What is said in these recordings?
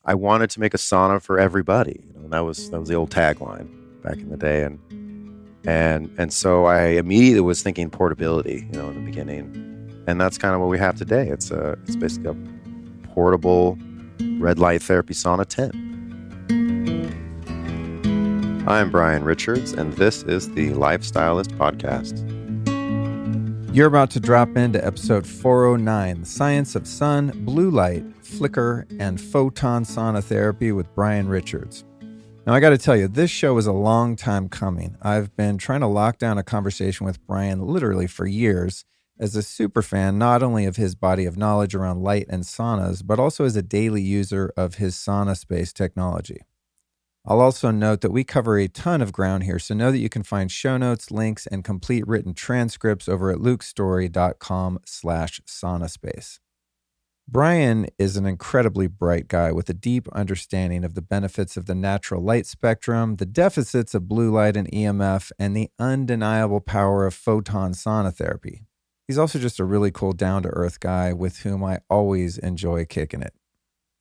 I wanted to make a sauna for everybody. That was the old tagline back in the day, and so I immediately was thinking portability, in the beginning, and that's kind of what we have today. It's basically a portable red light therapy sauna tent. I'm Brian Richards, and this is the Lifestylist Podcast. You're about to drop into episode 409, The Science of Sun, Blue Light, Flicker, and Photon Sauna Therapy with Brian Richards. Now, I got to tell you, this show is a long time coming. I've been trying to lock down a conversation with Brian literally for years as a super fan, not only of his body of knowledge around light and saunas, but also as a daily user of his SaunaSpace technology. I'll also note that we cover a ton of ground here, so know that you can find show notes, links, and complete written transcripts over at lukestory.com/saunaspace. Brian is an incredibly bright guy with a deep understanding of the benefits of the natural light spectrum, the deficits of blue light and EMF, and the undeniable power of photon sauna therapy. He's also just a really cool, down-to-earth guy with whom I always enjoy kicking it.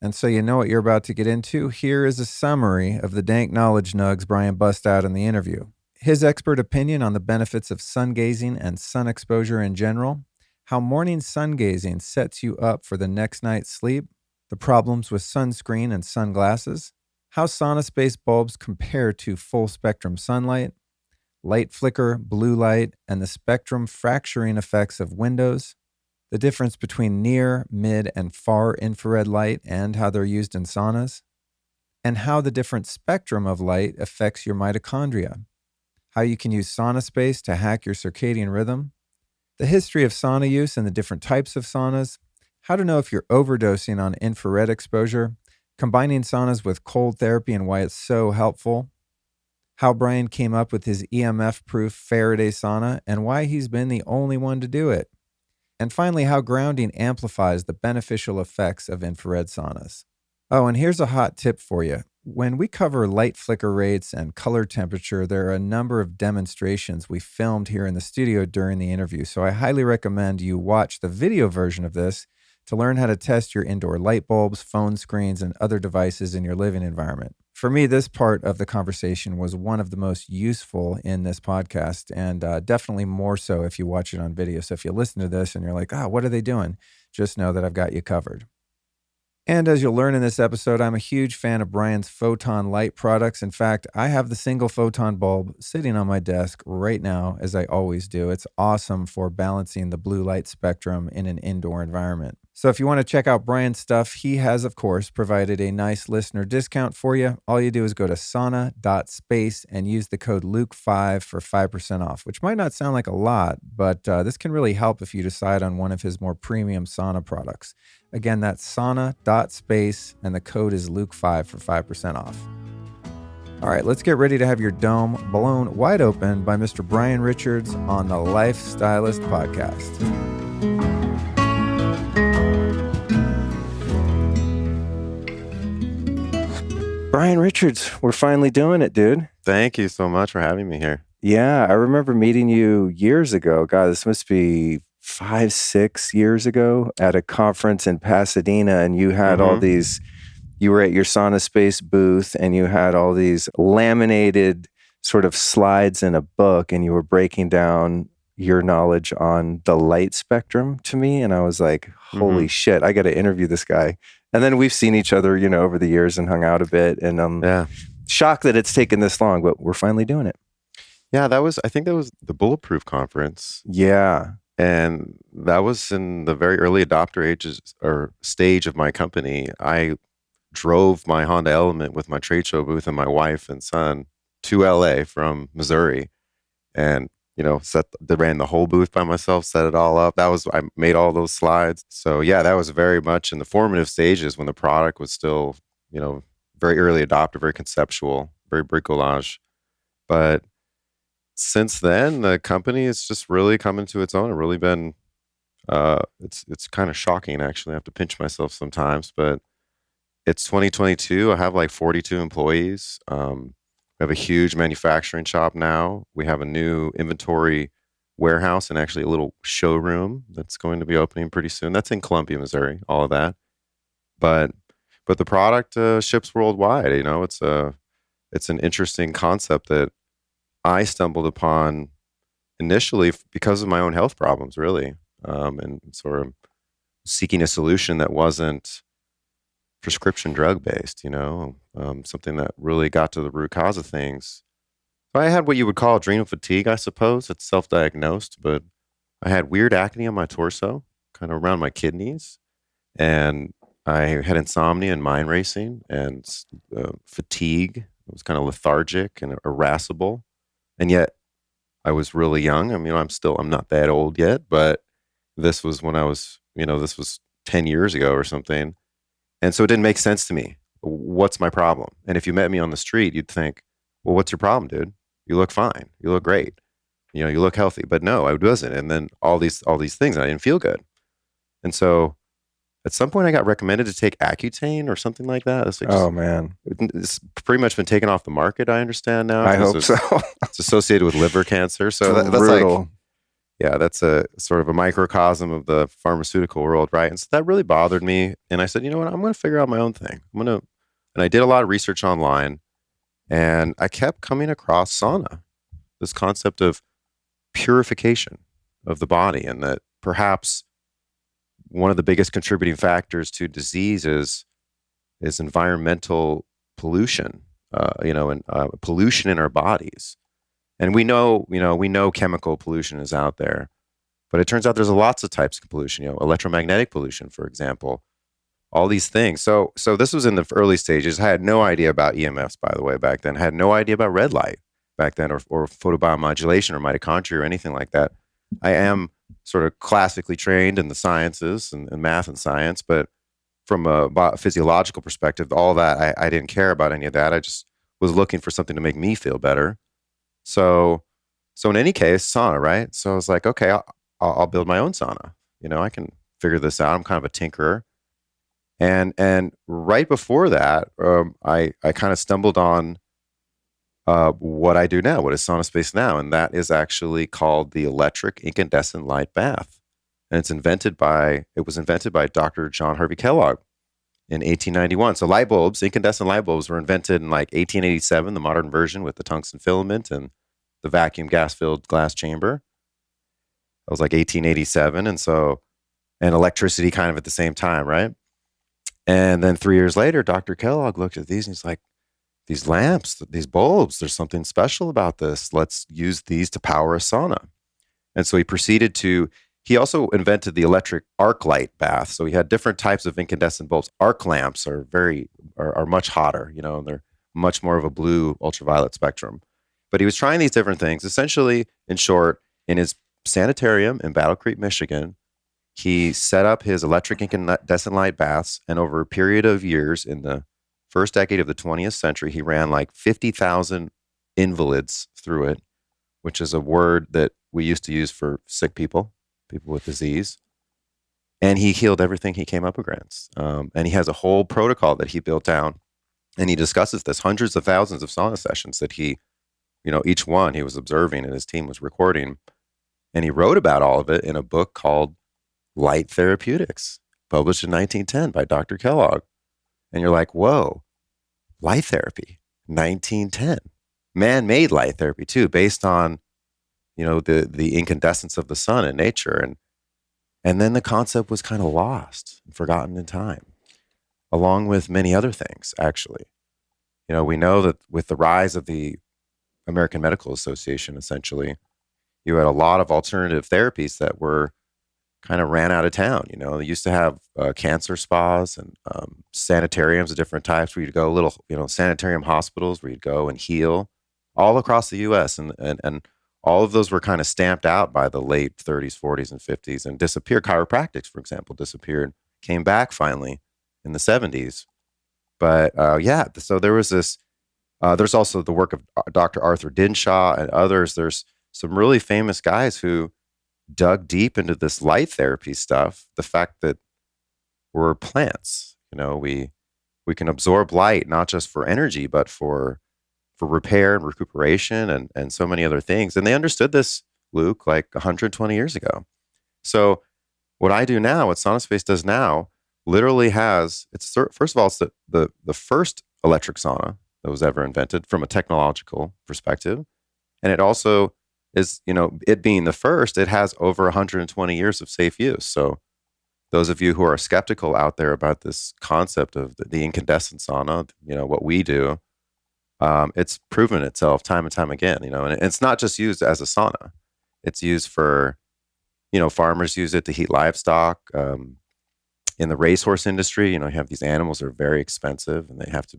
And so you know what you're about to get into? Here is a summary of the dank knowledge nugs Brian bust out in the interview. His expert opinion on the benefits of sun gazing and sun exposure in general, how morning sun gazing sets you up for the next night's sleep, the problems with sunscreen and sunglasses, how SaunaSpace bulbs compare to full spectrum sunlight, light flicker, blue light, and the spectrum fracturing effects of windows, the difference between near, mid, and far infrared light and how they're used in saunas, and how the different spectrum of light affects your mitochondria, how you can use SaunaSpace to hack your circadian rhythm, the history of sauna use and the different types of saunas, how to know if you're overdosing on infrared exposure, combining saunas with cold therapy and why it's so helpful, how Brian came up with his EMF-proof Faraday sauna and why he's been the only one to do it, and finally, how grounding amplifies the beneficial effects of infrared saunas. Oh, and here's a hot tip for you. When we cover light flicker rates and color temperature, there are a number of demonstrations we filmed here in the studio during the interview, so I highly recommend you watch the video version of this to learn how to test your indoor light bulbs, phone screens, and other devices in your living environment. For me, this part of the conversation was one of the most useful in this podcast, and definitely more so if you watch it on video. So if you listen to this and you're like, what are they doing? Just know that I've got you covered. And as you'll learn in this episode, I'm a huge fan of Brian's Photon light products. In fact, I have the single photon bulb sitting on my desk right now, as I always do. It's awesome for balancing the blue light spectrum in an indoor environment. So if you want to check out Brian's stuff, he has, of course, provided a nice listener discount for you. All you do is go to sauna.space and use the code Luke5 for 5% off, which might not sound like a lot, but this can really help if you decide on one of his more premium sauna products. Again, that's sauna.space, and the code is Luke5 for 5% off. All right, let's get ready to have your dome blown wide open by Mr. Brian Richards on the Lifestylist Podcast. Brian Richards, we're finally doing it, dude. Thank you so much for having me here. Yeah, I remember meeting you years ago. God, this must be 5-6 years ago at a conference in Pasadena, and you had all these, you were at your SaunaSpace booth and you had all these laminated sort of slides in a book, and you were breaking down your knowledge on the light spectrum to me. And I was like, holy shit, I got to interview this guy. And then we've seen each other, over the years and hung out a bit, and I'm shocked that it's taken this long, but we're finally doing it. Yeah, I think that was the Bulletproof conference. Yeah. And that was in the very early adopter stage of my company. I drove my Honda Element with my trade show booth and my wife and son to LA from Missouri, and ran the whole booth by myself, set it all up. I made all those slides. So yeah, that was very much in the formative stages when the product was still, very early adopter, very conceptual, very bricolage. But since then, the company has just really come into its own. It's really been, it's kind of shocking, actually. I have to pinch myself sometimes, but it's 2022. I have like 42 employees. We have a huge manufacturing shop now. We have a new inventory warehouse and actually a little showroom that's going to be opening pretty soon. That's in Columbia, Missouri, all of that. But but the product ships worldwide. You know, it's an interesting concept that I stumbled upon initially because of my own health problems, really, and sort of seeking a solution that wasn't prescription drug based. You know, something that really got to the root cause of things. So I had what you would call adrenal fatigue, I suppose. It's self diagnosed, but I had weird acne on my torso, kind of around my kidneys, and I had insomnia and mind racing and fatigue. I was kind of lethargic and irascible, and yet I was really young. I mean, I'm not that old yet, but this was when I was, this was 10 years ago or something. And so it didn't make sense to me. What's my problem? And if you met me on the street, you'd think, well, what's your problem, dude? You look fine. You look great. You look healthy. But no, I wasn't. And then all these things, and I didn't feel good. And so at some point I got recommended to take Accutane or something like that. It's like Oh man, it's pretty much been taken off the market, I understand now. I hope so. It's associated with liver cancer. So that's Brutal. like, yeah, that's a sort of a microcosm of the pharmaceutical world, right? And so that really bothered me. And I said, you know what? I'm going to figure out my own thing. And I did a lot of research online, and I kept coming across sauna, this concept of purification of the body, and that perhaps one of the biggest contributing factors to disease is environmental pollution, and pollution in our bodies. And we know chemical pollution is out there, but it turns out there's lots of types of pollution, electromagnetic pollution, for example, all these things. So this was in the early stages. I had no idea about EMFs, by the way, back then. I had no idea about red light back then, or photobiomodulation or mitochondria or anything like that. I am sort of classically trained in the sciences and math and science, but from a physiological perspective, all that, I didn't care about any of that. I just was looking for something to make me feel better. So in any case, sauna, right? So I was like, okay, I'll build my own sauna. I can figure this out. I'm kind of a tinkerer. And right before that, I kind of stumbled on what I do now, what is SaunaSpace now, and that is actually called the electric incandescent light bath. And it was invented by Dr. John Harvey Kellogg in 1891. So incandescent light bulbs were invented in like 1887, the modern version with the tungsten filament and the vacuum gas-filled glass chamber. That was like 1887. And electricity kind of at the same time, right? And then 3 years later, Dr. Kellogg looked at these and he's like, these lamps, these bulbs, there's something special about this. Let's use these to power a sauna. And so he also invented the electric arc light bath. So he had different types of incandescent bulbs. Arc lamps are much hotter, they're much more of a blue ultraviolet spectrum. But he was trying these different things. Essentially, in short, in his sanitarium in Battle Creek, Michigan, he set up his electric incandescent light baths, and over a period of years in the first decade of the 20th century, he ran like 50,000 invalids through it, which is a word that we used to use for sick people with disease. And he healed everything he came up against. And he has a whole protocol that he built down. And he discusses this, hundreds of thousands of sauna sessions that each one he was observing and his team was recording. And he wrote about all of it in a book called Light Therapeutics, published in 1910 by Dr. Kellogg. And you're like, whoa, light therapy, 1910. Man-made light therapy too, based on, the incandescence of the sun in nature. And then the concept was kind of lost and forgotten in time, along with many other things, actually. We know that with the rise of the American Medical Association, essentially, you had a lot of alternative therapies that were kind of ran out of town. They used to have cancer spas and sanitariums of different types where you'd go, little, sanitarium hospitals where you'd go and heal all across the U.S. And all of those were kind of stamped out by the late 30s, 40s, and 50s and disappeared. Chiropractics, for example, disappeared, came back finally in the 70s. But so there was this, there's also the work of Dr. Arthur Dinshaw and others. There's some really famous guys who dug deep into this light therapy stuff. The fact that we're plants, we can absorb light, not just for energy, but for repair and recuperation and so many other things. And they understood this, Luke, like 120 years ago. So what I do now, what SaunaSpace does now, literally has, first of all, it's the first electric sauna that was ever invented from a technological perspective. And it also is, it being the first, it has over 120 years of safe use. So those of you who are skeptical out there about this concept of the incandescent sauna, what we do, it's proven itself time and time again, and it's not just used as a sauna. It's used for, farmers use it to heat livestock. In the racehorse industry, you have these animals that are very expensive and they have to,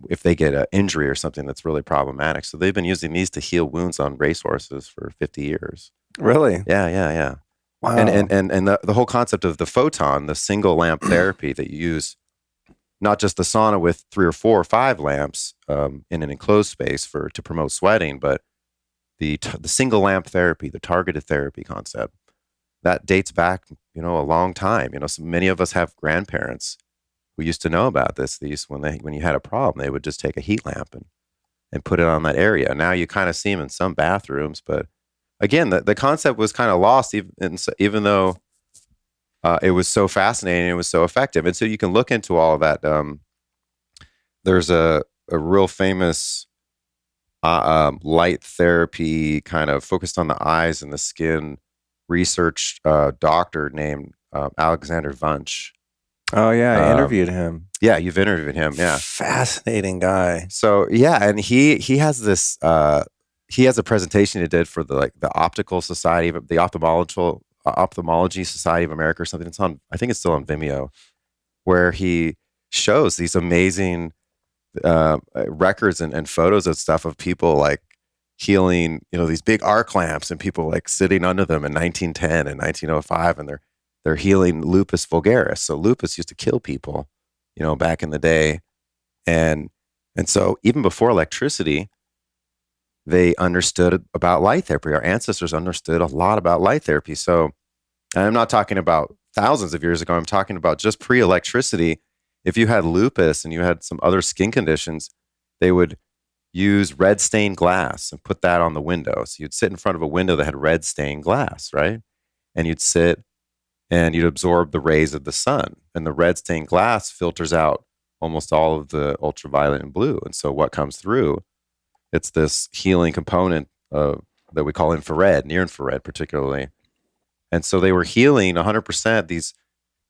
if they get an injury or something that's really problematic. So they've been using these to heal wounds on racehorses for 50 years. Really? Yeah, yeah, yeah. Wow. And the whole concept of the photon, the single lamp therapy that you use, not just the sauna with 3 or 4 or 5 lamps in an enclosed space to promote sweating, but the single lamp therapy, the targeted therapy concept, that dates back, a long time. So many of us have grandparents who used to know about this. When you had a problem, they would just take a heat lamp and put it on that area. Now you kind of see them in some bathrooms, but again, the concept was kind of lost, even though it was so fascinating, it was so effective. And so you can look into all of that. There's a real famous light therapy kind of focused on the eyes and the skin research doctor named Alexander Wunsch. Oh yeah, I interviewed him. Yeah, you've interviewed him. Yeah, fascinating guy. So yeah, and he has this. He has a presentation he did for the Optical Society, the Ophthalmology Society of America or something. I think it's still on Vimeo, where he shows these amazing records and photos of stuff of people like healing, these big arc lamps and people like sitting under them in 1910 and 1905, and they're healing lupus vulgaris. So lupus used to kill people, back in the day, and so even before electricity, they understood about light therapy. Our ancestors understood a lot about light therapy. So, and I'm not talking about thousands of years ago. I'm talking about just pre-electricity. If you had lupus and you had some other skin conditions, they would use red stained glass and put that on the window. So you'd sit in front of a window that had red stained glass, right? And you'd sit and you'd absorb the rays of the sun. And the red stained glass filters out almost all of the ultraviolet and blue. And so what comes through, it's this healing component that we call infrared, near infrared particularly. And so they were healing 100% these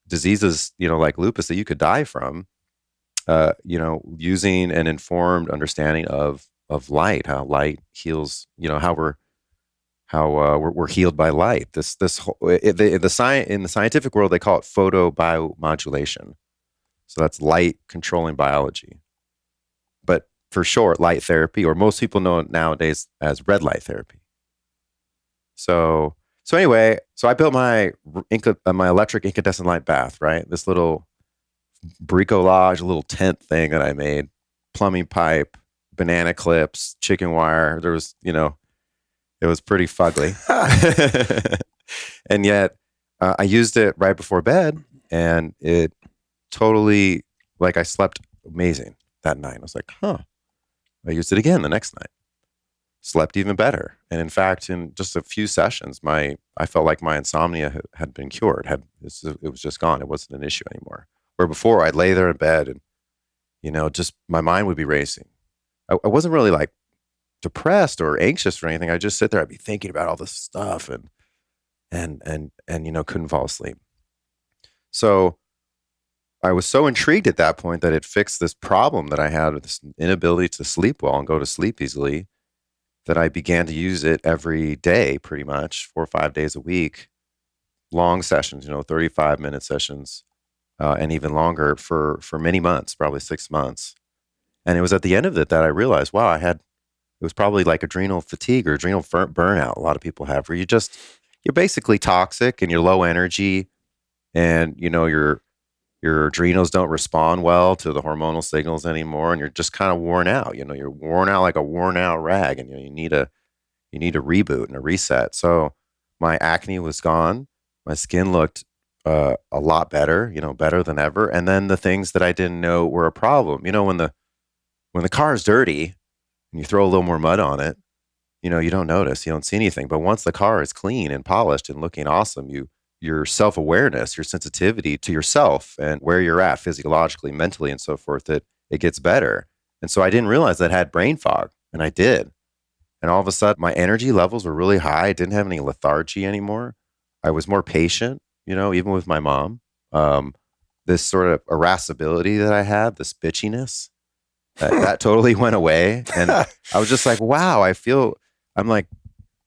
diseases, like lupus that you could die from, using an informed understanding of light, how light heals, how we're healed by light. This whole, in the scientific world, they call it photobiomodulation. So that's light controlling biology. But for short, light therapy, or most people know it nowadays as red light therapy. So anyway, I built my electric incandescent light bath, right? This little bricolage, little tent thing that I made, plumbing pipe, banana clips, chicken wire. There was, it was pretty fugly. And yet I used it right before bed, and it totally, I slept amazing that night. I was like, I used it again the next night. Slept even better. And in fact, in just a few sessions, I felt like my insomnia had been cured. It was just gone. It wasn't an issue anymore. Where before I'd lay there in bed and, just my mind would be racing. I wasn't really depressed or anxious or anything. I'd just sit there. I'd be thinking about all this stuff and couldn't fall asleep. So I was so intrigued at that point that it fixed this problem that I had with this inability to sleep well and go to sleep easily, that I began to use it every day, pretty much 4 or 5 days a week, long sessions, 35-minute sessions, and even longer for many months, probably 6 months. And it was at the end of it that I realized, wow, it was probably like adrenal fatigue or adrenal burnout a lot of people have, where you're basically toxic and you're low energy, and your adrenals don't respond well to the hormonal signals anymore, and you're just kind of worn out. You're worn out like a worn out rag, and you need a reboot and a reset. So my acne was gone. My skin looked a lot better, better than ever. And then the things that I didn't know were a problem, when the car is dirty and you throw a little more mud on it, you don't notice, you don't see anything. But once the car is clean and polished and looking awesome, you your self-awareness, your sensitivity to yourself and where you're at physiologically, mentally, and so forth, that it gets better. And so I didn't realize that I had brain fog, and I did. And all of a sudden, my energy levels were really high. I didn't have any lethargy anymore. I was more patient, even with my mom. Um, this sort of irascibility that I had, this bitchiness, that totally went away. And I was just like, wow, I'm like,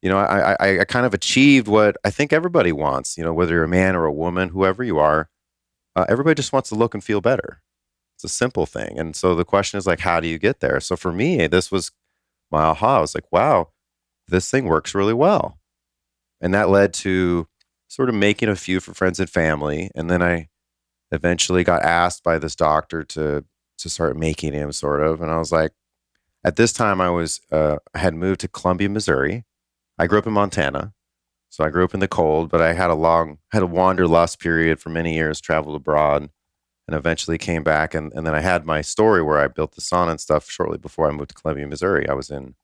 I kind of achieved what I think everybody wants, whether you're a man or a woman, whoever you are, everybody just wants to look and feel better. It's a simple thing. And so the question is like, how do you get there? So for me, this was my aha. I was like, wow, this thing works really well. And that led to sort of making a few for friends and family. And then I eventually got asked by this doctor to start making him, sort of. And I was like, at this time I had moved to Columbia, Missouri. I grew up in Montana. So I grew up in the cold, but I had a wanderlust period for many years, traveled abroad, and eventually came back. And then I had my story where I built the sauna and stuff shortly before I moved to Columbia, Missouri. I was in,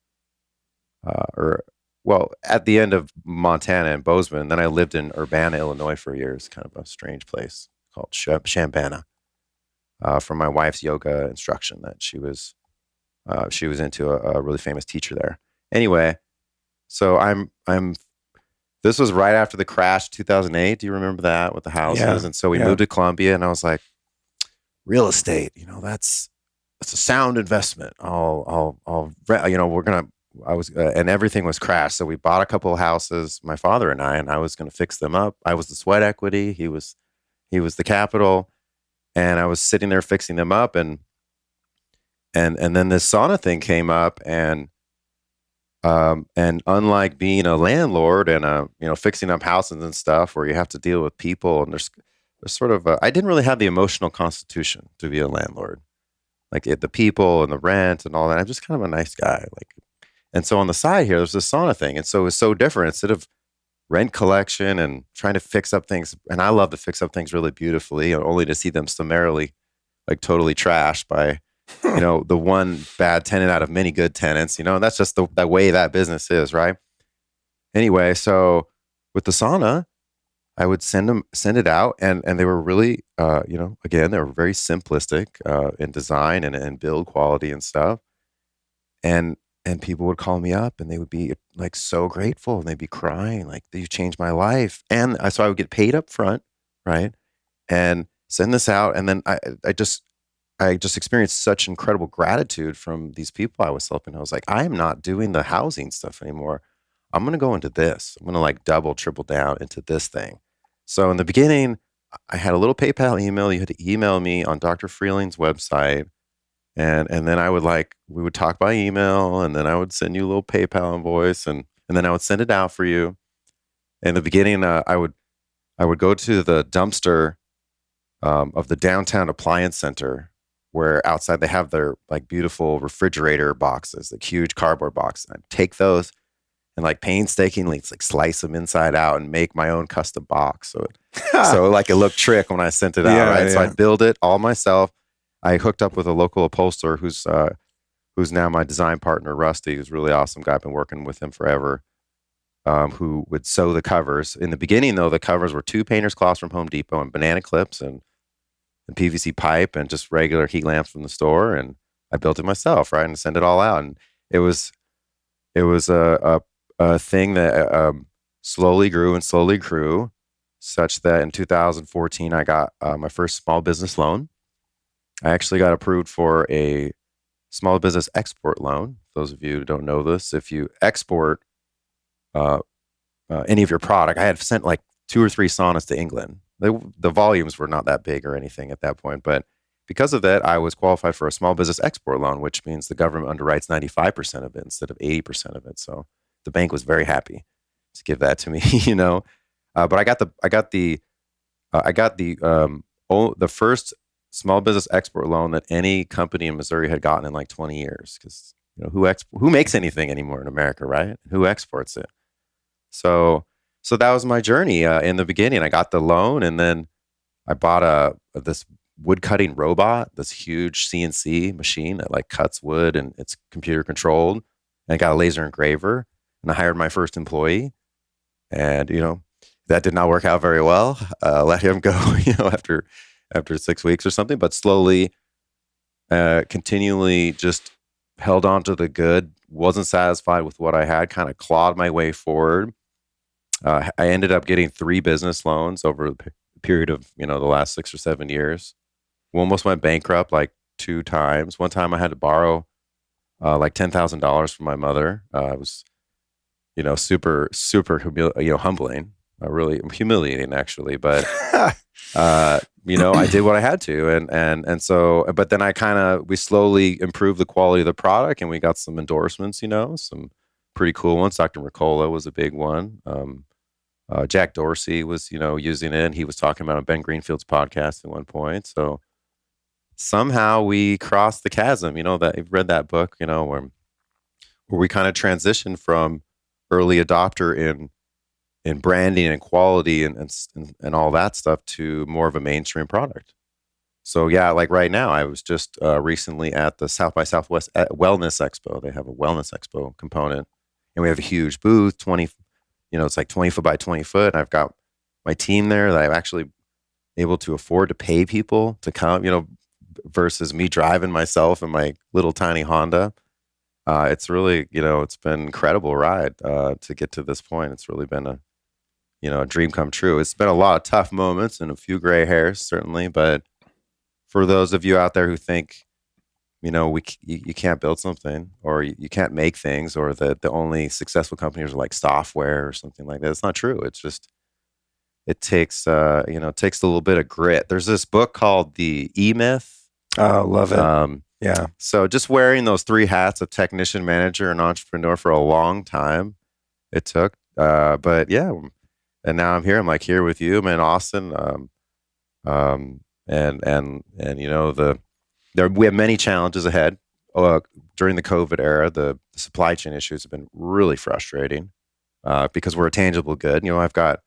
at the end of Montana and Bozeman. Then I lived in Urbana, Illinois for years, kind of a strange place called Chambana, from my wife's yoga instruction that she was into a really famous teacher there. Anyway, so this was right after the crash, 2008. Do you remember that with the houses? Yeah. And so we moved to Columbia, and I was like, real estate, that's a sound investment. And everything was crashed. So we bought a couple of houses, my father and I was going to fix them up. I was the sweat equity. He was the capital, and I was sitting there fixing them up. And then this sauna thing came up, and unlike being a landlord and fixing up houses and stuff where you have to deal with people, and there's sort of I didn't really have the emotional constitution to be a landlord, like the people and the rent and all that. I'm just kind of a nice guy, like. And so on the side here, there's this sauna thing, and so it was so different. Instead of rent collection and trying to fix up things, and I love to fix up things really beautifully, only to see them summarily, like totally trashed by the one bad tenant out of many good tenants, and that's just the way that business is, right? Anyway, so with the sauna, I would send it out, and they were really, again, they were very simplistic in design and build quality and stuff. And people would call me up, and they would be like so grateful, and they'd be crying, like, you changed my life. And so I would get paid up front, right? And send this out. And then I just experienced such incredible gratitude from these people I was helping. I was like, I am not doing the housing stuff anymore. I'm going to go into this. I'm going to like double, triple down into this thing. So in the beginning, I had a little PayPal email. You had to email me on Dr. Freeling's website. And then we would talk by email, and then I would send you a little PayPal invoice, and then I would send it out for you. In the beginning, I would go to the dumpster of the downtown appliance center, where outside they have their like beautiful refrigerator boxes, like huge cardboard boxes. I'd take those and like painstakingly like slice them inside out and make my own custom box. So like it looked trick when I sent it out, right? Yeah. So I'd build it all myself. I hooked up with a local upholsterer who's now my design partner, Rusty, who's a really awesome guy. I've been working with him forever, who would sew the covers. In the beginning, though, the covers were 2 painter's cloths from Home Depot and banana clips and PVC pipe and just regular heat lamps from the store. And I built it myself, right, and sent it all out. And it was a thing that slowly grew, such that in 2014 I got my first small business loan. I actually got approved for a small business export loan. Those of you who don't know this, if you export any of your product, I had sent like 2 or 3 saunas to England. The volumes were not that big or anything at that point, but because of that, I was qualified for a small business export loan, which means the government underwrites 95% of it instead of 80% of it. So the bank was very happy to give that to me, But I got the first small business export loan that any company in Missouri had gotten in like 20 years. Because who makes anything anymore in America, right? Who exports it? So that was my journey in the beginning. I got the loan, and then I bought this wood cutting robot, this huge CNC machine that like cuts wood, and it's computer controlled. And I got a laser engraver, and I hired my first employee. And that did not work out very well. Let him go, after 6 weeks or something. But slowly, continually, just held on to the good. Wasn't satisfied with what I had. Kind of clawed my way forward. I ended up getting 3 business loans over the period of the last 6 or 7 years. We almost went bankrupt like 2 times. One time I had to borrow like $10,000 from my mother. It was super super humbling, really humiliating actually. But I did what I had to, and so, but then we slowly improved the quality of the product, and we got some endorsements, some pretty cool ones. Dr. Mercola was a big one. Jack Dorsey was, using it. And he was talking about on Ben Greenfield's podcast at one point. So somehow we crossed the chasm. That you've read that book, where we kind of transitioned from early adopter in branding and quality and all that stuff to more of a mainstream product. So yeah, like right now, I was just recently at the South by Southwest Wellness Expo. They have a Wellness Expo component, and we have a huge booth, 20, it's like 20 foot by 20 foot. And I've got my team there that I'm actually able to afford to pay people to come, versus me driving myself in my little tiny Honda. It's really, it's been an incredible ride to get to this point. It's really been a dream come true. It's been a lot of tough moments and a few gray hairs, certainly. But for those of you out there who think, you can't build something, or you can't make things, or that the only successful companies are like software or something like that, it's not true. It's just, it takes, it takes a little bit of grit. There's this book called The E-Myth. Oh, love it. Yeah. So just wearing those 3 hats of technician, manager, and entrepreneur for a long time, it took. But yeah, and now I'm here. I'm like here with you. I'm in Austin. We have many challenges ahead. During the COVID era, the supply chain issues have been really frustrating because we're a tangible good. I've got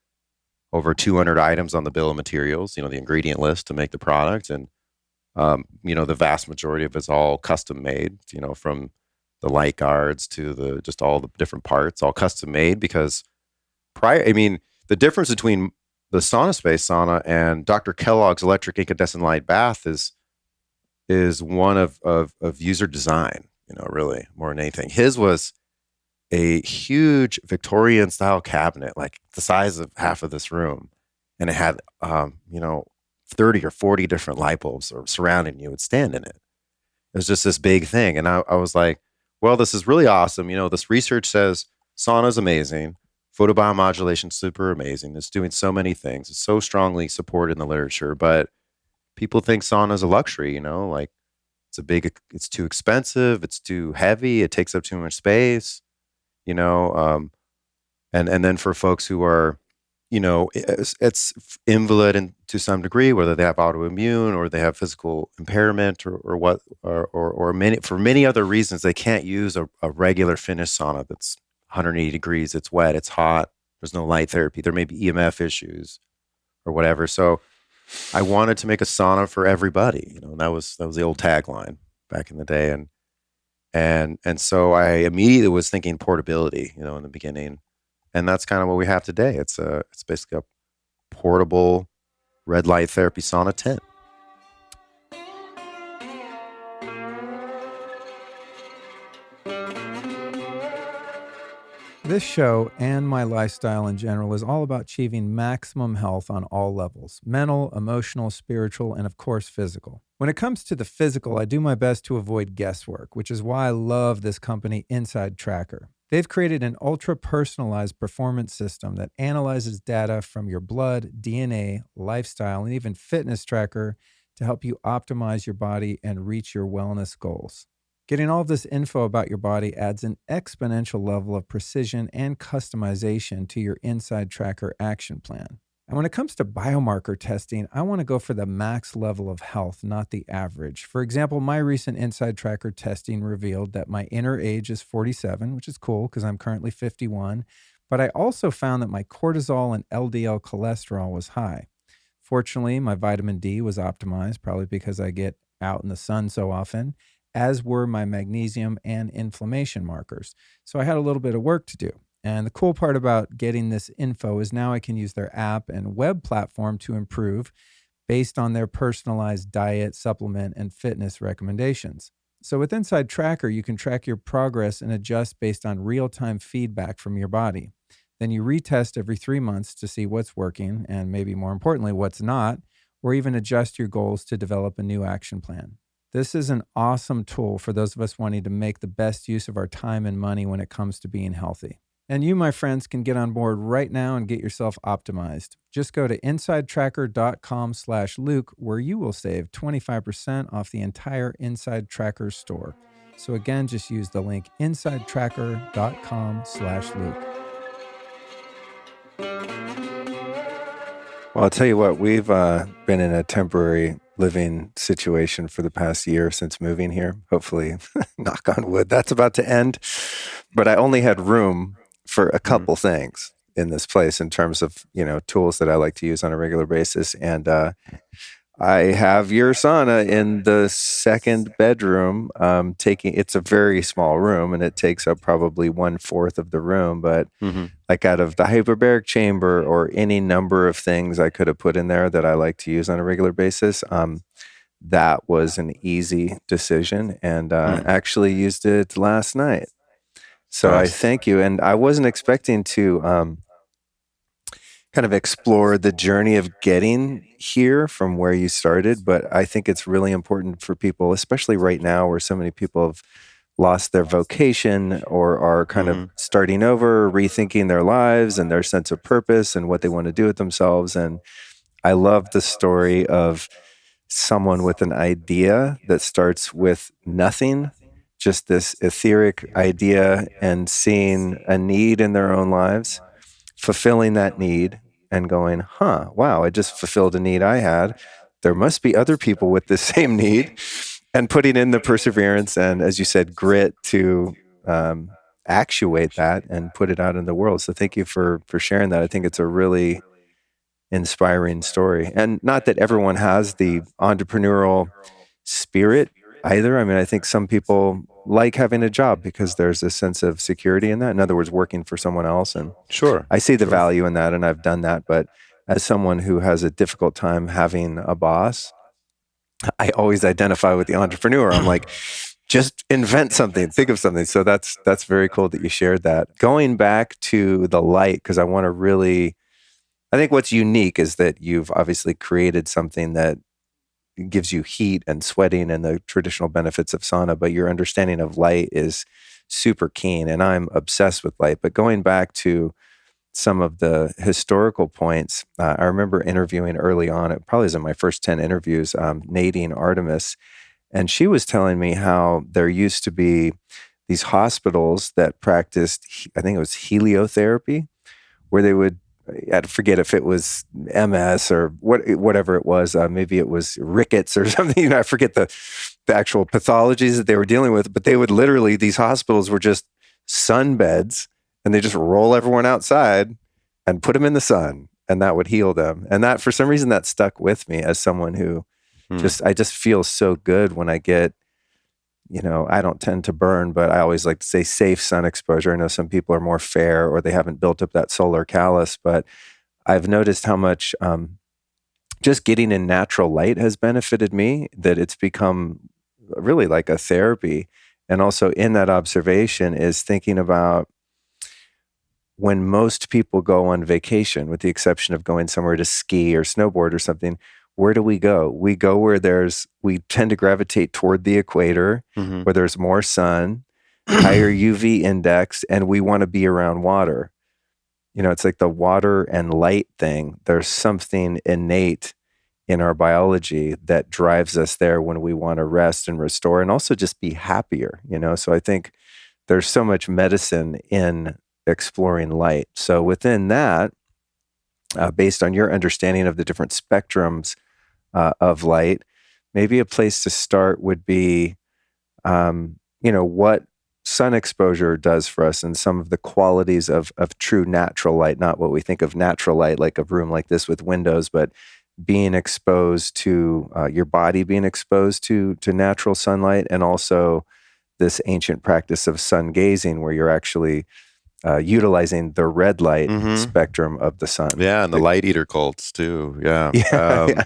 over 200 items on the bill of materials, the ingredient list to make the product. And, the vast majority of it's all custom made, from the light guards to just all the different parts, all custom made because the difference between the SaunaSpace sauna and Dr. Kellogg's electric incandescent light bath is one of user design, really more than anything. His was a huge Victorian style cabinet, like the size of half of this room. And it had, 30 or 40 different light bulbs surrounding you would stand in it. It was just this big thing. And I was like, well, this is really awesome. This research says sauna is amazing. Photobiomodulation, super amazing. It's doing so many things. It's so strongly supported in the literature, but people think sauna is a luxury, like it's too expensive. It's too heavy. It takes up too much space, and then for folks who are, it's invalid to some degree, whether they have autoimmune or they have physical impairment or many other reasons, they can't use a regular finished sauna that's 180 degrees. It's wet. It's hot. There's no light therapy. There may be EMF issues or whatever. So I wanted to make a sauna for everybody. That was the old tagline back in the day. And so I immediately was thinking portability, in the beginning. And that's kind of what we have today. It's basically a portable red light therapy sauna tent. This show and my lifestyle in general is all about achieving maximum health on all levels: mental, emotional, spiritual, and of course, physical. When it comes to the physical, I do my best to avoid guesswork, which is why I love this company, Inside Tracker. They've created an ultra-personalized performance system that analyzes data from your blood, DNA, lifestyle, and even fitness tracker to help you optimize your body and reach your wellness goals. Getting all of this info about your body adds an exponential level of precision and customization to your Inside Tracker action plan. And when it comes to biomarker testing, I want to go for the max level of health, not the average. For example, my recent Inside Tracker testing revealed that my inner age is 47, which is cool because I'm currently 51. But I also found that my cortisol and LDL cholesterol was high. Fortunately, my vitamin D was optimized, probably because I get out in the sun so often, as were my magnesium and inflammation markers. So I had a little bit of work to do. And the cool part about getting this info is now I can use their app and web platform to improve based on their personalized diet, supplement, and fitness recommendations. So with Inside Tracker, you can track your progress and adjust based on real-time feedback from your body. Then you retest every 3 months to see what's working and maybe more importantly, what's not, or even adjust your goals to develop a new action plan. This is an awesome tool for those of us wanting to make the best use of our time and money when it comes to being healthy. And you, my friends, can get on board right now and get yourself optimized. Just go to insidetracker.com/Luke, where you will save 25% off the entire Inside Tracker store. So again, just use the link insidetracker.com/Luke. Well, I'll tell you what, we've been in a temporary living situation for the past year since moving here. Hopefully, knock on wood, that's about to end. But I only had room for a couple things in this place in terms of, tools that I like to use on a regular basis. And I have your sauna in the second bedroom. It's a very small room and it takes up probably 1/4 of the room, but like out of the hyperbaric chamber or any number of things I could have put in there that I like to use on a regular basis, that was an easy decision and actually used it last night. So I thank you. And I wasn't expecting to kind of explore the journey of getting here from where you started, but I think it's really important for people, especially right now where so many people have lost their vocation or are kind of starting over, rethinking their lives and their sense of purpose and what they want to do with themselves. And I love the story of someone with an idea that starts with nothing, just this etheric idea and seeing a need in their own lives, fulfilling that need and going, wow, I just fulfilled a need I had. There must be other people with the same need, and putting in the perseverance and, as you said, grit to actuate that and put it out in the world. So thank you for sharing that. I think it's a really inspiring story. And not that everyone has the entrepreneurial spirit either. I mean, I think some people like having a job because there's a sense of security in that. In other words, working for someone else. And I see the value in that and I've done that. But as someone who has a difficult time having a boss, I always identify with the entrepreneur. I'm like, just invent something, think of something. So that's very cool that you shared that. Going back to the light, because I want to really, I think what's unique is that you've obviously created something that gives you heat and sweating and the traditional benefits of sauna, but your understanding of light is super keen. And I'm obsessed with light. But going back to some of the historical points, I remember interviewing early on, it probably was in my first 10 interviews, Nadine Artemis, and she was telling me how there used to be these hospitals that practiced, I think it was heliotherapy, where they would, I forget if it was MS or whatever it was. Maybe it was rickets or something. I forget the actual pathologies that they were dealing with. But they would literally, these hospitals were just sunbeds, and they just roll everyone outside and put them in the sun, and that would heal them. And that, for some reason, that stuck with me as someone who I just feel so good when I get, I don't tend to burn, but I always like to say safe sun exposure. I know some people are more fair or they haven't built up that solar callus, but I've noticed how much just getting in natural light has benefited me, that it's become really like a therapy. And also in that observation is thinking about when most people go on vacation, with the exception of going somewhere to ski or snowboard or something, where do we go? We go where we tend to gravitate toward the equator, where there's more sun, higher UV index, and we want to be around water. It's like the water and light thing. There's something innate in our biology that drives us there when we want to rest and restore and also just be happier, So I think there's so much medicine in exploring light. So within that, based on your understanding of the different spectrums of light, maybe a place to start would be, what sun exposure does for us and some of the qualities of true natural light, not what we think of natural light, like a room like this with windows, but being exposed to your body being exposed to natural sunlight, and also this ancient practice of sun gazing, where you're actually utilizing the red light Mhm. spectrum of the sun. Yeah, and the light eater cults too. Yeah. Yeah.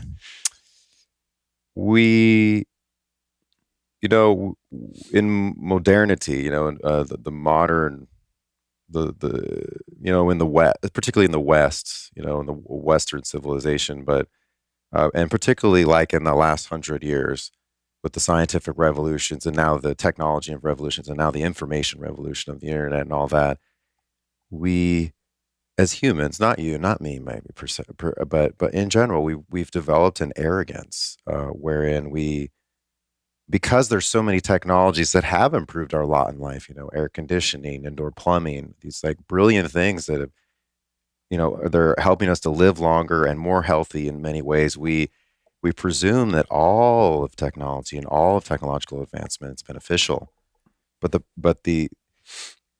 We, in modernity, the modern, in the West, particularly in the West, in the Western civilization, but and particularly like in the last 100 years with the scientific revolutions and now the technology of revolutions and now the information revolution of the internet and all that, we as humans, not you, not me, maybe but in general, we've developed an arrogance wherein because there's so many technologies that have improved our lot in life, air conditioning, indoor plumbing, these like brilliant things that have, they're helping us to live longer and more healthy in many ways. We presume that all of technology and all of technological advancement is beneficial, but the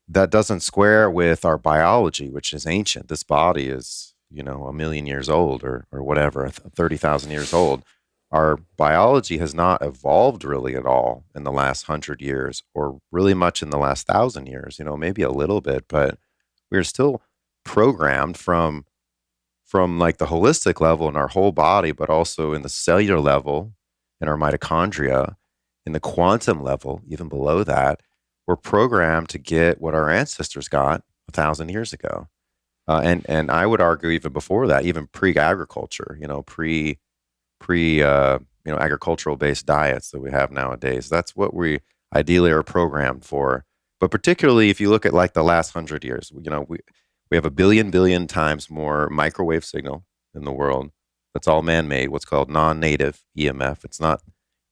that doesn't square with our biology, which is ancient. This body is, 1 million years old or whatever, 30,000 years old. Our biology has not evolved really at all in the last 100 years, or really much in the last 1,000 years. Maybe a little bit, but we're still programmed from like the holistic level in our whole body, but also in the cellular level in our mitochondria, in the quantum level, even below that. We're programmed to get what our ancestors got 1,000 years ago, and I would argue even before that, even pre-agriculture, agricultural based diets that we have nowadays. That's what we ideally are programmed for. But particularly if you look at like the last 100 years, we have a billion times more microwave signal in the world. That's all man-made, what's called non-native EMF. It's not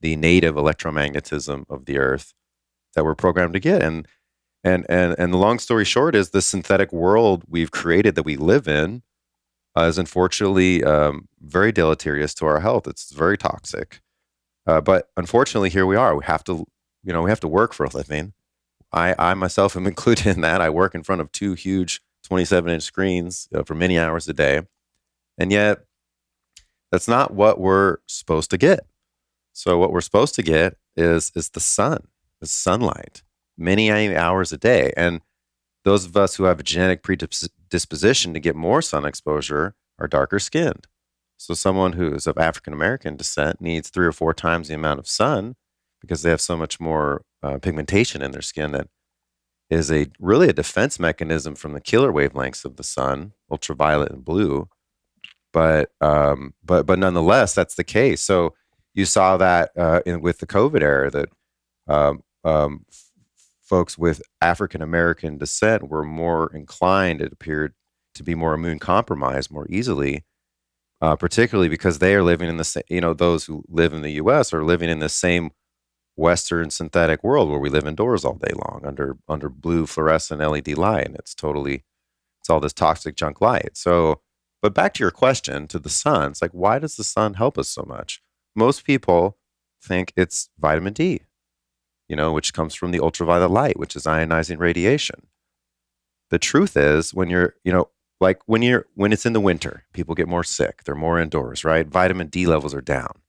the native electromagnetism of the earth that we're programmed to get. And the long story short is the synthetic world we've created that we live in is unfortunately very deleterious to our health. It's very toxic. But unfortunately, here we are. We have to, work for a living. I myself am included in that. I work in front of two huge 27-inch screens for many hours a day. And yet, that's not what we're supposed to get. So what we're supposed to get is the sun, is sunlight, many hours a day. And those of us who have a genetic predisposition to get more sun exposure are darker skinned. So someone who is of African American descent needs 3 or 4 times the amount of sun because they have so much more pigmentation in their skin that is really a defense mechanism from the killer wavelengths of the sun, ultraviolet and blue. But nonetheless, that's the case. So you saw that with the COVID era that folks with African American descent were more inclined, it appeared, to be more immune compromised more easily, particularly because they are living in the same, those who live in the U.S. are living in the same Western synthetic world where we live indoors all day long under blue fluorescent LED light, and it's all this toxic junk light. So, but back to your question, to the sun, it's like, why does the sun help us so much? Most people think it's vitamin D, which comes from the ultraviolet light, which is ionizing radiation. The truth is, when it's in the winter, people get more sick. They're more indoors, right? Vitamin D levels are down.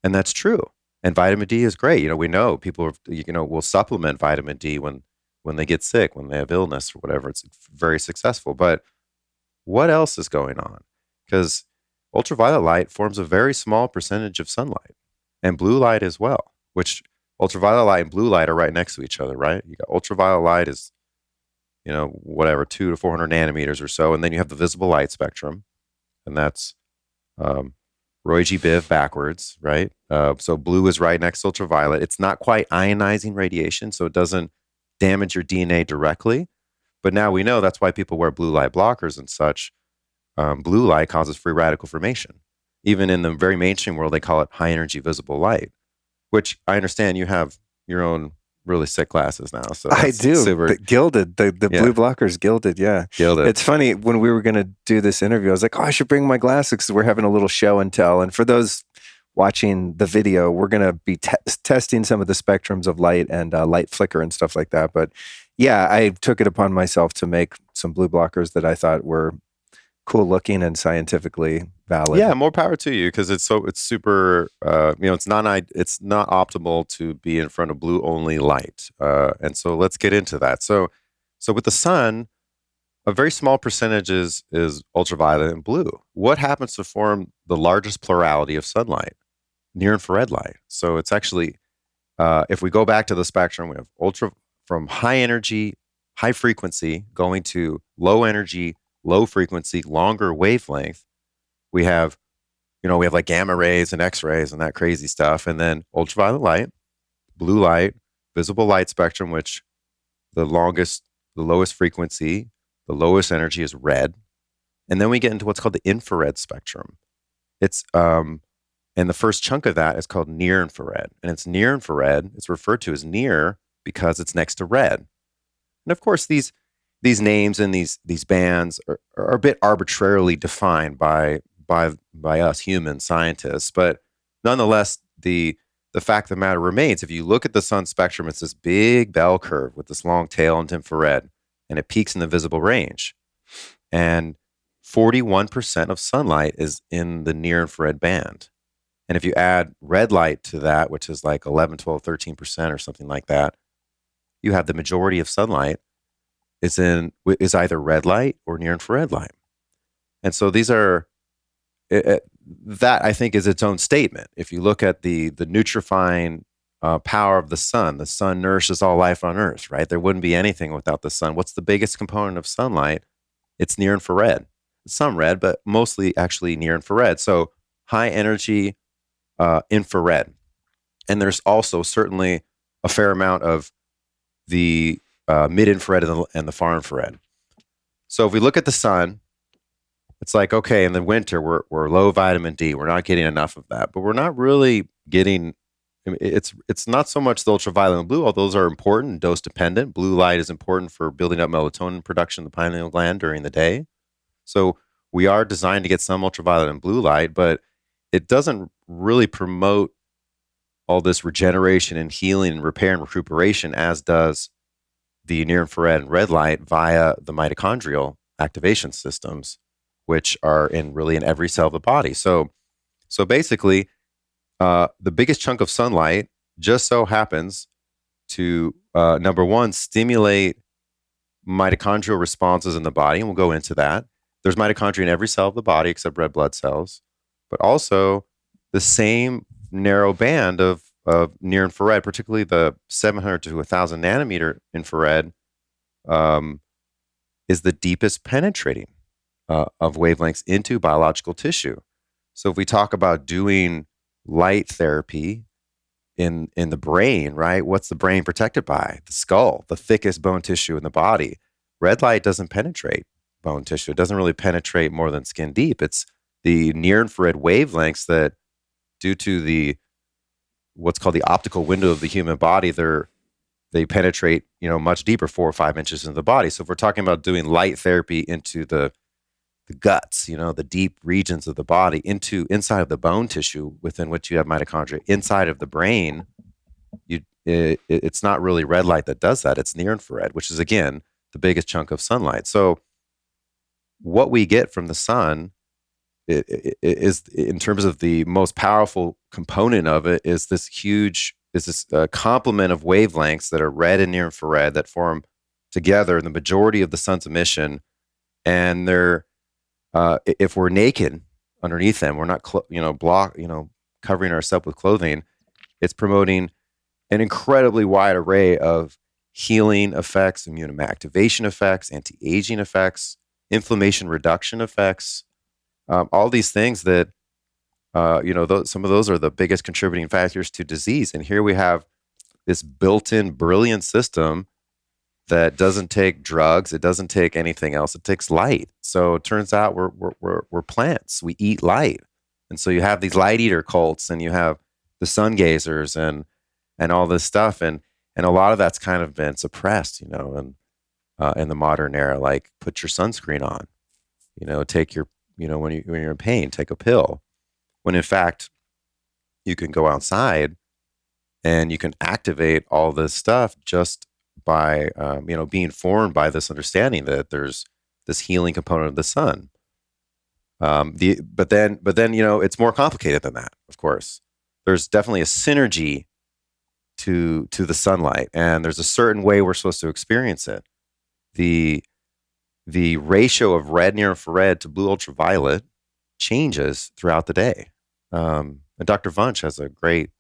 And that's true. And vitamin D is great. We know people, will supplement vitamin D when they get sick, when they have illness or whatever. It's very successful. But what else is going on? Because ultraviolet light forms a very small percentage of sunlight, and blue light as well, which ultraviolet light and blue light are right next to each other, right? You got ultraviolet light is, 200 to 400 nanometers or so. And then you have the visible light spectrum, and that's Roy G. Biv backwards, right? So blue is right next to ultraviolet. It's not quite ionizing radiation, so it doesn't damage your DNA directly. But now we know that's why people wear blue light blockers and such. Blue light causes free radical formation. Even in the very mainstream world, they call it high energy visible light, which I understand you have your own really sick glasses now. So I do. Super. Gilded, the blue blockers gilded, yeah. Gilded. It's funny, when we were going to do this interview, I was like, I should bring my glasses because we're having a little show and tell. And for those watching the video, we're going to be testing some of the spectrums of light and light flicker and stuff like that. But yeah, I took it upon myself to make some blue blockers that I thought were cool looking and scientifically valid. Yeah, more power to you, because it's super. It's not optimal to be in front of blue only light, and so let's get into that. So So with the sun, a very small percentage is ultraviolet and blue. What happens to form the largest plurality of sunlight? Near infrared light. So it's actually, if we go back to the spectrum, we have ultra from high energy, high frequency, going to low energy, low frequency, longer wavelength. We have, we have like gamma rays and X-rays and that crazy stuff, and then ultraviolet light, blue light, visible light spectrum, which the lowest frequency, the lowest energy is red. And then we get into what's called the infrared spectrum. It's and the first chunk of that is called near infrared. And it's near infrared, it's referred to as near because it's next to red. And of course, these names and these bands are a bit arbitrarily defined by us human scientists, but nonetheless, the fact of the matter remains, if you look at the sun spectrum, it's this big bell curve with this long tail into infrared, and it peaks in the visible range. And 41% of sunlight is in the near infrared band. And if you add red light to that, which is like 11, 12, 13% or something like that, you have the majority of sunlight is either red light or near infrared light. And so these are, that I think is its own statement. If you look at the nutrifying power of the sun nourishes all life on Earth, right? There wouldn't be anything without the sun. What's the biggest component of sunlight? It's near infrared. Some red, but mostly actually near infrared. So high energy infrared. And there's also certainly a fair amount of the mid infrared and the far infrared. So if we look at the sun, it's like, okay, in the winter, we're low vitamin D. We're not getting enough of that, but we're not really getting, I mean, it's not so much the ultraviolet and blue, although those are important, dose dependent. Blue light is important for building up melatonin production in the pineal gland during the day. So we are designed to get some ultraviolet and blue light, but it doesn't really promote all this regeneration and healing and repair and recuperation as does the near infrared and red light via the mitochondrial activation systems, which are in every cell of the body. So basically, the biggest chunk of sunlight just so happens to, number one, stimulate mitochondrial responses in the body, and we'll go into that. There's mitochondria in every cell of the body except red blood cells, but also the same narrow band of near infrared, particularly the 700 to 1,000 nanometer infrared, is the deepest penetrating of wavelengths into biological tissue. So if we talk about doing light therapy in the brain, right? What's the brain protected by? The skull, the thickest bone tissue in the body. Red light doesn't penetrate bone tissue. It doesn't really penetrate more than skin deep. It's the near infrared wavelengths that, due to what's called the optical window of the human body, they penetrate, much deeper, 4 or 5 inches into the body. So if we're talking about doing light therapy into the guts, the deep regions of the body, inside of the bone tissue within which you have mitochondria, inside of the brain, it's not really red light that does that. It's near infrared, which is, again, the biggest chunk of sunlight. So what we get from the sun is, in terms of the most powerful component of it, is this complement of wavelengths that are red and near infrared that form together the majority of the sun's emission. And they're, if we're naked underneath them, we're not, covering ourselves with clothing. It's promoting an incredibly wide array of healing effects, immune activation effects, anti-aging effects, inflammation reduction effects, all these things that, some of those are the biggest contributing factors to disease. And here we have this built-in brilliant system that doesn't take drugs. It doesn't take anything else. It takes light. So it turns out we're plants. We eat light. And so you have these light eater cults, and you have the sun gazers and all this stuff. And a lot of that's kind of been suppressed, in the modern era, like put your sunscreen on, take your, when you're in pain, take a pill. When in fact, you can go outside and you can activate all this stuff just by, being formed by this understanding that there's this healing component of the sun. But then, it's more complicated than that. Of course, there's definitely a synergy to the sunlight, and there's a certain way we're supposed to experience it. the ratio of red near infrared to blue ultraviolet changes throughout the day. And Dr. Wunsch has a great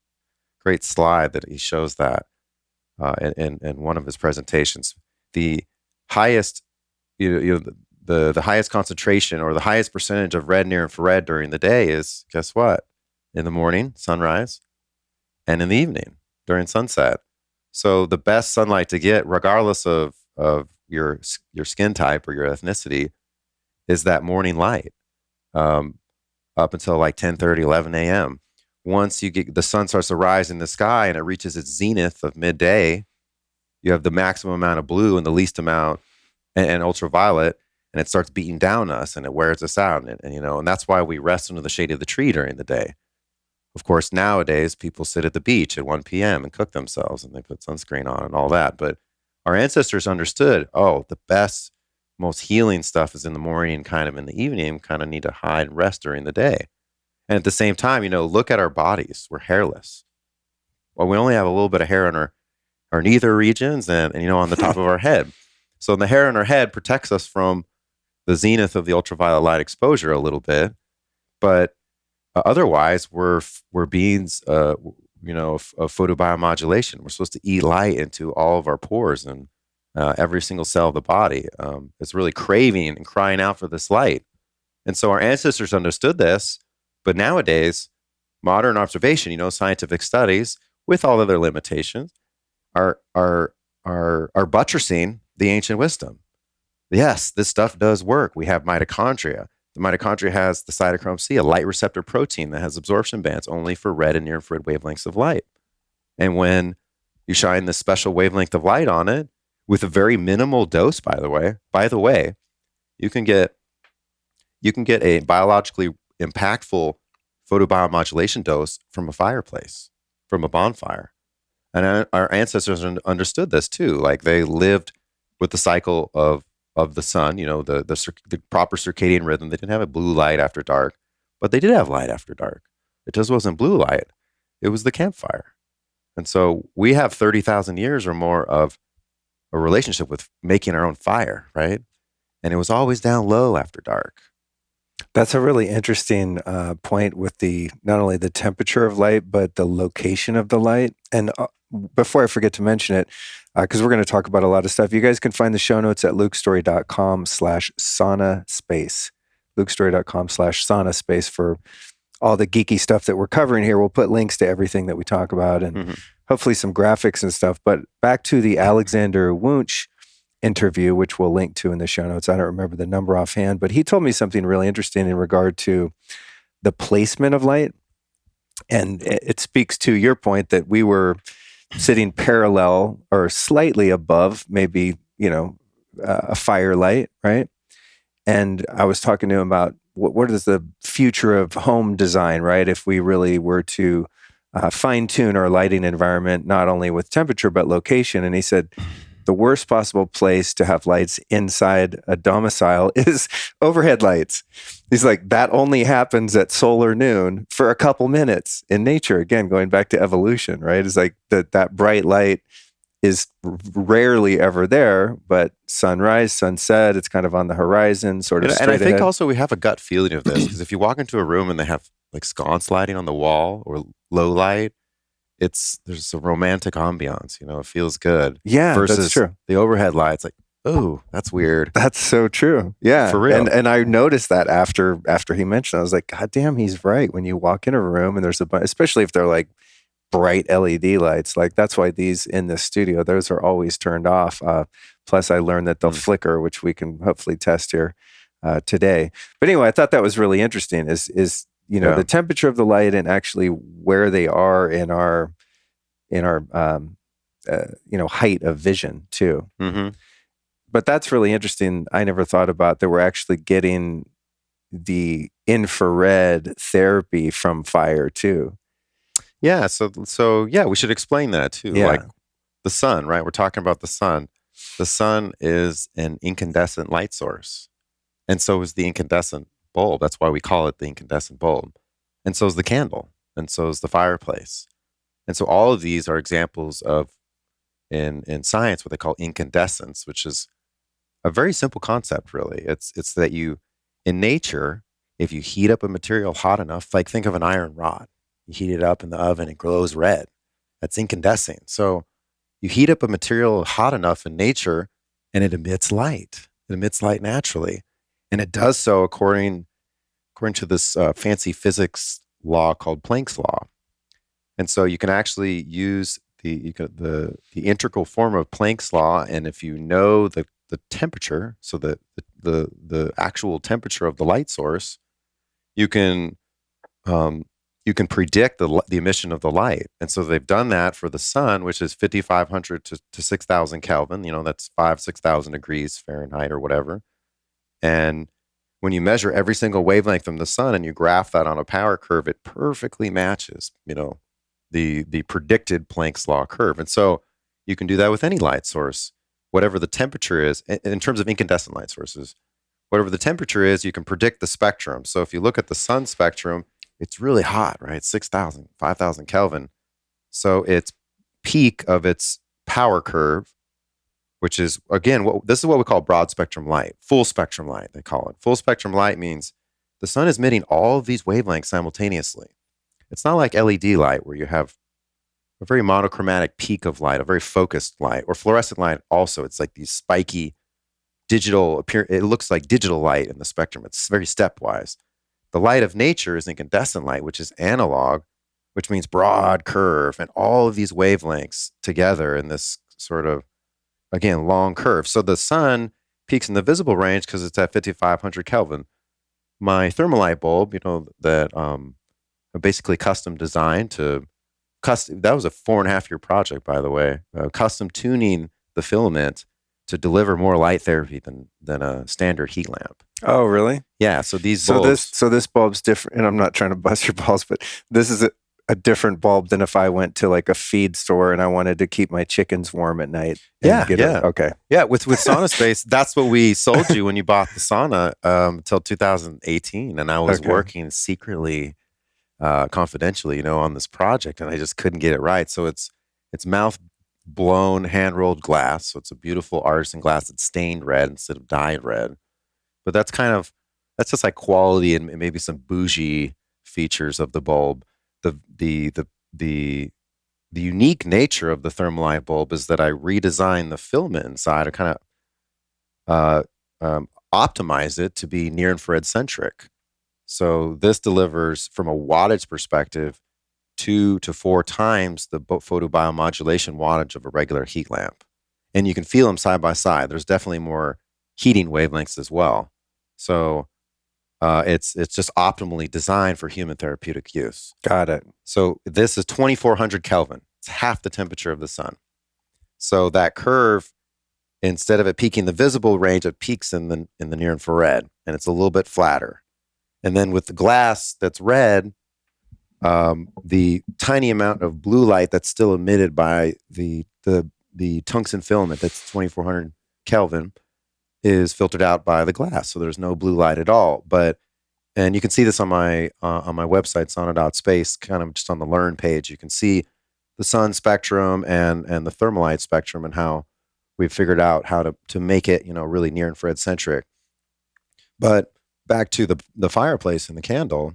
slide that he shows that in one of his presentations. The highest, the highest concentration or the highest percentage of red near infrared during the day is, guess what? In the morning, sunrise, and in the evening during sunset. So the best sunlight to get, regardless of your skin type or your ethnicity, is that morning light, up until like 10:30, 11 a.m. Once the sun starts to rise in the sky and it reaches its zenith of midday, you have the maximum amount of blue and the least amount and ultraviolet, and it starts beating down us and it wears us out. And that's why we rest under the shade of the tree during the day. Of course, nowadays people sit at the beach at 1 p.m. and cook themselves and they put sunscreen on and all that. But our ancestors understood, the best, most healing stuff is in the morning, kind of in the evening, kind of need to hide and rest during the day. And at the same time, look at our bodies. We're hairless. Well, we only have a little bit of hair on our nether regions and on the top of our head. So the hair on our head protects us from the zenith of the ultraviolet light exposure a little bit. But otherwise, we're beings, of photobiomodulation. We're supposed to eat light into all of our pores and every single cell of the body. It's really craving and crying out for this light. And so our ancestors understood this, but nowadays, modern observation, scientific studies, with all of their limitations, are buttressing the ancient wisdom. Yes, this stuff does work. We have mitochondria. The mitochondria has the cytochrome C, a light receptor protein that has absorption bands only for red and near infrared wavelengths of light. And when you shine this special wavelength of light on it with a very minimal dose, by the way, you can get a biologically impactful photobiomodulation dose from a fireplace, from a bonfire. And our ancestors understood this too. Like they lived with the cycle of the sun, the proper circadian rhythm. They didn't have a blue light after dark, but they did have light after dark. It just wasn't blue light. It was the campfire. And so we have 30,000 years or more of a relationship with making our own fire, right? And it was always down low after dark. That's a really interesting point with not only the temperature of light, but the location of the light. And before I forget to mention it, because we're going to talk about a lot of stuff, you guys can find the show notes at lukestory.com/SaunaSpace. lukestory.com/SaunaSpace for all the geeky stuff that we're covering here. We'll put links to everything that we talk about and hopefully some graphics and stuff. But back to the Alexander Wunsch interview, which we'll link to in the show notes. I don't remember the number offhand, but he told me something really interesting in regard to the placement of light. And it speaks to your point that we were sitting parallel or slightly above maybe, a firelight, right? And I was talking to him about what is the future of home design, right? If we really were to fine tune our lighting environment, not only with temperature, but location. And he said, the worst possible place to have lights inside a domicile is overhead lights. He's like, that only happens at solar noon for a couple minutes in nature. Again, going back to evolution, right? It's like that bright light is rarely ever there, but sunrise, sunset, it's kind of on the horizon, sort of straight And I think ahead. Also we have a gut feeling of this, because if you walk into a room and they have like sconce lighting on the wall or low light, there's a romantic ambiance, it feels good. Yeah, versus that's true. The overhead lights, like, oh, that's weird. That's so true. Yeah, for real. And I noticed that after he mentioned it, I was like, God damn, he's right. When you walk in a room and there's especially if they're like bright LED lights, like that's why these in the studio, those are always turned off. Plus, I learned that they'll flicker, which we can hopefully test here today. But anyway, I thought that was really interesting. Is the temperature of the light and actually where they are in our height of vision too. Mm-hmm. But that's really interesting. I never thought about that we're actually getting the infrared therapy from fire too. Yeah. So we should explain that too. Yeah. Like the sun, right? We're talking about the sun. The sun is an incandescent light source. And so is the incandescent bulb. That's why we call it the incandescent bulb. And so is the candle. And so is the fireplace. And so all of these are examples of, in science, what they call incandescence, which is a very simple concept, really. It's that in nature, if you heat up a material hot enough, like think of an iron rod, you heat it up in the oven, it glows red. That's incandescent. So you heat up a material hot enough in nature, and it emits light. It emits light naturally, and it does so according to this fancy physics law called Planck's law. And so you can actually use the integral form of Planck's law, and if you know the temperature, so the actual temperature of the light source, you can predict the emission of the light. And so they've done that for the sun, which is 5,500 to 6,000 Kelvin. That's 6,000 degrees Fahrenheit or whatever. And when you measure every single wavelength from the sun and you graph that on a power curve, it perfectly matches, the predicted Planck's law curve. And so you can do that with any light source, whatever the temperature is. In terms of incandescent light sources, whatever the temperature is, you can predict the spectrum. So if you look at the sun spectrum, it's really hot, right? 6,000, 5,000 Kelvin. So its peak of its power curve, which is, again, this is what we call broad spectrum light, full spectrum light, they call it. Full spectrum light means the sun is emitting all of these wavelengths simultaneously. It's not like LED light where you have a very monochromatic peak of light, a very focused light, or fluorescent light also. It's like these spiky digital it looks like digital light in the spectrum. It's very stepwise. The light of nature is incandescent light, which is analog, which means broad curve, and all of these wavelengths together in this sort of, again, long curve. So the sun peaks in the visible range because it's at 5,500 Kelvin. My thermalite bulb, that basically custom designed that was a 4.5-year project, by the way, custom tuning the filament to deliver more light therapy than a standard heat lamp. Oh, really? Yeah. So these bulbs. So this bulb's different, and I'm not trying to bust your balls, but this is a different bulb than if I went to like a feed store and I wanted to keep my chickens warm at night. Okay. Yeah. With SaunaSpace, that's what we sold you when you bought the sauna until 2018, and I was working secretly, confidentially, on this project, and I just couldn't get it right. So it's mouth blown, hand rolled glass. So it's a beautiful artisan glass that's stained red instead of dyed red. But that's just like quality and maybe some bougie features of the bulb. The unique nature of the thermalite bulb is that I redesigned the filament inside. I kind of optimize it to be near infrared centric. So this delivers, from a wattage perspective, 2 to 4 times the photobiomodulation wattage of a regular heat lamp. And you can feel them side by side. There's definitely more heating wavelengths as well. So it's just optimally designed for human therapeutic use. Got it. So this is 2,400 Kelvin. It's half the temperature of the sun. So that curve, instead of it peaking the visible range, it peaks in the near infrared, and it's a little bit flatter. And then with the glass that's red, the tiny amount of blue light that's still emitted by the tungsten filament that's 2,400 Kelvin is filtered out by the glass, so there's no blue light at all. And you can see this on my website, sauna.space, kind of just on the learn page. You can see the sun spectrum and the thermalite spectrum, and how we've figured out how to make it, really near infrared centric. But back to the fireplace and the candle,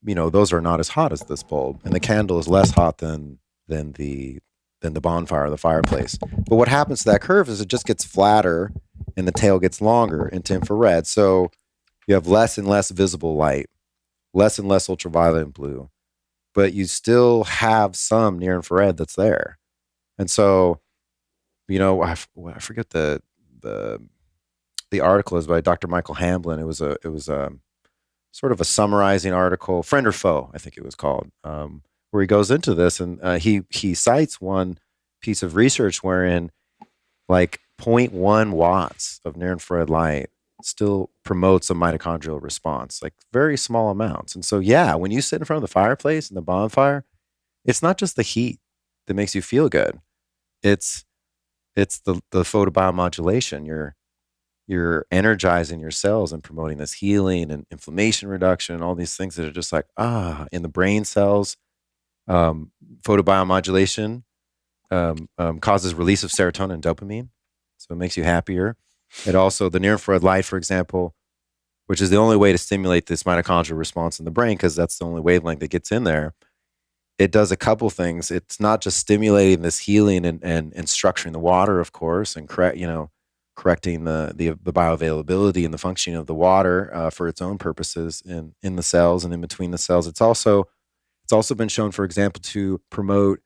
those are not as hot as this bulb, and the candle is less hot than the bonfire or the fireplace. But what happens to that curve is it just gets flatter, and the tail gets longer into infrared. So you have less and less visible light, less and less ultraviolet and blue, but you still have some near infrared that's there. And so, I forget the article is by Dr. Michael Hamblin. It was a sort of a summarizing article, Friend or Foe, I think it was called, where he goes into this, and he cites one piece of research wherein like 0.1 watts of near infrared light still promotes a mitochondrial response, like very small amounts. And so, yeah, when you sit in front of the fireplace and the bonfire, it's not just the heat that makes you feel good. It's the photobiomodulation. You're energizing your cells and promoting this healing and inflammation reduction, and all these things that are just like, in the brain cells. Photobiomodulation causes release of serotonin and dopamine, so it makes you happier. It also, the near infrared light, for example, which is the only way to stimulate this mitochondrial response in the brain, because that's the only wavelength that gets in there. It does a couple things. It's not just stimulating this healing and structuring the water, of course, and correcting the bioavailability and the functioning of the water for its own purposes in the cells and in between the cells. It's also been shown, for example, to promote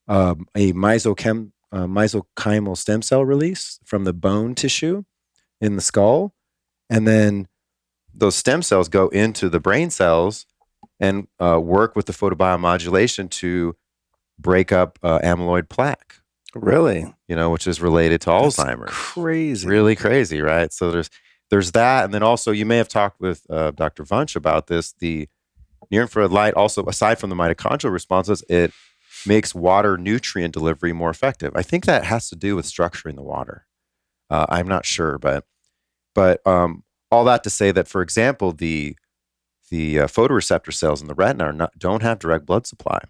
a mesenchymal stem cell release from the bone tissue in the skull, and then those stem cells go into the brain cells and work with the photobiomodulation to break up amyloid plaque. Really? Which is related to That's Alzheimer's. crazy. Really crazy, right? So there's that, and then also you may have talked with Dr. Vunch about this. The near infrared light also, aside from the mitochondrial responses, it makes water nutrient delivery more effective. I think that has to do with structuring the water. I'm not sure, but all that to say that, for example, the photoreceptor cells in the retina don't have direct blood supply.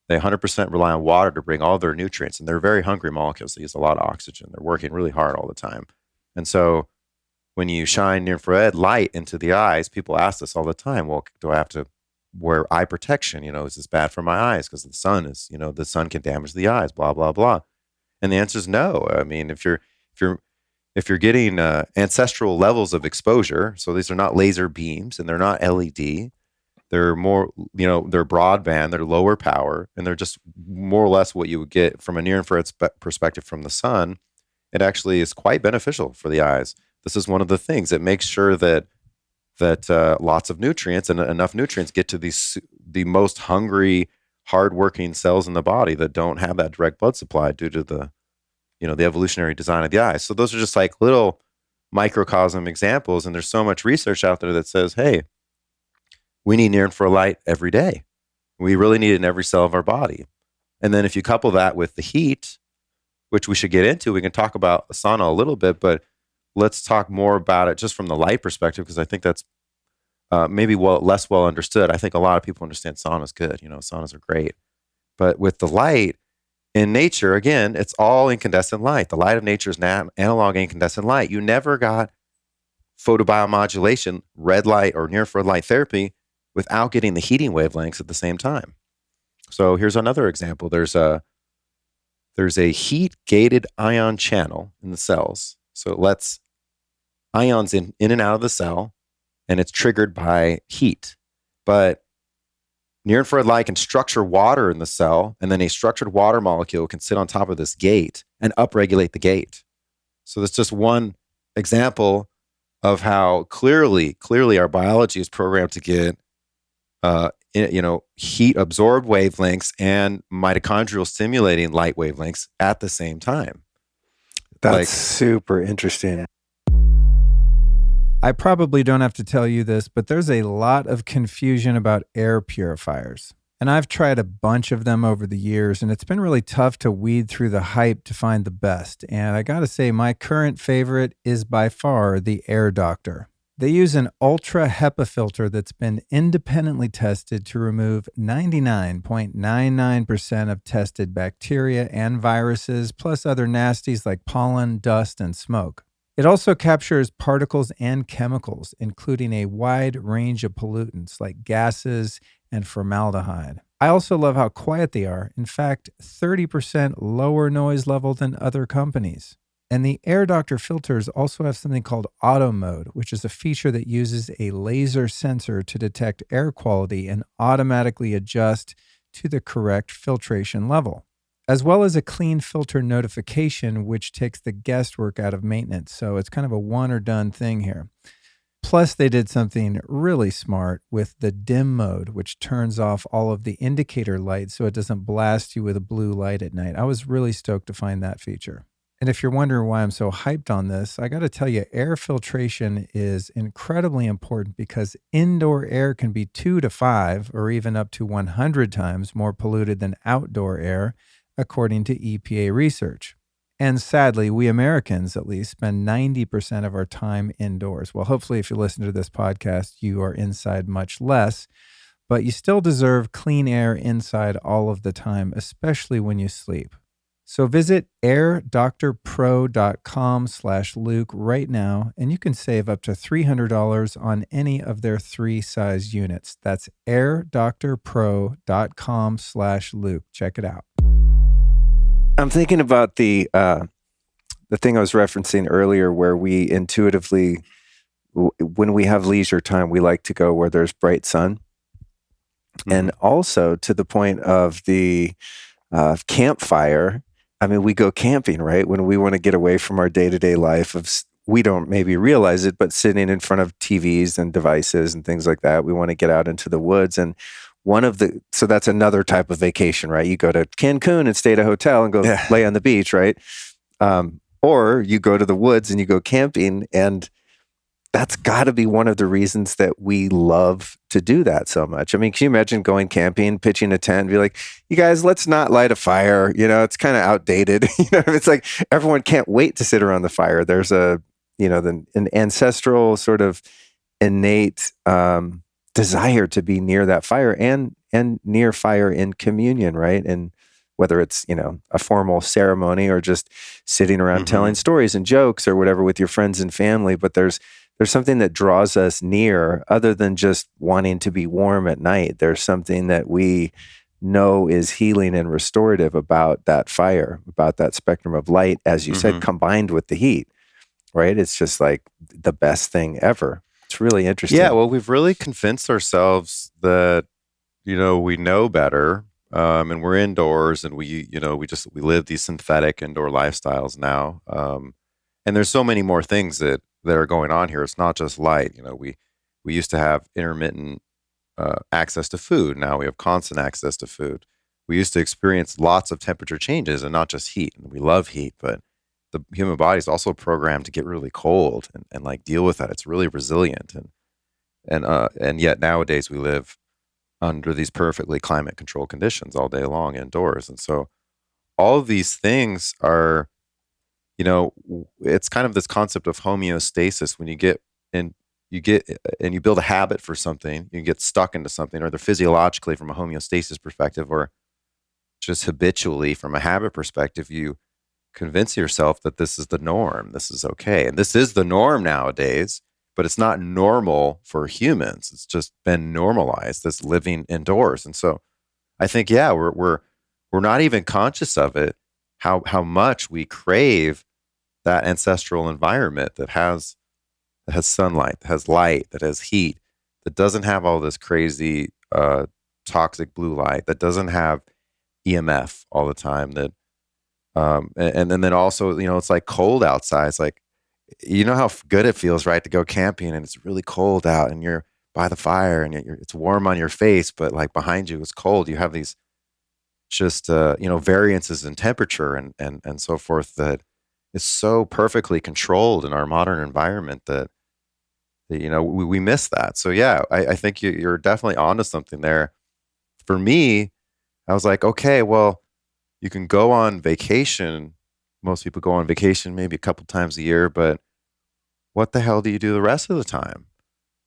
They 100% rely on water to bring all their nutrients, and they're very hungry molecules. They use a lot of oxygen. They're working really hard all the time. And so when you shine near infrared light into the eyes, people ask us all the time, well, do I have to wear eye protection? Is this bad for my eyes? Because the sun can damage the eyes, blah, blah, blah. And the answer is no. I mean, if you're getting ancestral levels of exposure, so these are not laser beams and they're not LED, they're more, they're broadband, they're lower power, and they're just more or less what you would get from a near infrared perspective from the sun. It actually is quite beneficial for the eyes. This is one of the things that makes sure that lots of nutrients and enough nutrients get to the most hungry, hardworking cells in the body that don't have that direct blood supply due to the evolutionary design of the eye. So those are just like little microcosm examples. And there's so much research out there that says, hey, we need near infrared light every day. We really need it in every cell of our body. And then if you couple that with the heat, which we should get into, we can talk about sauna a little bit, but let's talk more about it just from the light perspective, because I think that's maybe less well understood. I think a lot of people understand saunas good. Saunas are great. But with the light, in nature, again, it's all incandescent light. The light of nature is analog incandescent light. You never got photobiomodulation, red light or near infrared light therapy without getting the heating wavelengths at the same time. So here's another example. There's a heat-gated ion channel in the cells. So it lets ions in and out of the cell, and it's triggered by heat. But near infrared light can structure water in the cell, and then a structured water molecule can sit on top of this gate and upregulate the gate. So that's just one example of how clearly our biology is programmed to get heat absorbed wavelengths and mitochondrial stimulating light wavelengths at the same time. That's super interesting. I probably don't have to tell you this, but there's a lot of confusion about air purifiers. And I've tried a bunch of them over the years, and it's been really tough to weed through the hype to find the best. And I gotta say, my current favorite is by far the AirDoctor. They use an UltraHEPA filter that's been independently tested to remove 99.99% of tested bacteria and viruses, plus other nasties like pollen, dust, and smoke. It also captures particles and chemicals, including a wide range of pollutants like gases and formaldehyde. I also love how quiet they are. In fact, 30% lower noise level than other companies. And the AirDoctor filters also have something called auto mode, which is a feature that uses a laser sensor to detect air quality and automatically adjust to the correct filtration level, as well as a clean filter notification, which takes the guesswork out of maintenance. So it's kind of a one or done thing here. Plus, they did something really smart with the dim mode, which turns off all of the indicator lights so it doesn't blast you with a blue light at night. I was really stoked to find that feature. And if you're wondering why I'm so hyped on this, I got to tell you, air filtration is incredibly important because indoor air can be 2 to 5 or even up to 100 times more polluted than outdoor air, according to EPA research. And sadly, we Americans, at least, spend 90% of our time indoors. Well, hopefully, if you listen to this podcast, you are inside much less, but you still deserve clean air inside all of the time, especially when you sleep. So visit airdoctorpro.com/Luke right now, and you can save up to $300 on any of their 3 size units. That's airdoctorpro.com/Luke. Check it out. I'm thinking about the thing I was referencing earlier, where we intuitively, when we have leisure time, we like to go where there's bright sun. Mm-hmm. And also to the point of the campfire. I mean, we go camping, right? When we want to get away from our day-to-day life we don't maybe realize it, but sitting in front of TVs and devices and things like that, we want to get out into the woods. And so that's another type of vacation, right? You go to Cancun and stay at a hotel and go lay on the beach, right? Or you go to the woods and you go camping, and that's got to be one of the reasons that we love to do that so much. I mean, can you imagine going camping, pitching a tent, and be like, you guys, let's not light a fire. It's kind of outdated. It's like everyone can't wait to sit around the fire. There's an ancestral sort of innate desire to be near that fire and near fire in communion, right? And whether it's, a formal ceremony or just sitting around telling stories and jokes or whatever with your friends and family. But there's something that draws us near other than just wanting to be warm at night. There's something that we know is healing and restorative about that fire, about that spectrum of light, as you said, combined with the heat, right? It's just like the best thing ever. It's really interesting. Yeah, well, we've really convinced ourselves that, we know better. And we're indoors, and we live these synthetic indoor lifestyles now. And there's so many more things that are going on here. It's not just light. We used to have intermittent access to food. Now we have constant access to food. We used to experience lots of temperature changes and not just heat. And we love heat, but the human body is also programmed to get really cold and like deal with that. It's really resilient. And yet nowadays we live under these perfectly climate controlled conditions all day long indoors. And so all of these things are, it's kind of this concept of homeostasis. When you get and you build a habit for something, you get stuck into something, or they're physiologically from a homeostasis perspective, or just habitually from a habit perspective, you convince yourself that this is the norm. This is okay. And this is the norm nowadays, but it's not normal for humans. It's just been normalized, this living indoors. And so I think, we're not even conscious of it, how much we crave that ancestral environment that has sunlight, that has light, that has heat, that doesn't have all this crazy toxic blue light, that doesn't have EMF all the time, that and then also, it's like cold outside. It's like, how good it feels, right, to go camping and it's really cold out and you're by the fire and it's warm on your face, but like behind you it's cold. You have these just variances in temperature and so forth that is so perfectly controlled in our modern environment that we miss that. So I think you're definitely onto something there. For me, I was like, okay, well, you can go on vacation. Most people go on vacation maybe a couple times a year, but what the hell do you do the rest of the time?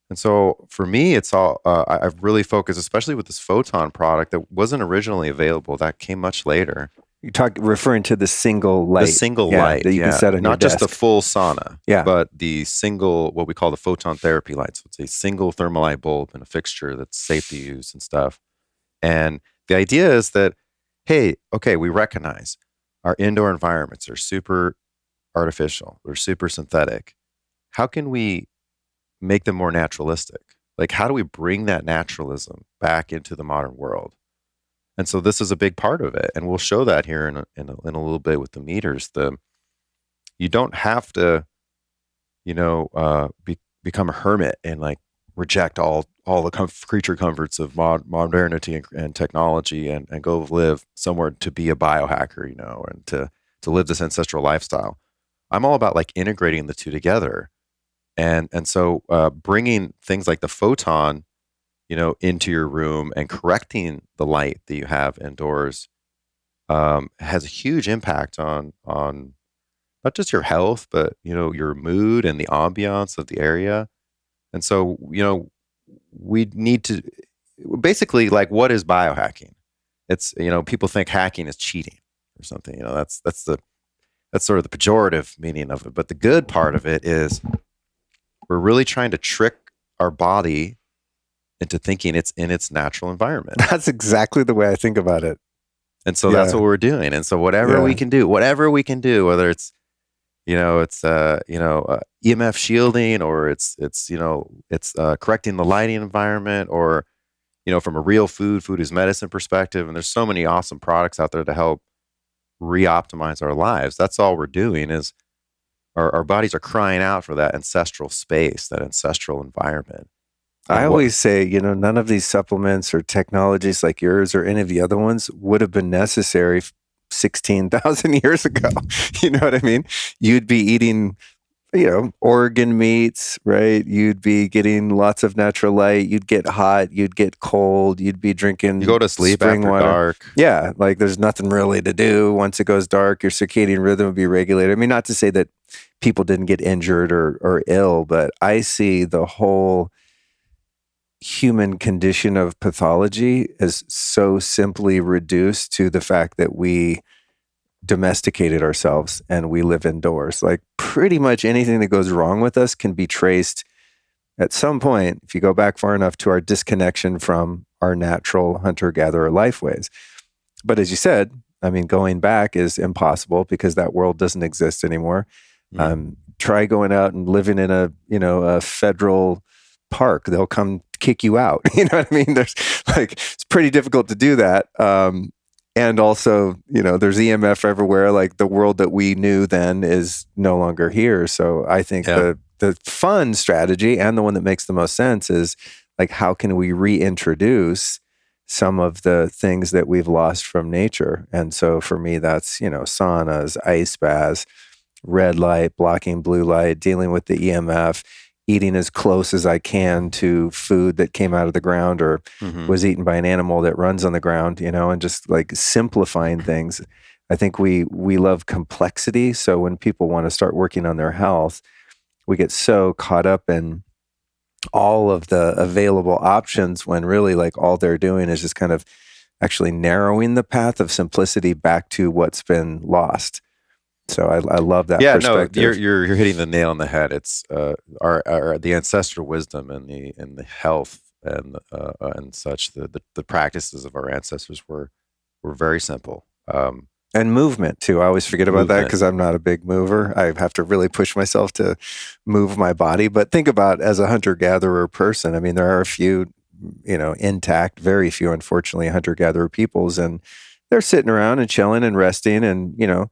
And so for me, it's all, I've really focused, especially with this Photon product that wasn't originally available. That came much later. You referring to the single light. The single light that you can set on not your just desk. the full sauna, Yeah. but the single, what we call the photon therapy light. So it's a single thermalite bulb and a fixture that's safe to use and stuff. And the idea is that, hey, okay, we recognize our indoor environments are super artificial, they're super synthetic. How can we make them more naturalistic? Like, how do we bring that naturalism back into the modern world? And so this is a big part of it, and we'll show that here in a little bit with the meters. You don't have to, become a hermit and like reject all the creature comforts of modernity and technology and go live somewhere to be a biohacker, and to live this ancestral lifestyle. I'm all about like integrating the two together. And so bringing things like the Photon, into your room and correcting the light that you have indoors has a huge impact on not just your health, but, your mood and the ambiance of the area. And so, we need to basically, like, what is biohacking? It's, people think hacking is cheating, or something. That's sort of the pejorative meaning of it. But the good part of it is we're really trying to trick our body into thinking it's in its natural environment. That's exactly the way I think about it. And so that's what we're doing. And so whatever we can do, whether it's, EMF shielding, or it's correcting the lighting environment, or, from a real food is medicine perspective. And there's so many awesome products out there to help re-optimize our lives. That's all we're doing is our bodies are crying out for that ancestral space, that ancestral environment. I always say, none of these supplements or technologies like yours or any of the other ones would have been necessary 16,000 years ago. You know what I mean? You'd be eating, organ meats, right? You'd be getting lots of natural light. You'd get hot. You'd get cold. You'd be drinking. You go to sleep spring after water. dark. Yeah, like there's nothing really to do once it goes dark. Your circadian rhythm would be regulated. I mean, not to say that people didn't get injured or ill, but I see the whole human condition of pathology is so simply reduced to the fact that we domesticated ourselves and we live indoors. Like pretty much anything that goes wrong with us can be traced at some point, if you go back far enough, to our disconnection from our natural hunter-gatherer life ways. But as you said, I mean, going back is impossible because that world doesn't exist anymore. Try going out and living in a federal park. They'll come kick you out. You know what I mean? It's pretty difficult to do that. And also, there's EMF everywhere. Like the world that we knew then is no longer here. So I think the fun strategy and the one that makes the most sense is like, how can we reintroduce some of the things that we've lost from nature? And so for me, that's, saunas, ice baths, red light, blocking blue light, dealing with the EMF, eating as close as I can to food that came out of the ground or was eaten by an animal that runs on the ground, and just like simplifying things. I think we love complexity. So when people want to start working on their health, we get so caught up in all of the available options when really like all they're doing is just kind of actually narrowing the path of simplicity back to what's been lost. So I love that perspective. No, you're hitting the nail on the head. It's the ancestral wisdom and the health and such. The practices of our ancestors were very simple. And movement too. I always forget about that because I'm not a big mover. I have to really push myself to move my body. But think about as a hunter-gatherer person. I mean, there are a few, intact, very few, unfortunately, hunter-gatherer peoples, and they're sitting around and chilling and resting and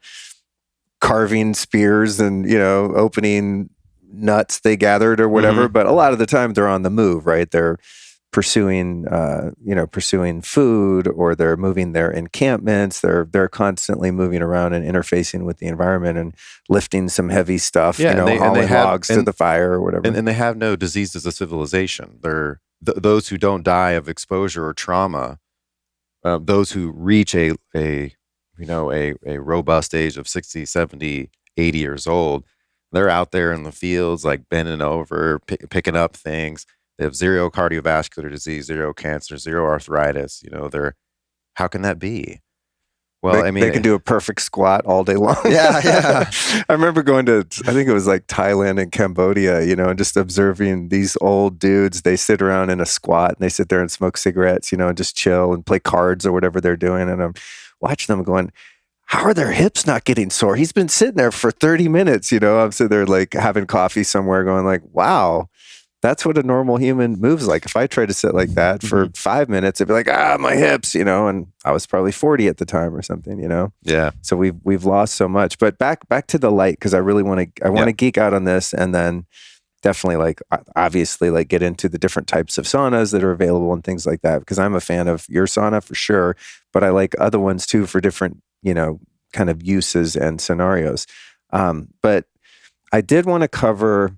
carving spears and opening nuts they gathered or whatever. But a lot of the time they're on the move, right? They're pursuing food, or they're moving their encampments. They're constantly moving around and interfacing with the environment and lifting some heavy stuff, hauling logs to the fire or whatever. And they have no diseases of civilization. They're those who don't die of exposure or trauma. Those who reach a robust age of 60, 70, 80 years old, they're out there in the fields, like bending over, picking up things. They have zero cardiovascular disease, zero cancer, zero arthritis. How can that be? Well, they can do a perfect squat all day long. Yeah. I remember going to, I think it was like Thailand and Cambodia, and just observing these old dudes. They sit around in a squat and they sit there and smoke cigarettes, and just chill and play cards or whatever they're doing. And I'm watching them going, how are their hips not getting sore? He's been sitting there for 30 minutes, I'm sitting there like having coffee somewhere going like, wow, that's what a normal human moves like. If I tried to sit like that for 5 minutes, it'd be like, my hips, and I was probably 40 at the time or something, Yeah. So we've lost so much. But back to the light, because I really want to geek out on this, and then definitely like obviously like get into the different types of saunas that are available and things like that, because I'm a fan of your sauna for sure, but I like other ones too for different, kind of uses and scenarios. But I did want to cover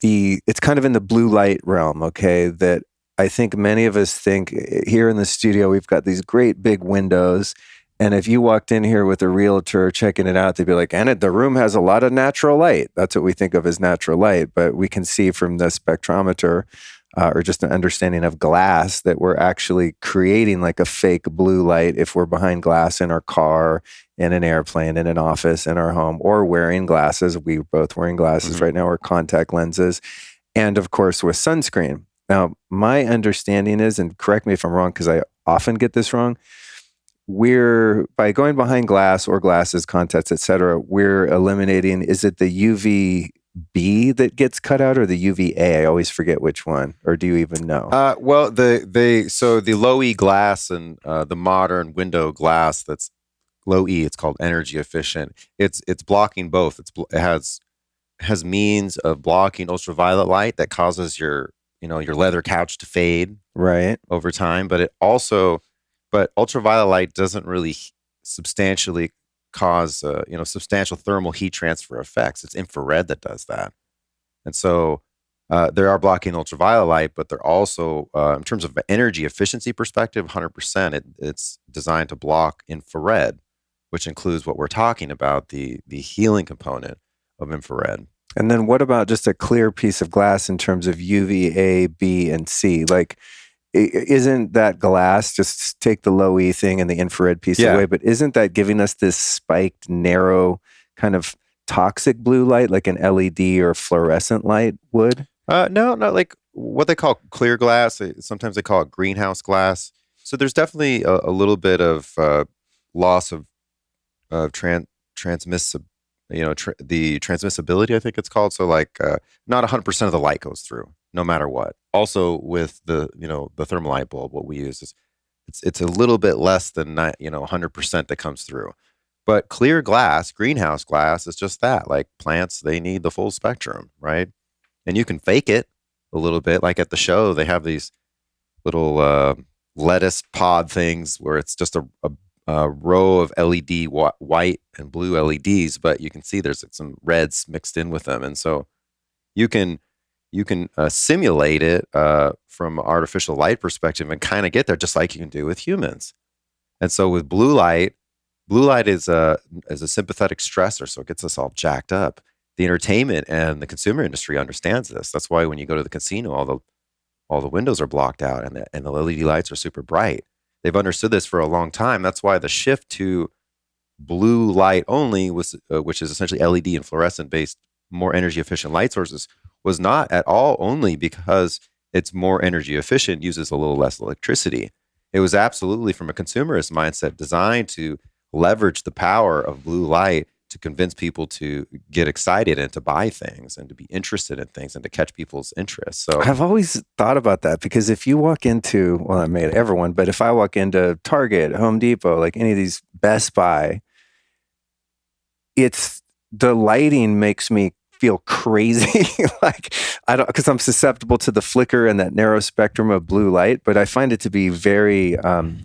it's kind of in the blue light realm, okay, that I think many of us think here in the studio, we've got these great big windows. And if you walked in here with a realtor checking it out, they'd be like, and the room has a lot of natural light. That's what we think of as natural light. But we can see from the spectrometer or just an understanding of glass, that we're actually creating like a fake blue light if we're behind glass in our car, in an airplane, in an office, in our home, or wearing glasses. We're both wearing glasses right now, or contact lenses, and of course with sunscreen. Now, my understanding is, and correct me if I'm wrong, because I often get this wrong, we're, by going behind glass or glasses, contacts, etc., we're eliminating, is it the UVB that gets cut out or the UVA? I always forget which one. Or do you even know? Well, so the low E glass and the modern window glass that's low E, it's called energy efficient. It's blocking both. It has means of blocking ultraviolet light that causes your leather couch to fade Right. over time, but ultraviolet light doesn't really substantially cause substantial thermal heat transfer effects. It's infrared that does that, and so they are blocking ultraviolet light, but they're also, in terms of energy efficiency perspective, 100%. It's designed to block infrared, which includes what we're talking about, the healing component of infrared. And then what about just a clear piece of glass in terms of UVA, B, and C? Like, isn't that glass, just take the low E thing and the infrared piece away, but isn't that giving us this spiked, narrow, kind of toxic blue light like an LED or fluorescent light would? No, not like what they call clear glass. Sometimes they call it greenhouse glass. So there's definitely a little bit of loss of transmissibility. The transmissibility, I think it's called. So like not 100% of the light goes through, no matter what. Also with the thermal light bulb, what we use is it's a little bit less than 100% that comes through. But clear glass, greenhouse glass, is just that. Like plants, they need the full spectrum, right? And you can fake it a little bit. Like at the show, they have these little lettuce pod things where it's just a row of LED white and blue LEDs, but you can see there's some reds mixed in with them, and so you can simulate it from artificial light perspective and kind of get there just like you can do with humans. And so with blue light is a sympathetic stressor, so it gets us all jacked up. The entertainment and the consumer industry understands this. That's why when you go to the casino, all the windows are blocked out and the LED lights are super bright. They've understood this for a long time. That's why the shift to blue light only which is essentially LED and fluorescent based, more energy efficient light sources, was not at all only because it's more energy efficient, uses a little less electricity. It was absolutely, from a consumerist mindset, designed to leverage the power of blue light to convince people to get excited and to buy things and to be interested in things and to catch people's interest. So I've always thought about that, because if you walk into, well, I made everyone, but if I walk into Target, Home Depot, like any of these, Best Buy, it's, the lighting makes me feel crazy. Like, I don't, because I'm susceptible to the flicker and that narrow spectrum of blue light, but I find it to be very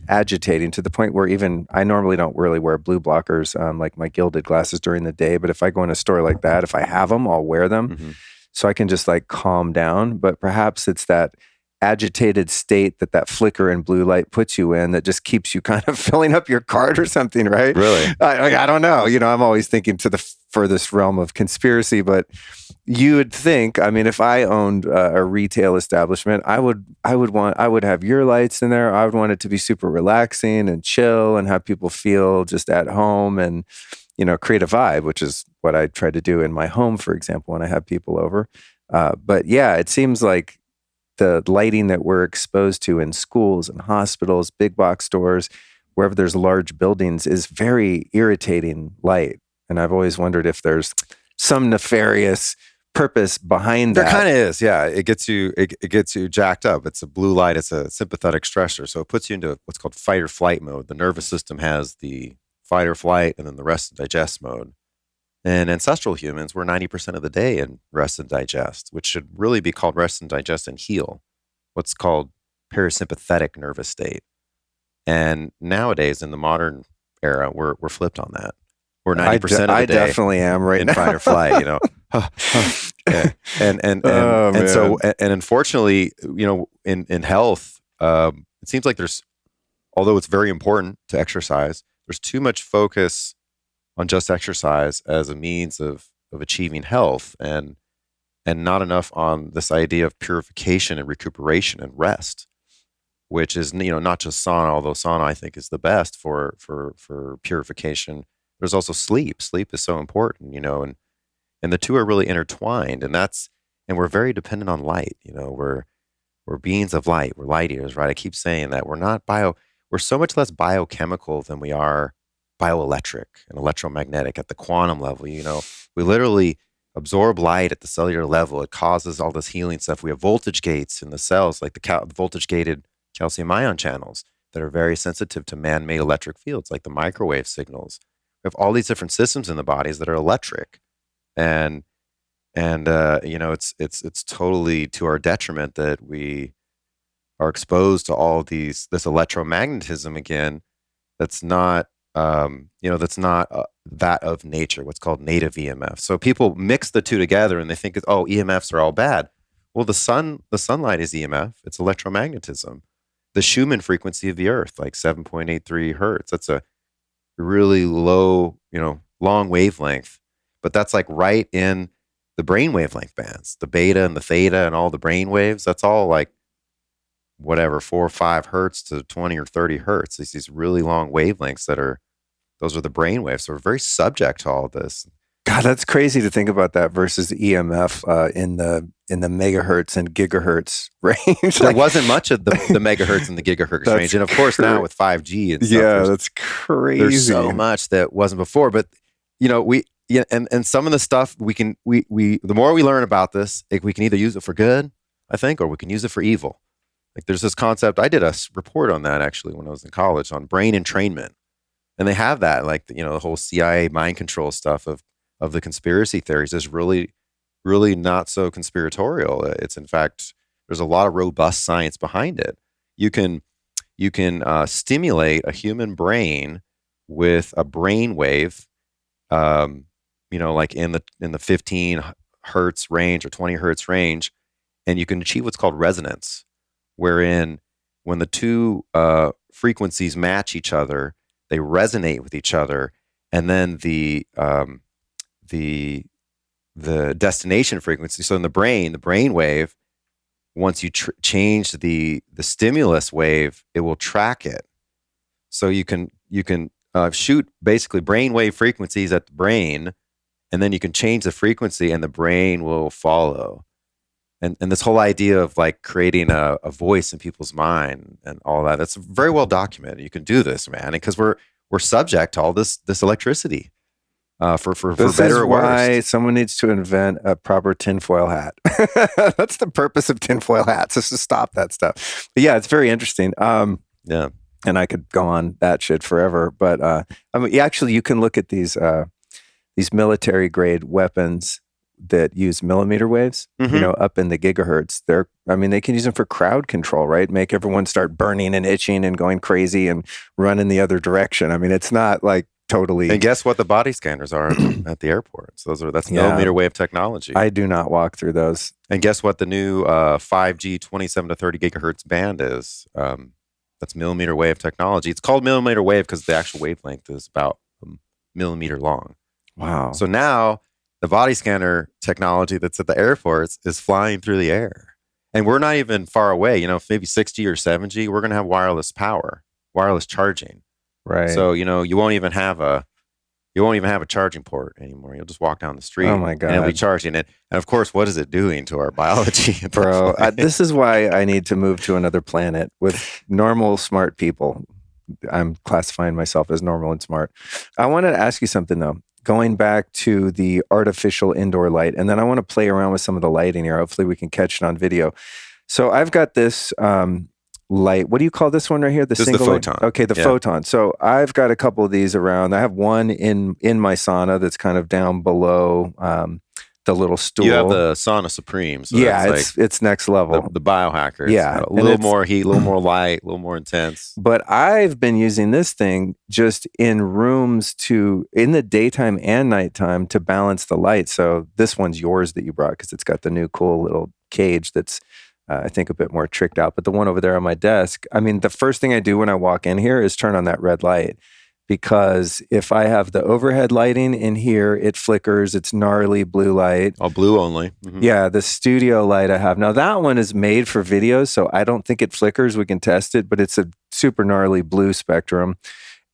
agitating, to the point where even I normally don't really wear blue blockers, like my gilded glasses during the day. But if I go in a store like that, if I have them, I'll wear them so I can just like calm down. But perhaps it's that agitated state that flicker and blue light puts you in that just keeps you kind of filling up your cart or something, right? Really? I don't know. I'm always thinking to the furthest realm of conspiracy, but you would think, I mean, if I owned a retail establishment, I would have your lights in there. I would want it to be super relaxing and chill and have people feel just at home and, create a vibe, which is what I try to do in my home, for example, when I have people over. But yeah, it seems like the lighting that we're exposed to in schools and hospitals, big box stores, wherever there's large buildings, is very irritating light. And I've always wondered if there's some nefarious purpose behind that. There kind of is, yeah. It gets you jacked up. It's a blue light. It's a sympathetic stressor, so it puts you into what's called fight or flight mode. The nervous system has the fight or flight, and then the rest and digest mode. And ancestral humans were 90% of the day in rest and digest, which should really be called rest and digest and heal, what's called parasympathetic nervous state. And nowadays, in the modern era, we're flipped on that. We're 90% of the day. I definitely am right in now. fight or flight, and so unfortunately, in health, it seems like although it's very important to exercise, there's too much focus on just exercise as a means of achieving health. And and not enough on this idea of purification and recuperation and rest, which is, not just sauna, although sauna I think is the best for purification. There's also sleep. Sleep is so important, and the two are really intertwined, and we're very dependent on light. We're beings of light. We're light eaters, right? I keep saying that we're so much less biochemical than we are bioelectric and electromagnetic at the quantum level. We literally absorb light at the cellular level. It causes all this healing stuff. We have voltage gates in the cells, like the voltage gated calcium ion channels that are very sensitive to man-made electric fields, like the microwave signals. We have all these different systems in the bodies that are electric, and it's totally to our detriment that we are exposed to all this electromagnetism again. That's not that of nature, what's called native EMF. So people mix the two together and they think, oh, EMFs are all bad. Well, the sunlight is EMF. It's electromagnetism. The Schumann frequency of the earth, like 7.83 hertz. That's a really low, long wavelength, but that's like right in the brain wavelength bands, the beta and the theta and all the brain waves. That's all like whatever, 4 or 5 hertz to 20 or 30 hertz. These really long wavelengths those are the brain waves. So we're very subject to all this. God, that's crazy to think about that versus EMF in the megahertz and gigahertz range. There wasn't much of the megahertz and the gigahertz range, and of course now with 5G and stuff, that's crazy. There's so much that wasn't before. But and some of the stuff we the more we learn about this, we can either use it for good, I think, or we can use it for evil. Like there's this concept. I did a report on that actually when I was in college on brain entrainment, and they have that like the whole CIA mind control stuff of the conspiracy theories is really, really not so conspiratorial. It's in fact, there's a lot of robust science behind it. You can stimulate a human brain with a brain wave, like in the 15 hertz range or 20 hertz range, and you can achieve what's called resonance, wherein when the two frequencies match each other, they resonate with each other, and then the destination frequency. So in the brain wave, once you change the stimulus wave, it will track it. So you can shoot basically brain wave frequencies at the brain, and then you can change the frequency, and the brain will follow. And this whole idea of like creating a voice in people's mind and all that—that's very well documented. You can do this, man, because we're subject to all this electricity. For better or worse. Why someone needs to invent a proper tinfoil hat. That's the purpose of tinfoil hats, is to stop that stuff. But yeah, it's very interesting. Yeah, and I could go on that shit forever. But actually, you can look at these military grade weapons that use millimeter waves. Up in the gigahertz. They can use them for crowd control, right? Make everyone start burning and itching and going crazy and run in the other direction. It's not like totally. And guess what the body scanners are at the airports? That's millimeter wave technology. I do not walk through those. And guess what the new 5G 27 to 30 gigahertz band is? That's millimeter wave technology. It's called millimeter wave because the actual wavelength is about a millimeter long. Wow. So now the body scanner technology that's at the airports is flying through the air. And we're not even far away. Maybe 6G or 7G, we're going to have wireless power, wireless charging. Right. So, you won't even have a charging port anymore. You'll just walk down the street. Oh my God. And it'll be charging it. And of course, what is it doing to our biology? Bro, this is why I need to move to another planet with normal, smart people. I'm classifying myself as normal and smart. I wanted to ask you something though. Going back to the artificial indoor light, and then I want to play around with some of the lighting here. Hopefully we can catch it on video. So I've got this light. What do you call this one right here? This is the Photon. Okay, the Photon. So I've got a couple of these around. I have one in my sauna that's kind of down below the little stool. You have the Sauna Supreme. So it's next level. The biohacker. Yeah. A little more heat, a little more light, a little more intense. But I've been using this thing just in rooms in the daytime and nighttime to balance the light. So this one's yours that you brought because it's got the new cool little cage that's I think a bit more tricked out. But the one over there on my desk, the first thing I do when I walk in here is turn on that red light. because if I have the overhead lighting in here, it flickers. It's gnarly blue light. All blue only. Yeah, the studio light I have. Now, that one is made for video, so I don't think it flickers. We can test it, but it's a super gnarly blue spectrum.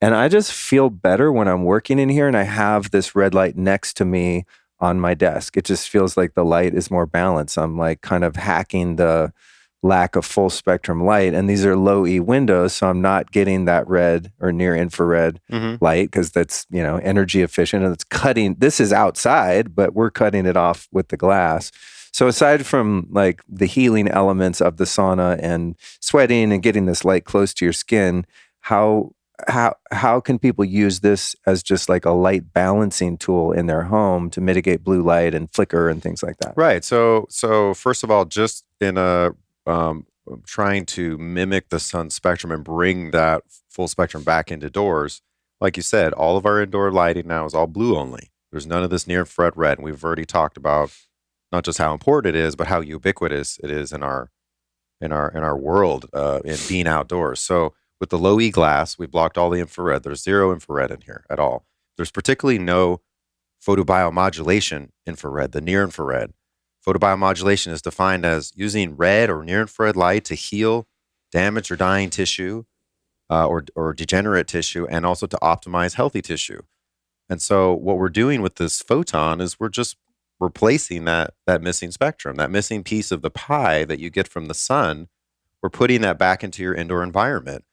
And I just feel better when I'm working in here and I have this red light next to me on my desk. It just feels like the light is more balanced. I'm like kind of hacking the lack of full spectrum light. And these are low E windows, so I'm not getting that red or near infrared light because that's, energy efficient and it's cutting. This is outside, but we're cutting it off with the glass. So aside from like the healing elements of the sauna and sweating and getting this light close to your skin, how can people use this as just like a light balancing tool in their home to mitigate blue light and flicker and things like that? Right. So first of all, just in a trying to mimic the sun spectrum and bring that full spectrum back into doors, like you said, all of our indoor lighting now is all blue only. There's none of this near infrared red. And we've already talked about not just how important it is, but how ubiquitous it is in our world in being outdoors. So with the low E glass, we blocked all the infrared. There's zero infrared in here at all. There's particularly no photobiomodulation infrared, the near infrared. Photobiomodulation is defined as using red or near infrared light to heal damaged or dying tissue or degenerate tissue, and also to optimize healthy tissue. And so what we're doing with this photon is we're just replacing that missing spectrum, that missing piece of the pie that you get from the sun. We're putting that back into your indoor environment.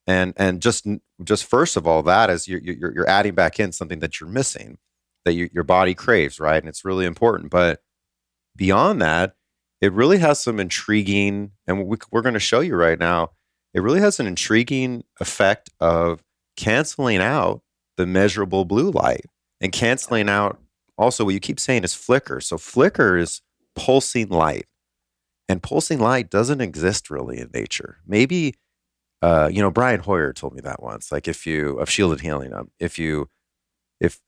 And just first of all, that is you're adding back in something that you're missing, that your body craves, right? And it's really important. But beyond that, it really has some intriguing, and we're going to show you right now, it really has an intriguing effect of canceling out the measurable blue light and canceling out also what you keep saying is flicker. So flicker is pulsing light, and pulsing light doesn't exist really in nature. Maybe Brian Hoyer told me that once, like of shielded helium, if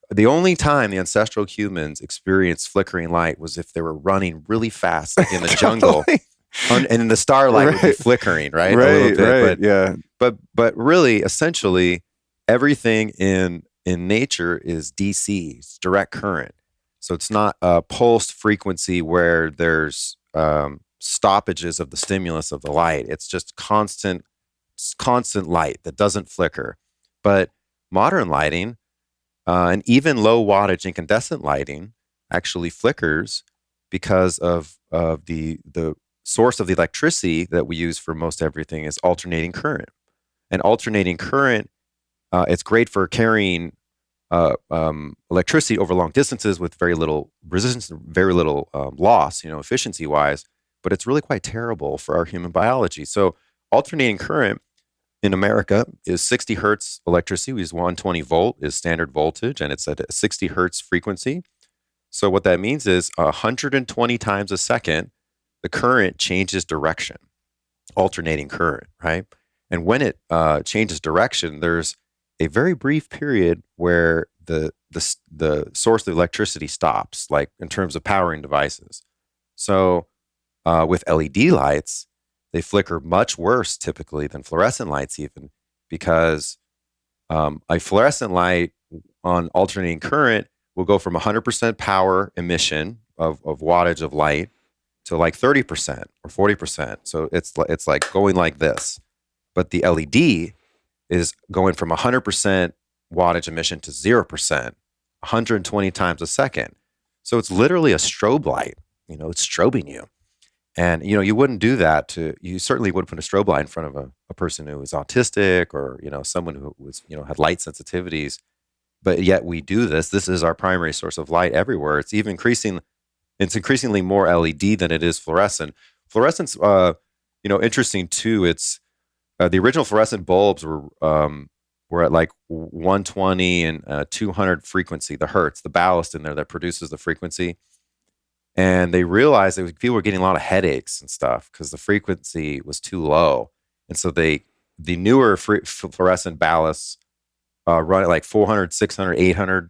the only time the ancestral humans experienced flickering light was if they were running really fast, like in the jungle, and in the starlight would be flickering, right? A little bit, yeah. But really, essentially, everything in nature is DC, it's direct current. So it's not a pulsed frequency where there's stoppages of the stimulus of the light. It's just constant light that doesn't flicker. But modern lighting and even low wattage incandescent lighting actually flickers because of the source of the electricity that we use for most everything is alternating current. And alternating current, it's great for carrying electricity over long distances with very little resistance, very little loss, efficiency wise. But it's really quite terrible for our human biology. So alternating current in America is 60 hertz electricity. We use 120 volt is standard voltage, and it's at a 60 hertz frequency. So what that means is 120 times a second, the current changes direction, alternating current, right? And when it changes direction, there's a very brief period where the source of electricity stops, like in terms of powering devices. So with LED lights, they flicker much worse typically than fluorescent lights, even because a fluorescent light on alternating current will go from 100% power emission of wattage of light to like 30% or 40%. So it's like going like this. But the LED is going from 100% wattage emission to 0%, 120 times a second. So it's literally a strobe light. It's strobing you. And, you wouldn't do that you certainly wouldn't put a strobe light in front of a person who is autistic or, someone who was, had light sensitivities. But yet we do this. This is our primary source of light everywhere. It's increasingly more LED than it is fluorescent. Fluorescent's, interesting too. It's the original fluorescent bulbs were at like 120 and 200 frequency, the hertz, the ballast in there that produces the frequency. And they realized that people were getting a lot of headaches and stuff because the frequency was too low. And so the newer fluorescent ballasts run at like 400, 600, 800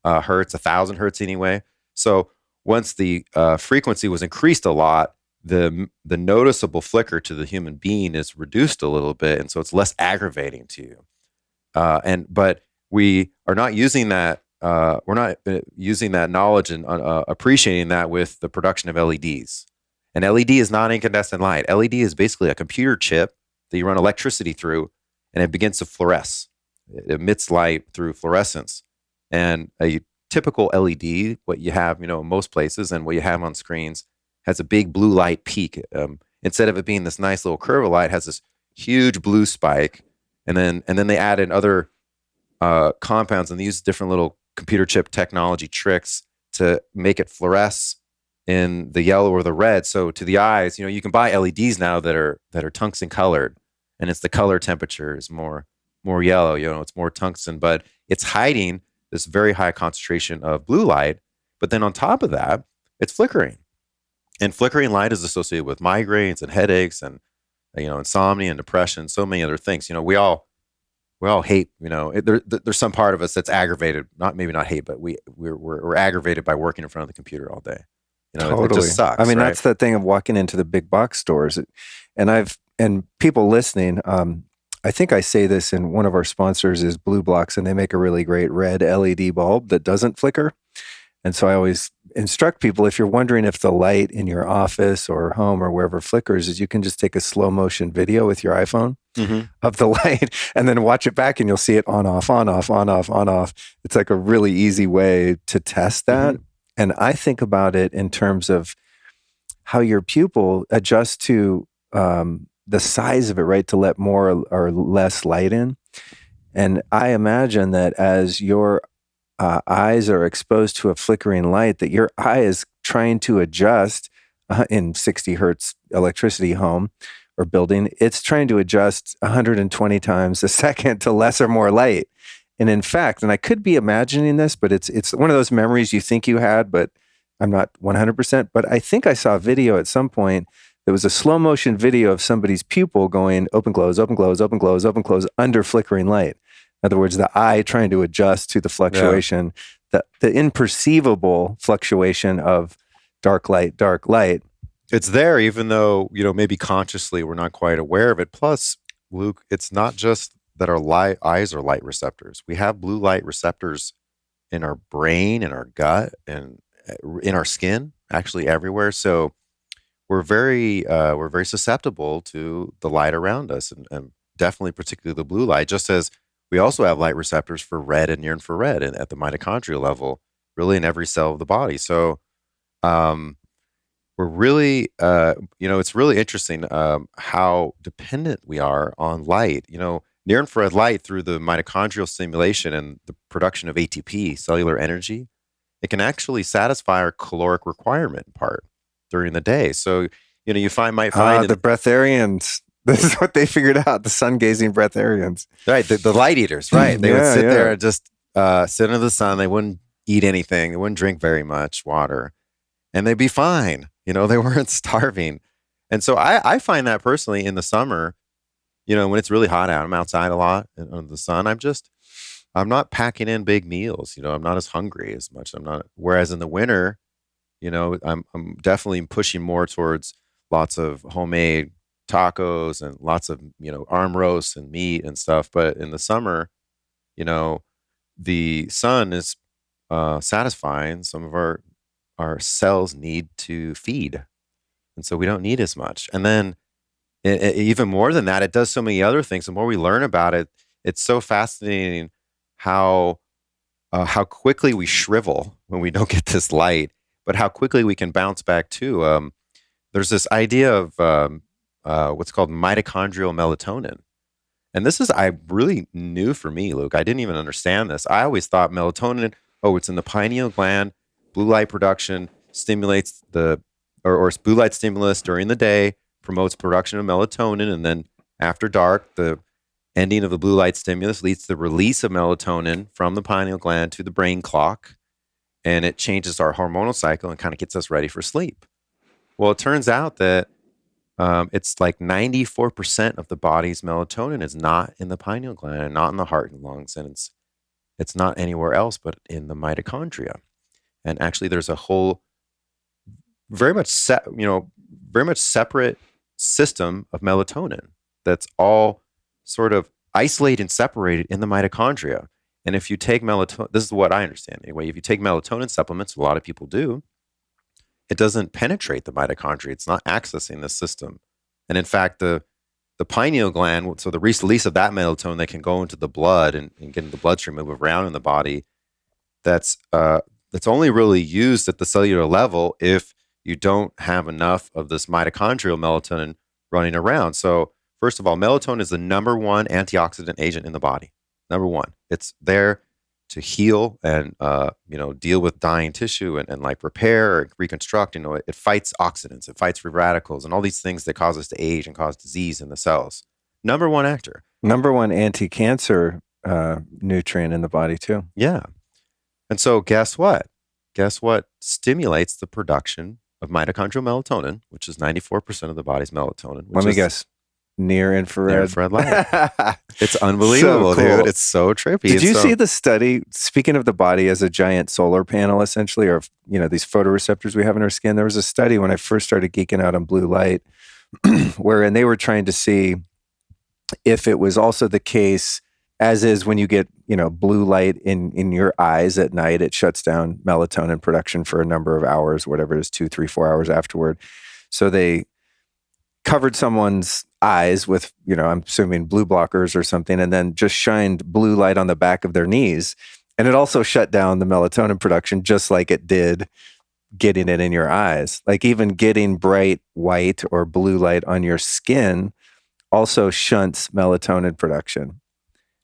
hertz, 1,000 hertz anyway. So once the frequency was increased a lot, the noticeable flicker to the human being is reduced a little bit, and so it's less aggravating to you. But we are not using that. We're not using that knowledge and appreciating that with the production of LEDs. An LED is not incandescent light. LED is basically a computer chip that you run electricity through, and it begins to fluoresce. It emits light through fluorescence. And a typical LED, what you have, in most places, and what you have on screens, has a big blue light peak. Instead of it being this nice little curve of light, it has this huge blue spike, and then they add in other compounds, and they use different little computer chip technology tricks to make it fluoresce in the yellow or the red. So to the eyes, you can buy LEDs now that are tungsten colored, and it's the color temperature is more yellow. It's more tungsten, but it's hiding this very high concentration of blue light. But then on top of that, it's flickering, and flickering light is associated with migraines and headaches and insomnia and depression, so many other things. We all hate, there's some part of us that's aggravated, maybe not hate, but we're aggravated by working in front of the computer all day. Totally. It just sucks. I mean, right? That's the thing of walking into the big box stores. And people listening, I think I say this in one of our sponsors is Blue Blocks, and they make a really great red LED bulb that doesn't flicker. And so I always instruct people, if you're wondering if the light in your office or home or wherever flickers, is you can just take a slow motion video with your iPhone of the light and then watch it back, and you'll see it on, off, on, off, on, off, on, off. It's like a really easy way to test that. And I think about it in terms of how your pupil adjusts to the size of it, right, to let more or less light in. And I imagine that as your eyes are exposed to a flickering light, that your eye is trying to adjust in 60 hertz electricity home or building. It's trying to adjust 120 times a second to less or more light. And in fact, and I could be imagining this, but it's one of those memories you think you had, but I'm not 100%. But I think I saw a video at some point. There was a slow motion video of somebody's pupil going open, close, open, close, open, close, open, close under flickering light. In other words, the eye trying to adjust to the fluctuation, the imperceivable fluctuation of dark light, dark light. It's there, even though, maybe consciously we're not quite aware of it. Plus, Luke, it's not just that our eyes are light receptors. We have blue light receptors in our brain, in our gut, and in our skin, actually everywhere. So we're very susceptible to the light around us, and definitely particularly the blue light, just as we also have light receptors for red and near infrared and at the mitochondrial level, really in every cell of the body. So we're really, it's really interesting how dependent we are on light. Near infrared light, through the mitochondrial stimulation and the production of ATP, cellular energy, it can actually satisfy our caloric requirement part during the day. So, you might find the breatharians. This is what they figured out, the sun-gazing breatharians. Right, the light eaters, right? They would sit there and just sit in the sun. They wouldn't eat anything. They wouldn't drink very much water, and they'd be fine. They weren't starving. And so I find that personally in the summer, when it's really hot out, I'm outside a lot in the sun. I'm not packing in big meals. I'm not as hungry as much. Whereas in the winter, I'm definitely pushing more towards lots of homemade tacos and lots of, arm roasts and meat and stuff. But in the summer, the sun is satisfying some of our cells need to feed. And so we don't need as much. And then even more than that, it does so many other things. The more we learn about it, it's so fascinating how quickly we shrivel when we don't get this light, but how quickly we can bounce back too. There's this idea of what's called mitochondrial melatonin. And this is really new for me, Luke. I didn't even understand this. I always thought melatonin, it's in the pineal gland, blue light production stimulates or blue light stimulus during the day promotes production of melatonin. And then after dark, the ending of the blue light stimulus leads to the release of melatonin from the pineal gland to the brain clock. And it changes our hormonal cycle and kind of gets us ready for sleep. Well, it turns out that it's like 94% of the body's melatonin is not in the pineal gland and not in the heart and lungs. And it's not anywhere else but in the mitochondria. And actually there's a whole very much separate system of melatonin that's all sort of isolated and separated in the mitochondria. And if you take melatonin, this is what I understand anyway. If you take melatonin supplements, a lot of people do, it doesn't penetrate the mitochondria. It's not accessing the system. And in fact, the pineal gland, so the release of that melatonin that can go into the blood and get into the bloodstream, move around in the body, that's only really used at the cellular level if you don't have enough of this mitochondrial melatonin running around. So first of all, melatonin is the number one antioxidant agent in the body. Number one. It's there to heal and deal with dying tissue and like repair and reconstruct. It fights oxidants, it fights free radicals, and all these things that cause us to age and cause disease in the cells. Number one actor. Number one anti-cancer nutrient in the body too. Yeah. And so guess what? Guess what stimulates the production of mitochondrial melatonin, which is 94% of the body's melatonin. Let me guess. Near infrared light. It's unbelievable, so cool. Dude. It's so trippy. Did you see the study, speaking of the body as a giant solar panel, essentially, or these photoreceptors we have in our skin? There was a study when I first started geeking out on blue light, wherein they were trying to see if it was also the case, as is when you get blue light in your eyes at night, it shuts down melatonin production for a number of hours, whatever it is, 2, 3, 4 hours afterward. So they covered someone's eyes with, I'm assuming blue blockers or something, and then just shined blue light on the back of their knees. And it also shut down the melatonin production, just like it did getting it in your eyes. Like even getting bright white or blue light on your skin also shunts melatonin production.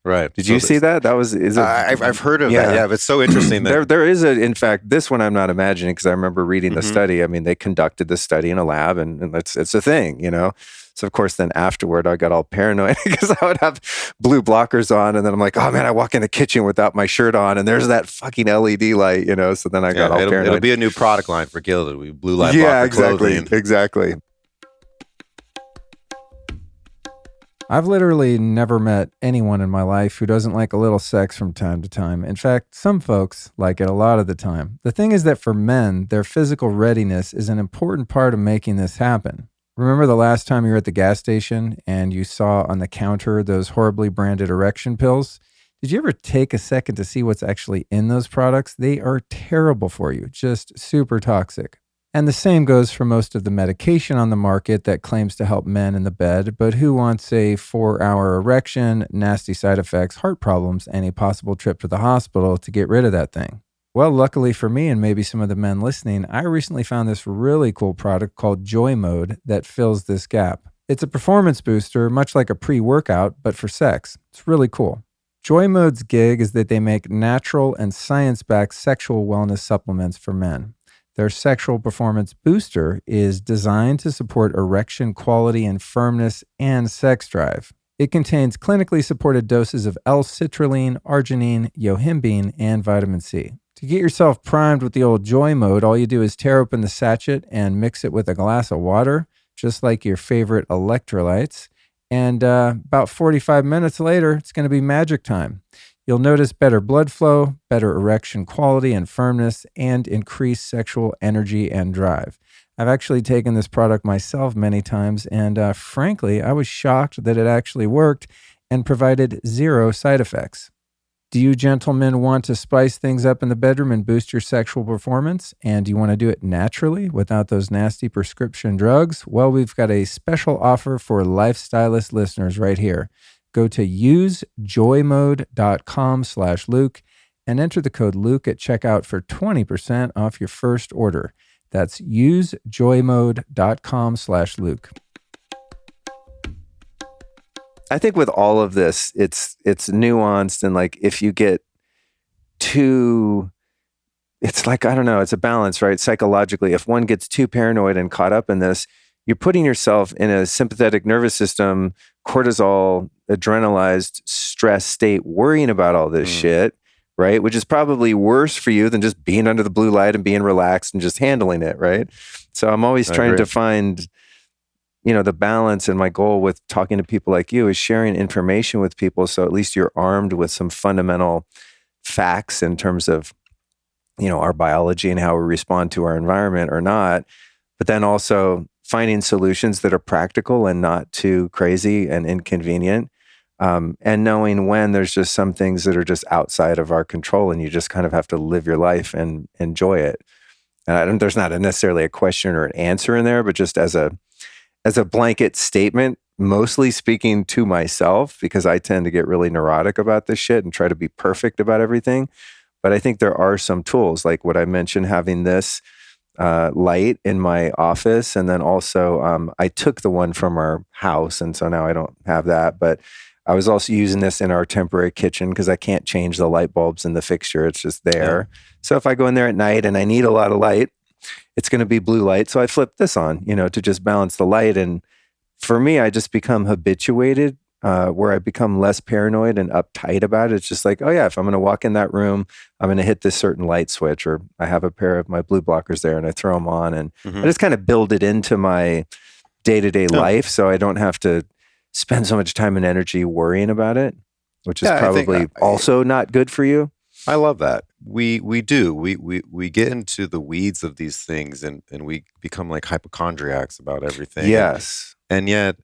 Right. Did you see that? I've heard of that. Yeah, but it's so interesting that there is in fact, this one I'm not imagining because I remember reading the study. I mean, they conducted the study in a lab and it's a thing, So of course, then afterward, I got all paranoid because I would have blue blockers on, and then I'm like, oh man, I walk in the kitchen without my shirt on, and there's that fucking LED light, So then I got all paranoid. It'll be a new product line for Gilded. We blue light blocker clothing. Exactly. I've literally never met anyone in my life who doesn't like a little sex from time to time. In fact, some folks like it a lot of the time. The thing is that for men, their physical readiness is an important part of making this happen. Remember the last time you were at the gas station and you saw on the counter those horribly branded erection pills? Did you ever take a second to see what's actually in those products? They are terrible for you, just super toxic. And the same goes for most of the medication on the market that claims to help men in the bed, but who wants a 4-hour erection, nasty side effects, heart problems, and a possible trip to the hospital to get rid of that thing? Well, luckily for me and maybe some of the men listening, I recently found this really cool product called Joy Mode that fills this gap. It's a performance booster, much like a pre-workout, but for sex. It's really cool. Joy Mode's gig is that they make natural and science-backed sexual wellness supplements for men. Their sexual performance booster is designed to support erection quality and firmness and sex drive. It contains clinically supported doses of L-citrulline, arginine, yohimbine, and vitamin C. To get yourself primed with the old Joy Mode, all you do is tear open the sachet and mix it with a glass of water, just like your favorite electrolytes. And about 45 minutes later, it's going to be magic time. You'll notice better blood flow, better erection quality and firmness, and increased sexual energy and drive. I've actually taken this product myself many times, and frankly, I was shocked that it actually worked and provided 0 side effects. Do you gentlemen want to spice things up in the bedroom and boost your sexual performance? And do you want to do it naturally without those nasty prescription drugs? Well, we've got a special offer for lifestylist listeners right here. Go to usejoymode.com/Luke and enter the code Luke at checkout for 20% off your first order. That's usejoymode.com/Luke. I think with all of this, it's nuanced, and like if you get too, it's like, I don't know, it's a balance, right? Psychologically, if one gets too paranoid and caught up in this, you're putting yourself in a sympathetic nervous system, cortisol, adrenalized stress state, worrying about all this shit, right? Which is probably worse for you than just being under the blue light and being relaxed and just handling it, right? So I'm always trying to find, the balance, and my goal with talking to people like you is sharing information with people so at least you're armed with some fundamental facts in terms of, our biology and how we respond to our environment or not, but then also finding solutions that are practical and not too crazy and inconvenient. And knowing when there's just some things that are just outside of our control, and you just kind of have to live your life and enjoy it. And there's not necessarily a question or an answer in there, but just as a blanket statement, mostly speaking to myself, because I tend to get really neurotic about this shit and try to be perfect about everything. But I think there are some tools, like what I mentioned, having this light in my office. And then also, I took the one from our house, and so now I don't have that. But I was also using this in our temporary kitchen because I can't change the light bulbs in the fixture. It's just there. Yeah. So if I go in there at night and I need a lot of light, it's going to be blue light. So I flip this on, to just balance the light. And for me, I just become habituated, where I become less paranoid and uptight about it. It's just like, oh yeah, if I'm going to walk in that room, I'm going to hit this certain light switch, or I have a pair of my blue blockers there and I throw them on, and I just kind of build it into my day-to-day life. So I don't have to spend so much time and energy worrying about it, which is probably also not good for you. I love that. We do. We get into the weeds of these things, and we become like hypochondriacs about everything. Yes. And yet,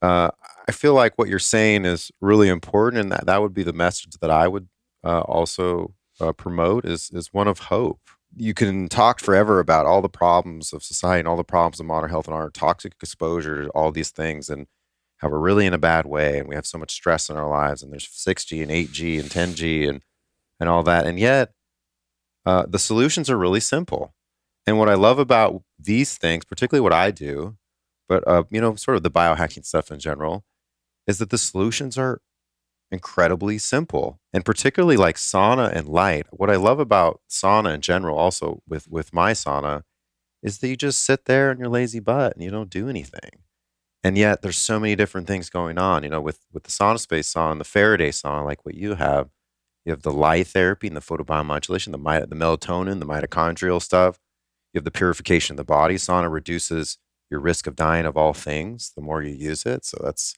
I feel like what you're saying is really important, and that would be the message that I would also promote is one of hope. You can talk forever about all the problems of society and all the problems of modern health and our toxic exposure to all these things, and how we're really in a bad way, and we have so much stress in our lives, and there's 6G and 8G and 10G and all that. And yet, the solutions are really simple. And what I love about these things, particularly what I do, but sort of the biohacking stuff in general, is that the solutions are incredibly simple. And particularly like sauna and light. What I love about sauna in general, also with my sauna, is that you just sit there in your lazy butt and you don't do anything. And yet there's so many different things going on, with the SaunaSpace sauna, the Faraday sauna, like what you have. You have the light therapy and the photobiomodulation, the melatonin, the mitochondrial stuff. You have the purification of the body. Sauna reduces your risk of dying of all things the more you use it. So that's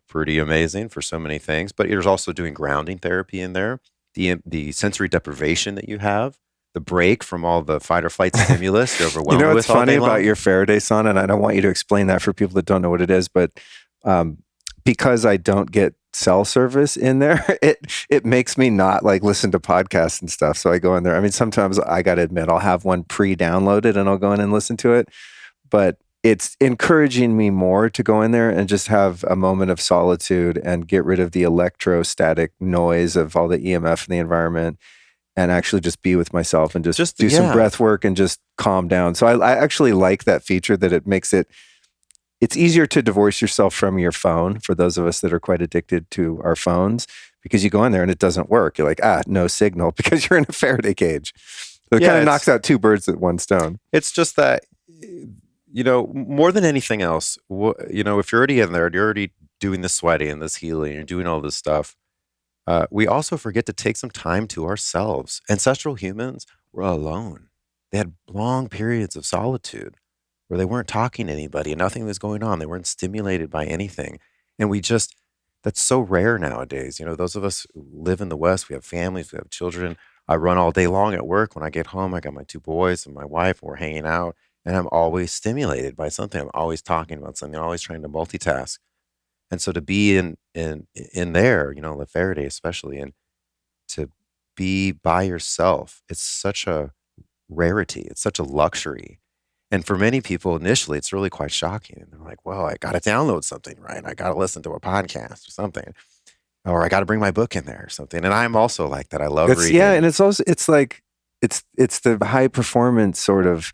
pretty amazing for so many things. But there's also doing grounding therapy in there. The sensory deprivation that you have, the break from all the fight or flight stimulus you're overwhelmed with. What's funny about your Faraday sauna, and I don't want you to explain that for people that don't know what it is, but because I don't get cell service in there, it makes me not like listen to podcasts and stuff. So I go in there. I mean, sometimes I got to admit, I'll have one pre-downloaded and I'll go in and listen to it. But it's encouraging me more to go in there and just have a moment of solitude and get rid of the electrostatic noise of all the EMF in the environment, and actually just be with myself and just do some breath work and just calm down. So I actually like that feature, that it makes it's easier to divorce yourself from your phone for those of us that are quite addicted to our phones, because you go in there and it doesn't work. You're like, no signal, because you're in a Faraday cage. So it kind of knocks out two birds with one stone. It's just that, more than anything else, if you're already in there, you're already doing the sweating and this healing, you're doing all this stuff. We also forget to take some time to ourselves. Ancestral humans were alone. They had long periods of solitude where they weren't talking to anybody and nothing was going on. They weren't stimulated by anything. And that's so rare nowadays. Those of us who live in the West, we have families, we have children. I run all day long at work. When I get home, I got my 2 boys and my wife, and we're hanging out, and I'm always stimulated by something. I'm always talking about something, I'm always trying to multitask. And so to be in there, the Faraday especially, and to be by yourself, it's such a rarity. It's such a luxury. And for many people, initially, it's really quite shocking. And they're like, well, I got to download something, right? I got to listen to a podcast or something. Or I got to bring my book in there or something. And I'm also like that. I love reading. Yeah, and it's like, it's the high performance sort of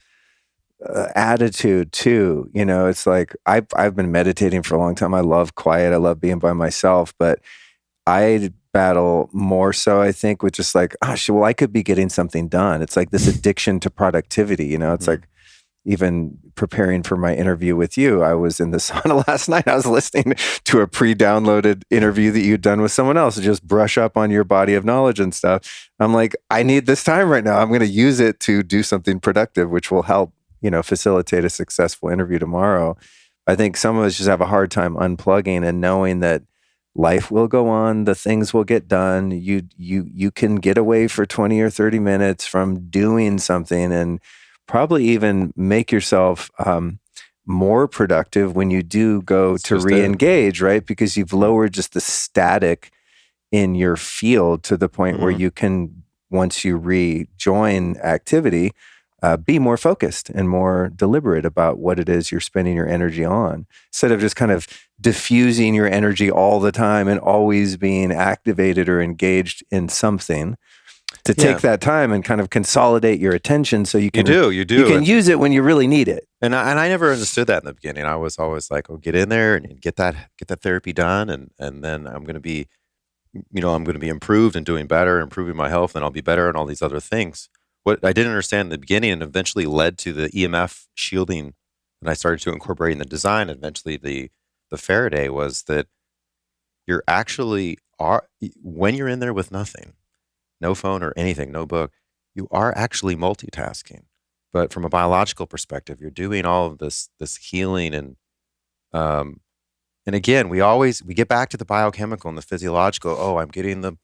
attitude too. It's like, I've been meditating for a long time. I love quiet. I love being by myself. But I battle more so, I think, with just like, I could be getting something done. It's like this addiction to productivity. It's like, even preparing for my interview with you, I was in the sauna last night. I was listening to a pre-downloaded interview that you'd done with someone else to just brush up on your body of knowledge and stuff. I'm like, I need this time right now. I'm going to use it to do something productive, which will help, facilitate a successful interview tomorrow. I think some of us just have a hard time unplugging and knowing that life will go on, the things will get done. You can get away for 20 or 30 minutes from doing something, and probably even make yourself more productive when you do go That's to just it. re-engage, right? Because you've lowered just the static in your field to the point where you can, once you rejoin activity, be more focused and more deliberate about what it is you're spending your energy on, instead of just kind of diffusing your energy all the time and always being activated or engaged in something. To take that time and kind of consolidate your attention so you can You do. can use it when you really need it. And I never understood that in the beginning. I was always like, oh, get in there and get that therapy done, and then I'm going to be, I'm going to be improved and doing better, improving my health, and I'll be better and all these other things. What I didn't understand in the beginning, and eventually led to the EMF shielding, and I started to incorporate in the design, and eventually the Faraday, was that you're actually are when you're in there with nothing, no phone or anything, no book, you are actually multitasking. But from a biological perspective, you're doing all of this healing, um, and again, we get back to the biochemical and the physiological. Oh, I'm getting the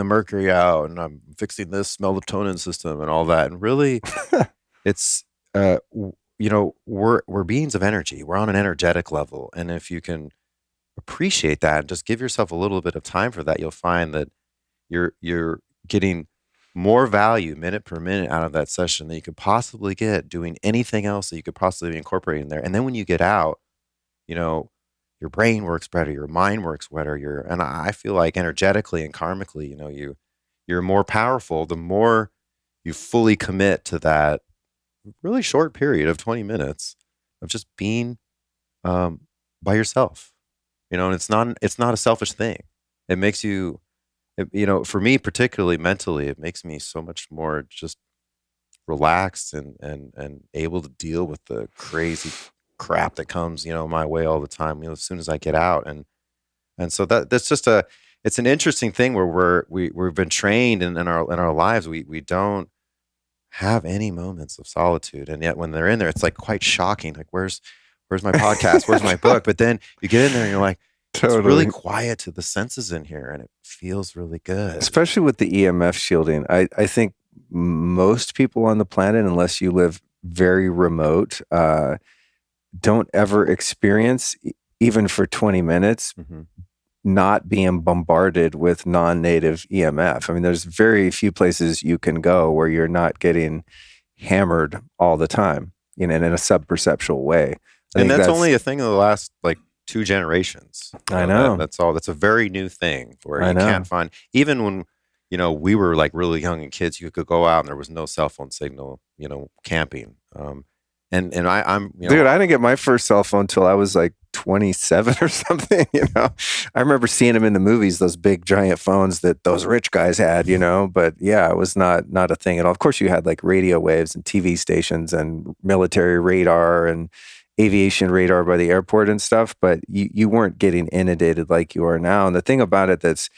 mercury out, and I'm fixing this melatonin system and all that. And really, it's we're beings of energy. We're on an energetic level, and if you can appreciate that and just give yourself a little bit of time for that, you'll find that you're getting more value minute per minute out of that session than you could possibly get doing anything else that you could possibly be incorporating there. And then when you get out, your brain works better, your mind works better, and I feel like energetically and karmically, you're more powerful the more you fully commit to that really short period of 20 minutes of just being by yourself. And it's not a selfish thing. It makes you, for me particularly mentally, it makes me so much more just relaxed and able to deal with the crazy crap that comes my way all the time as soon as I get out. And so that's just it's an interesting thing where we've been trained in our lives, we don't have any moments of solitude, and yet when they're in there, it's like quite shocking, like where's my podcast, where's my book? But then you get in there and you're like, it's really quiet to the senses in here, and it feels really good. Especially with the EMF shielding. I think most people on the planet, unless you live very remote, don't ever experience, even for 20 minutes, not being bombarded with non-native EMF. I mean, there's very few places you can go where you're not getting hammered all the time, in a sub-perceptual way. And that's only a thing of the last, like, 2 generations. I know. That's all. That's a very new thing where you can't find, even when, we were like really young and kids, you could go out and there was no cell phone signal, camping. And I'm, dude, I didn't get my first cell phone till I was like 27 or something. I remember seeing them in the movies, those big giant phones that those rich guys had, but yeah, it was not a thing at all. Of course you had like radio waves and TV stations and military radar and aviation radar by the airport and stuff, but you weren't getting inundated like you are now. And the thing about it that's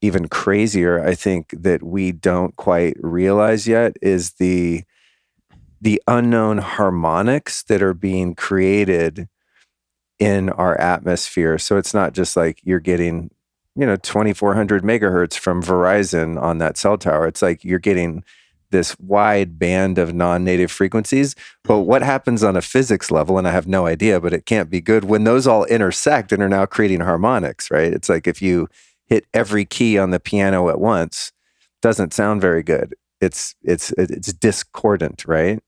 even crazier, I think, that we don't quite realize yet is the unknown harmonics that are being created in our atmosphere. So it's not just like you're getting, 2400 megahertz from Verizon on that cell tower. It's like you're getting this wide band of non-native frequencies. But what happens on a physics level, and I have no idea, but it can't be good, when those all intersect and are now creating harmonics, right? It's like if you hit every key on the piano at once, doesn't sound very good. It's discordant, right?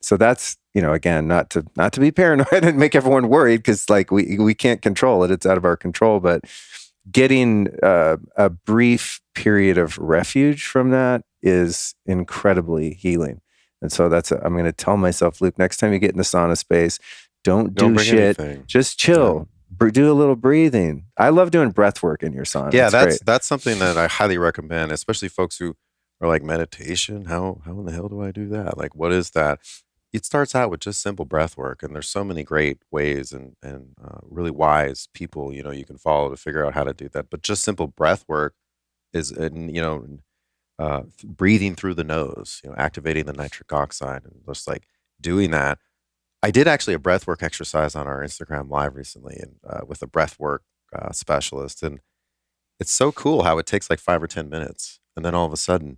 So that's, again, not to be paranoid and make everyone worried, because like we can't control it. It's out of our control. But getting a brief period of refuge from that is incredibly healing. And so I'm going to tell myself, Luke, next time you get in the sauna space, don't do shit. Anything. Just chill. Do a little breathing. I love doing breath work in your sauna. Yeah, that's something that I highly recommend, especially folks who are like, meditation. How in the hell do I do that? Like, what is that? It starts out with just simple breath work, and there's so many great ways and really wise people you can follow to figure out how to do that. But just simple breath work is breathing through the nose, activating the nitric oxide, and just like doing that. I did actually a breath work exercise on our Instagram live recently, and with a breath work specialist, and it's so cool how it takes like 5 or 10 minutes, and then all of a sudden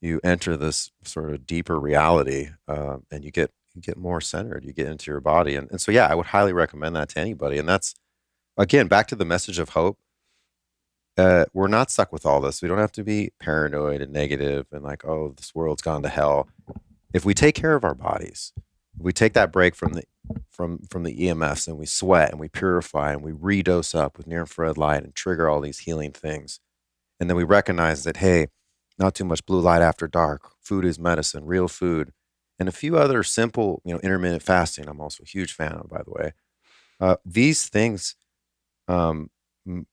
you enter this sort of deeper reality, and you get get more centered, you get into your body. And so, yeah, I would highly recommend that to anybody. And that's, again, back to the message of hope. We're not stuck with all this. We don't have to be paranoid and negative and like, oh, this world's gone to hell. If we take care of our bodies, if we take that break from the EMFs and we sweat and we purify and we redose up with near infrared light and trigger all these healing things, and then we recognize that, hey, not too much blue light after dark, food is medicine, real food, and a few other simple, intermittent fasting. I'm also a huge fan of, by the way. These things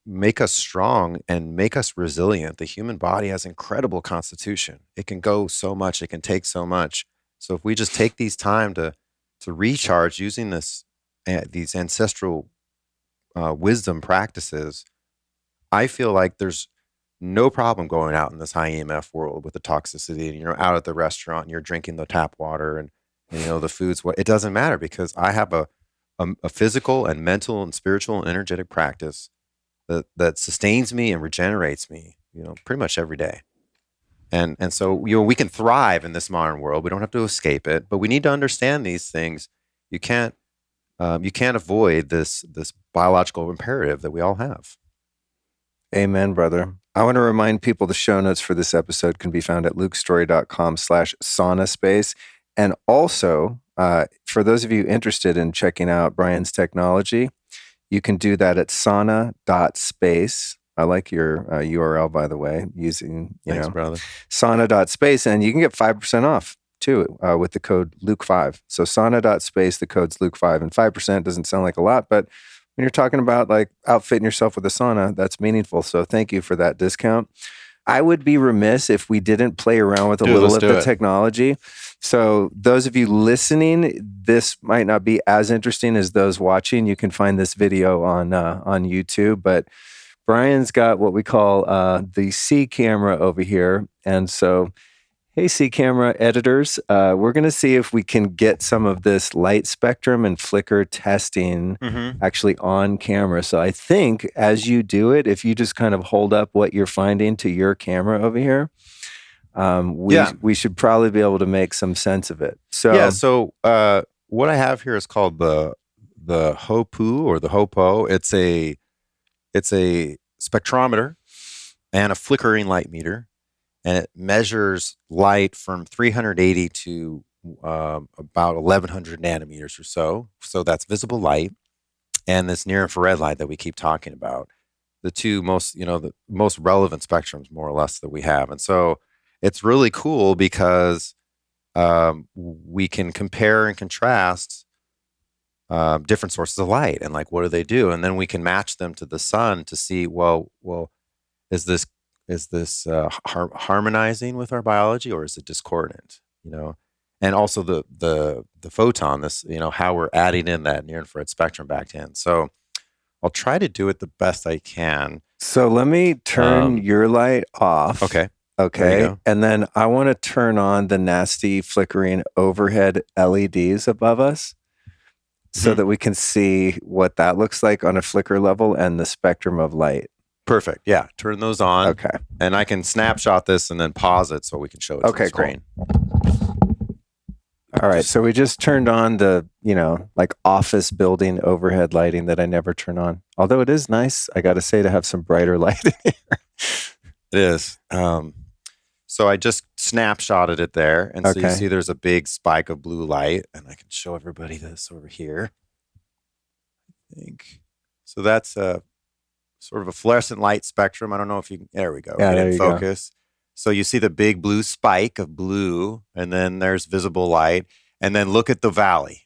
make us strong and make us resilient. The human body has incredible constitution. It can go so much. It can take so much. So if we just take these time to recharge using these ancestral wisdom practices, I feel like there's no problem going out in this high EMF world with the toxicity, and you're out at the restaurant and you're drinking the tap water and the foods. It doesn't matter because I have a physical and mental and spiritual and energetic practice that sustains me and regenerates me, pretty much every day. And so, we can thrive in this modern world. We don't have to escape it, but we need to understand these things. You can't avoid this biological imperative that we all have. Amen, brother. I want to remind people the show notes for this episode can be found at lukestory.com/SaunaSpace. And also, for those of you interested in checking out Brian's technology, you can do that at sauna.space. I like your URL, by the way, using, Thanks, brother. Sauna.space, and you can get 5% off too with the code Luke5. So sauna.space, the code's Luke5, and 5% doesn't sound like a lot, but when you're talking about like outfitting yourself with a sauna, that's meaningful. So thank you for that discount. I would be remiss if we didn't play around with a little of the technology. So those of you listening, this might not be as interesting as those watching. You can find this video on YouTube, but Brian's got what we call the C camera over here. And so, hey, C camera editors, we're going to see if we can get some of this light spectrum and flicker testing actually on camera. So I think as you do it, if you just kind of hold up what you're finding to your camera over here, we should probably be able to make some sense of it. So what I have here is called the HOPU or the HOPO. It's a spectrometer and a flickering light meter, and it measures light from 380 to about 1100 nanometers or so. So that's visible light and this near infrared light that we keep talking about. The two most, the most relevant spectrums, more or less, that we have. And so it's really cool because we can compare and contrast different sources of light and like, what do they do? And then we can match them to the sun to see, well, is this harmonizing with our biology, or is it discordant? And also the photon, this, how we're adding in that near infrared spectrum back in. So I'll try to do it the best I can. So let me turn your light off. Okay. And then I want to turn on the nasty flickering overhead LEDs above us so that we can see what that looks like on a flicker level and the spectrum of light. Perfect. Yeah. Turn those on. Okay. And I can snapshot this and then pause it so we can show it to the screen. Cool. All right. So we just turned on the, like office building overhead lighting that I never turn on. Although it is nice, I got to say, to have some brighter light in here. It is. So I just snapshotted it there. And so you see there's a big spike of blue light, and I can show everybody this over here. I think. So that's sort of a fluorescent light spectrum. I don't know if you can, there we go. Yeah, there you focus. Go. So you see the big blue spike of blue, and then there's visible light. And then look at the valley.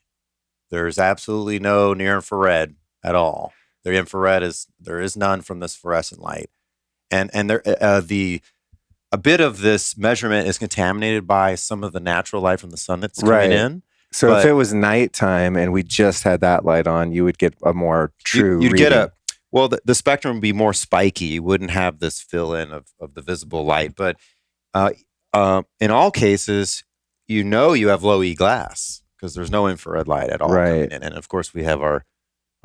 There's absolutely no near infrared at all. The infrared there is none from this fluorescent light. And there a bit of this measurement is contaminated by some of the natural light from the sun that's coming in. So if it was nighttime and we just had that light on, you would get a more true you'd reading. Get the spectrum would be more spiky. You wouldn't have this fill in of the visible light. But in all cases, you have low E glass because there's no infrared light at all coming in. And of course, we have our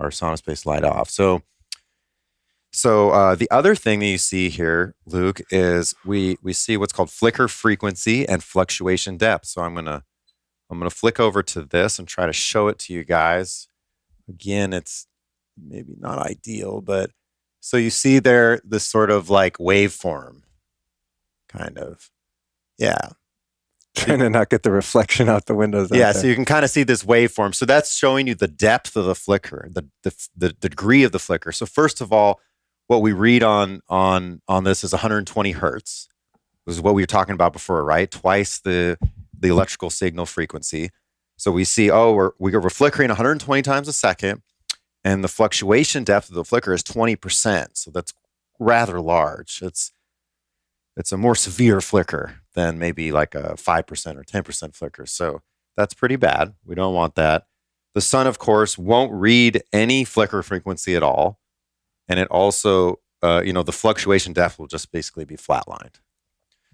SaunaSpace light off. So the other thing that you see here, Luke, is we see what's called flicker frequency and fluctuation depth. So I'm going to I'm going to flick over to this and try to show it to you guys. Again, it's maybe not ideal, but so you see there this sort of like waveform, kind of. Yeah. Trying to not get the reflection out the windows. Yeah, so you can kind of see this waveform. So that's showing you the depth of the flicker, the degree of the flicker. So first of all, what we read on this is 120 hertz. This is what we were talking about before, right? Twice the electrical signal frequency. So we see, we're flickering 120 times a second, and the fluctuation depth of the flicker is 20%. So that's rather large. It's a more severe flicker than maybe like a 5% or 10% flicker. So that's pretty bad. We don't want that. The sun, of course, won't read any flicker frequency at all. And it also, the fluctuation depth will just basically be flatlined.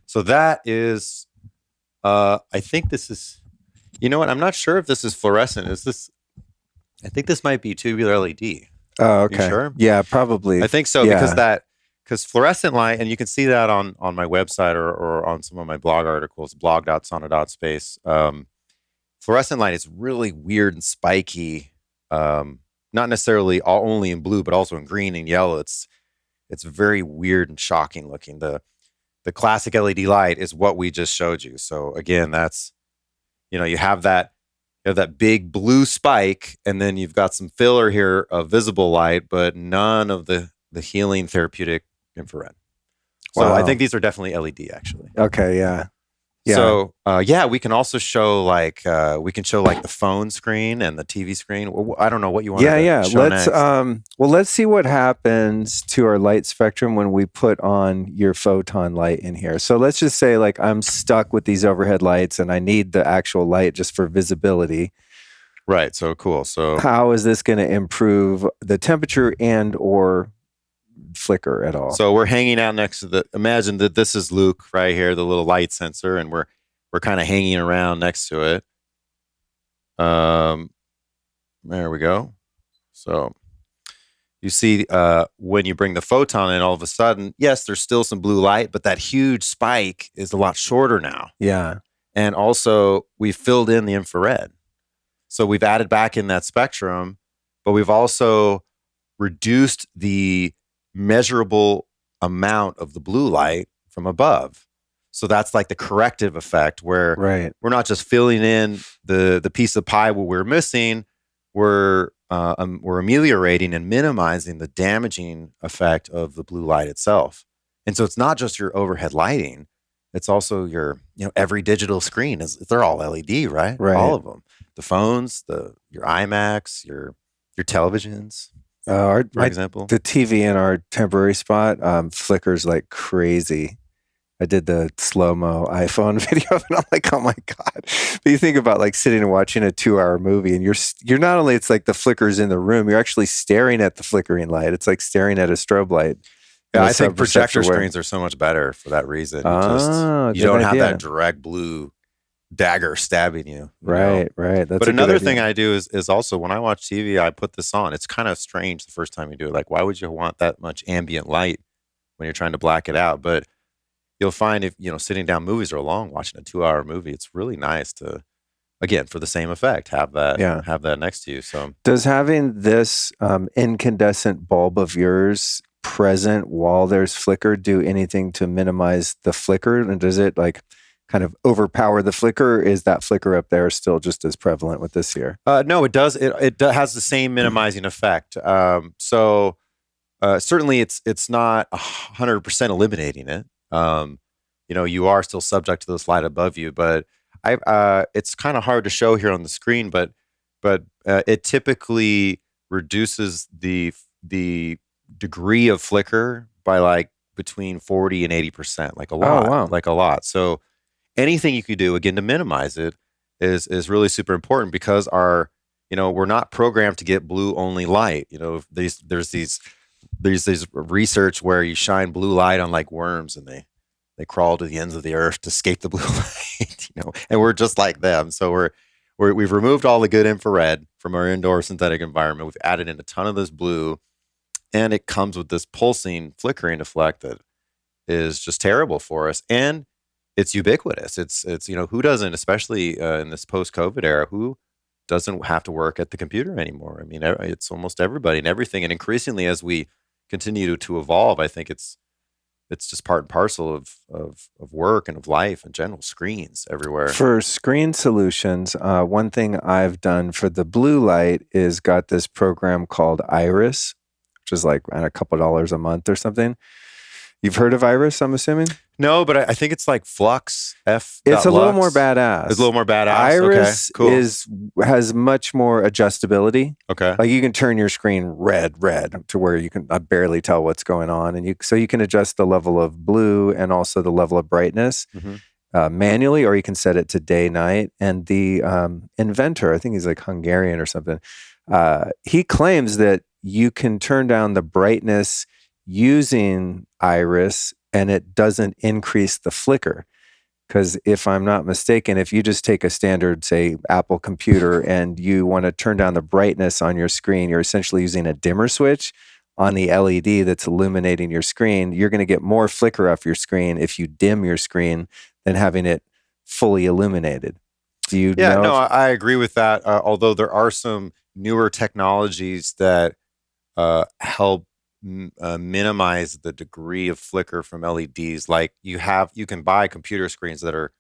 So that is, I think this is, you know what? I'm not sure if this is fluorescent. I think this might be tubular LED. Oh, okay. You sure? Yeah, probably. I think so, because fluorescent light, and you can see that on my website or on some of my blog articles, blog.sauna.space. Fluorescent light is really weird and spiky, not necessarily only in blue, but also in green and yellow. It's very weird and shocking looking. The classic LED light is what we just showed you. So again, that's, you have that big blue spike, and then you've got some filler here of visible light, but none of the healing therapeutic infrared. So Wow. I think these are definitely LED actually. Okay, yeah. So we can also show the phone screen and the TV screen. I don't know what you want to show let's next. let's see what happens to our light spectrum when we put on your photon light in here. So let's just say like I'm stuck with these overhead lights and I need the actual light just for visibility. Right. So cool. So how is this going to improve the temperature and or flicker at all? So we're hanging out next to imagine that this is Luke right here, the little light sensor, and we're kind of hanging around next to it. There we go. So you see when you bring the photon in, all of a sudden, yes, there's still some blue light, but that huge spike is a lot shorter now. Yeah. And also we filled in the infrared. So we've added back in that spectrum, but we've also reduced the measurable amount of the blue light from above. So that's like the corrective effect where we're not just filling in the piece of pie what we're missing, we're ameliorating and minimizing the damaging effect of the blue light itself. And so it's not just your overhead lighting, it's also your every digital screen they're all LED, right? All of them. The phones, your iMacs, your televisions. For example, the TV in our temporary spot flickers like crazy. I did the slow-mo iPhone video and I'm like, oh my God. But you think about like sitting and watching a 2-hour movie and you're not only, it's like the flickers in the room, you're actually staring at the flickering light. It's like staring at a strobe light. Yeah, I think projector screens are so much better for that reason. You don't have that direct blue dagger stabbing you. Right. But another thing I do is also when I watch TV, I put this on. It's kind of strange the first time you do it. Like, why would you want that much ambient light when you're trying to black it out? But you'll find if sitting down movies are long, watching a 2-hour movie, it's really nice to, again, for the same effect, have that next to you. So does having this incandescent bulb of yours present while there's flicker do anything to minimize the flicker? And does it like kind of overpower the flicker? Or is that flicker up there still just as prevalent with this here? No, it does. It has the same minimizing effect. So certainly it's not 100% eliminating it. You are still subject to this light above you, but it's kind of hard to show here on the screen, but it typically reduces the degree of flicker by like between 40 and 80%, like a lot. Oh, wow. Like a lot. So anything you could do again to minimize it is really super important because we're not programmed to get blue only light. There's these research where you shine blue light on like worms and they crawl to the ends of the earth to escape the blue light, and we're just like them. So we've removed all the good infrared from our indoor synthetic environment. We've added in a ton of this blue, and it comes with this pulsing, flickering effect that is just terrible for us. And it's ubiquitous. It's who doesn't, especially in this post-COVID era, who doesn't have to work at the computer anymore? I mean, it's almost everybody and everything. And increasingly, as we continue to evolve, I think it's just part and parcel of work and of life in general. Screens everywhere. For screen solutions, one thing I've done for the blue light is got this program called Iris, which is like a couple dollars a month or something. You've heard of Iris, I'm assuming? No, but I think it's like Flux F. It's a little Lux. more badass. It's a little more badass. Iris okay, cool. has much more adjustability. Okay. Like you can turn your screen red to where you can barely tell what's going on, and so you can adjust the level of blue and also the level of brightness manually, or you can set it to day night. And the inventor, I think he's like Hungarian or something, he claims that you can turn down the brightness using Iris and it doesn't increase the flicker. Because if I'm not mistaken, if you just take a standard, say, Apple computer and you want to turn down the brightness on your screen, you're essentially using a dimmer switch on the LED that's illuminating your screen. You're going to get more flicker off your screen if you dim your screen than having it fully illuminated. Do you know? Yeah, no, I agree with that. Although there are some newer technologies that help minimize the degree of flicker from LEDs. Like you can buy computer screens that are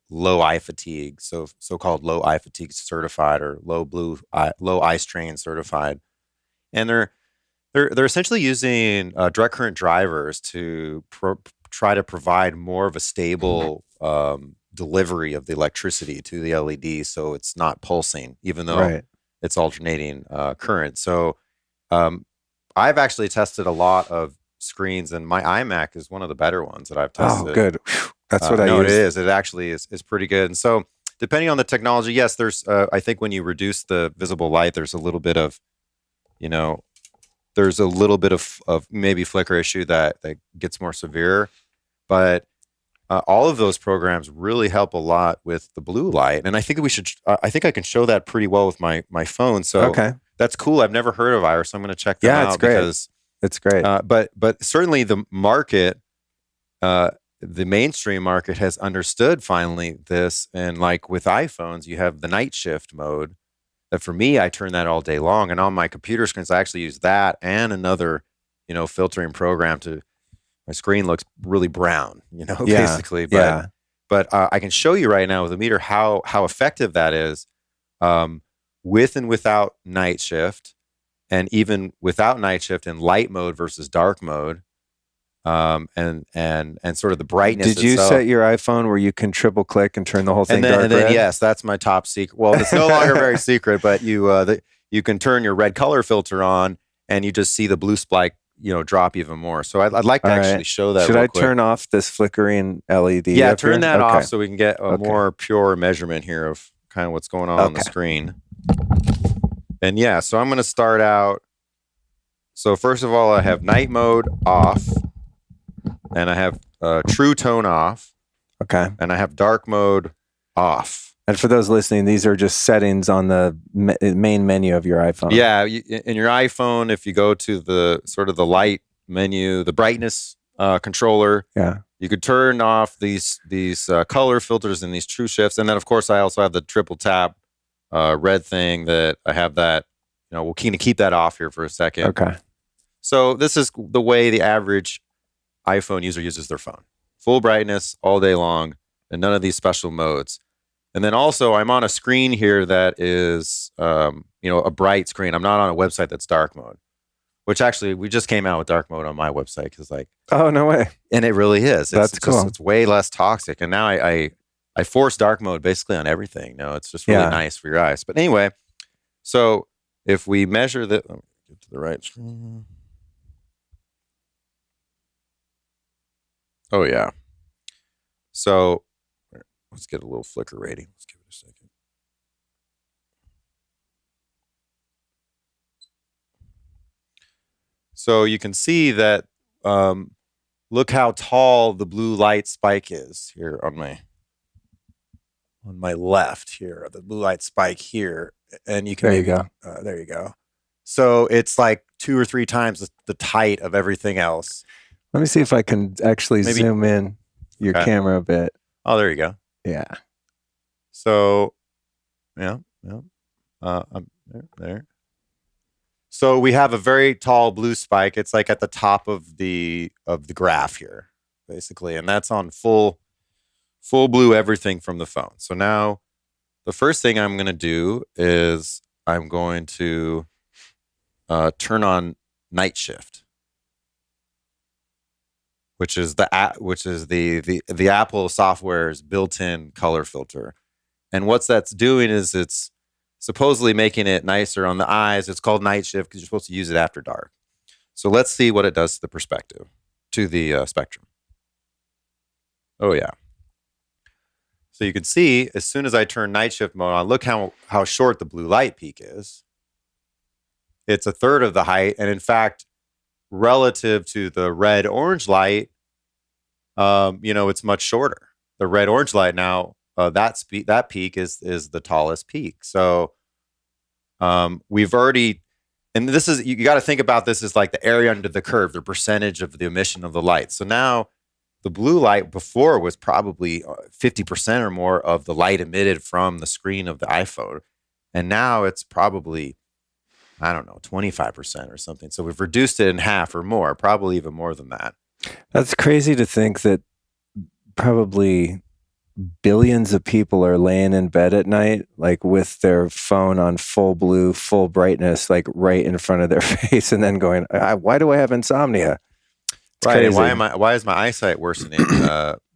low eye fatigue, so-called low eye fatigue certified or low eye strain certified, and they're essentially using direct current drivers to try to provide more of a stable delivery of the electricity to the LED, so it's not pulsing, even though it's alternating current. So I've actually tested a lot of screens, and my iMac is one of the better ones that I've tested. Oh, good. That's what I use. No, it is. It actually is pretty good. And so, depending on the technology, yes, there's. I think when you reduce the visible light, there's a little bit of, of maybe flicker issue that gets more severe. But all of those programs really help a lot with the blue light, and I think we should. I think I can show that pretty well with my phone. So that's cool. I've never heard of Iris, so I'm going to check them out. Yeah, it's great. Because it's great. But certainly the market, the mainstream market has understood finally this, and like with iPhones, you have the night shift mode. That for me, I turn that all day long, and on my computer screens, I actually use that and another, filtering program to. My screen looks really brown, basically. But I can show you right now with a meter how effective that is, with and without night shift, and even without night shift in light mode versus dark mode, and sort of the brightness. Did you itself. set your iPhone where you can triple click and turn the whole thing dark and then red? Yes, that's my top secret. Well, it's no longer very secret, but you can turn your red color filter on, and you just see the blue spike. Drop even more. So I'd like to actually show that. Should real I quick. turn off this flickering LED? Yeah, turn that off so we can get a more pure measurement here of kind of what's going on the screen. And yeah, so I'm going to start out. So first of all, I have night mode off, and I have true tone off. Okay. And I have dark mode off. And for those listening, these are just settings on the main menu of your iPhone. Yeah, in your iPhone, if you go to the sort of the light menu, the brightness controller, you could turn off these color filters and these true shifts. And then, of course, I also have the triple tap red thing that I have that, we'll keep that off here for a second. Okay. So this is the way the average iPhone user uses their phone. Full brightness all day long, and none of these special modes. And then also, I'm on a screen here that is, a bright screen. I'm not on a website that's dark mode, which actually we just came out with dark mode on my website because, oh no way, and it really is. That's cool. It's way less toxic, and now I force dark mode basically on everything. No, it's just really nice for your eyes. But anyway, so if we measure let me get to the right screen. Oh yeah. So. Let's get a little flicker rating. Let's give it a second. So you can see that, look how tall the blue light spike is here on my left here, the blue light spike here. And you can there you go. So it's like 2 or 3 times the height of everything else. Let me see if I can actually zoom in your camera a bit. Oh, there you go. Yeah. So, yeah. There. So we have a very tall blue spike. It's like at the top of the graph here, basically, and that's on full blue everything from the phone. So now the first thing I'm going to do is I'm going to turn on night shift, which is the Apple software's built-in color filter. And what that's doing is it's supposedly making it nicer on the eyes. It's called night shift because you're supposed to use it after dark. So let's see what it does to the perspective, to the spectrum. Oh, yeah. So you can see as soon as I turn night shift mode on, look how short the blue light peak is. It's a third of the height. And in fact, relative to the red-orange light, it's much shorter. The red-orange light now, that peak is the tallest peak. So we've already, and this is, you got to think about this as like the area under the curve, the percentage of the emission of the light. So now the blue light before was probably 50% or more of the light emitted from the screen of the iPhone. And now it's probably, I don't know, 25% or something. So we've reduced it in half or more, probably even more than that. That's crazy to think that probably billions of people are laying in bed at night, like with their phone on full blue, full brightness, like right in front of their face, and then going, why do I have insomnia? It's right. crazy. And why is my eyesight worsening?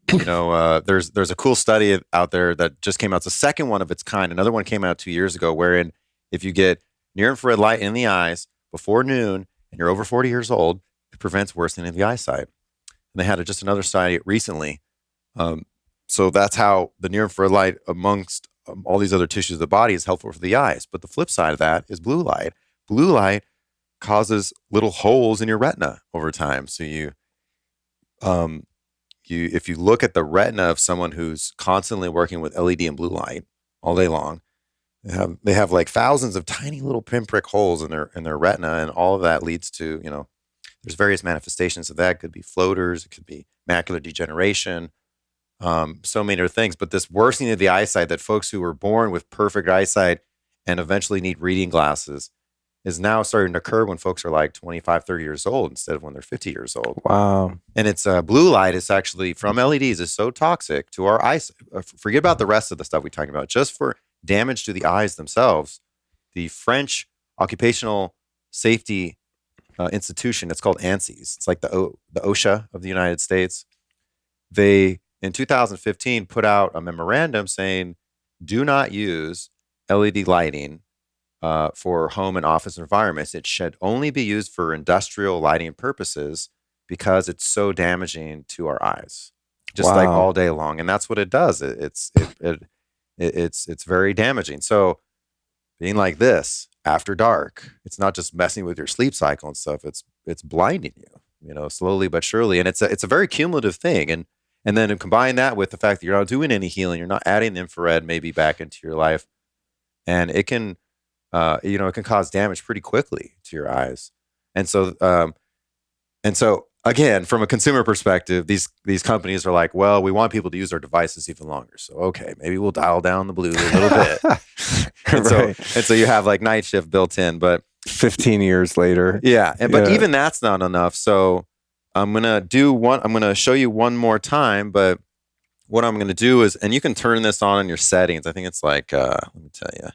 There's a cool study out there that just came out. It's the second one of its kind. Another one came out 2 years ago, wherein if you get near infrared light in the eyes before noon and you're over 40 years old, it prevents worsening of the eyesight. And they had just another study recently. So that's how the near infrared light amongst all these other tissues of the body is helpful for the eyes. But the flip side of that is blue light. Blue light causes little holes in your retina over time. So if you look at the retina of someone who's constantly working with LED and blue light all day long, they have like thousands of tiny little pinprick holes in their retina, and all of that leads to, there's various manifestations of that. It could be floaters, it could be macular degeneration, so many other things. But this worsening of the eyesight that folks who were born with perfect eyesight and eventually need reading glasses is now starting to occur when folks are like 25, 30 years old instead of when they're 50 years old. Wow. And it's blue light is actually from LEDs is so toxic to our eyes. Forget about the rest of the stuff we're talking about. Just for damage to the eyes themselves, the French Occupational Safety Institution, it's called ANSIS. It's like the OSHA of the United States. They, in 2015, put out a memorandum saying, do not use LED lighting for home and office environments. It should only be used for industrial lighting purposes because it's so damaging to our eyes, just like all day long. And that's what it does. It's very damaging. So being like this after dark, it's not just messing with your sleep cycle and stuff. It's blinding you, slowly but surely. And it's a very cumulative thing. And then combine that with the fact that you're not doing any healing, you're not adding the infrared maybe back into your life, and it can, it can cause damage pretty quickly to your eyes. And so again, from a consumer perspective, these companies are like, well, we want people to use their devices even longer. So, okay, maybe we'll dial down the blue a little bit. and so you have like night shift built in, but 15 years later. Yeah. But even that's not enough. So I'm going to show you one more time, but what I'm going to do is, and you can turn this on in your settings. I think it's like, let me tell you,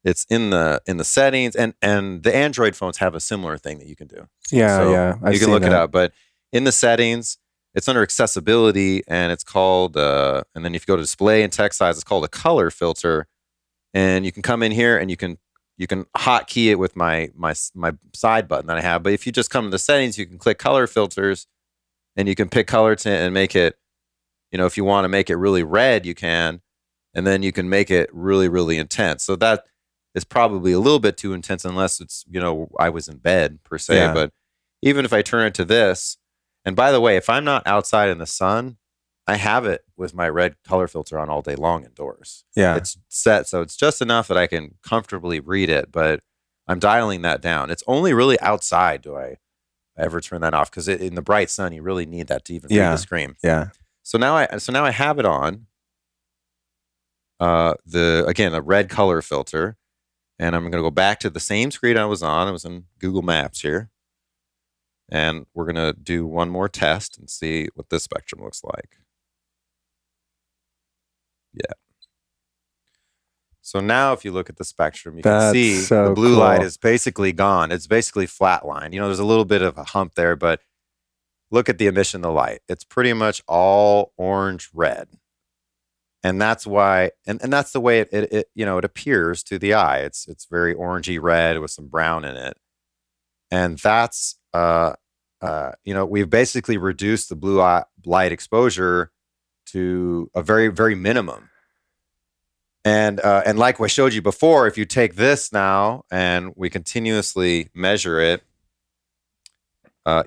it's in the settings, and the Android phones have a similar thing that you can do. Yeah. You can look it up, but in the settings, it's under accessibility, and it's called, and then if you go to display and text size, it's called a color filter. And you can come in here and you can hotkey it with my side button that I have. But if you just come to the settings, you can click color filters, and you can pick color tint and make it, if you want to make it really red, you can, and then you can make it really, really intense. So that is probably a little bit too intense unless it's, I was in bed per se. Yeah. But even if I turn it to this, and by the way, if I'm not outside in the sun, I have it with my red color filter on all day long indoors. Yeah. It's set, so it's just enough that I can comfortably read it, but I'm dialing that down. It's only really outside do I ever turn that off, because in the bright sun, you really need that to even read the screen. Yeah. So now I have it on a red color filter, and I'm going to go back to the same screen I was on. I was in Google Maps here, and we're going to do one more test and see what this spectrum looks like. Yeah. So now if you look at the spectrum, you can see the blue light is basically gone. It's basically flatlined. There's a little bit of a hump there, but look at the emission of the light. It's pretty much all orange red. And that's why, and that's the way it appears to the eye. It's very orangey red with some brown in it. And that's, we've basically reduced the blue light exposure to a very, very minimum. And like I showed you before, if you take this now and we continuously measure it,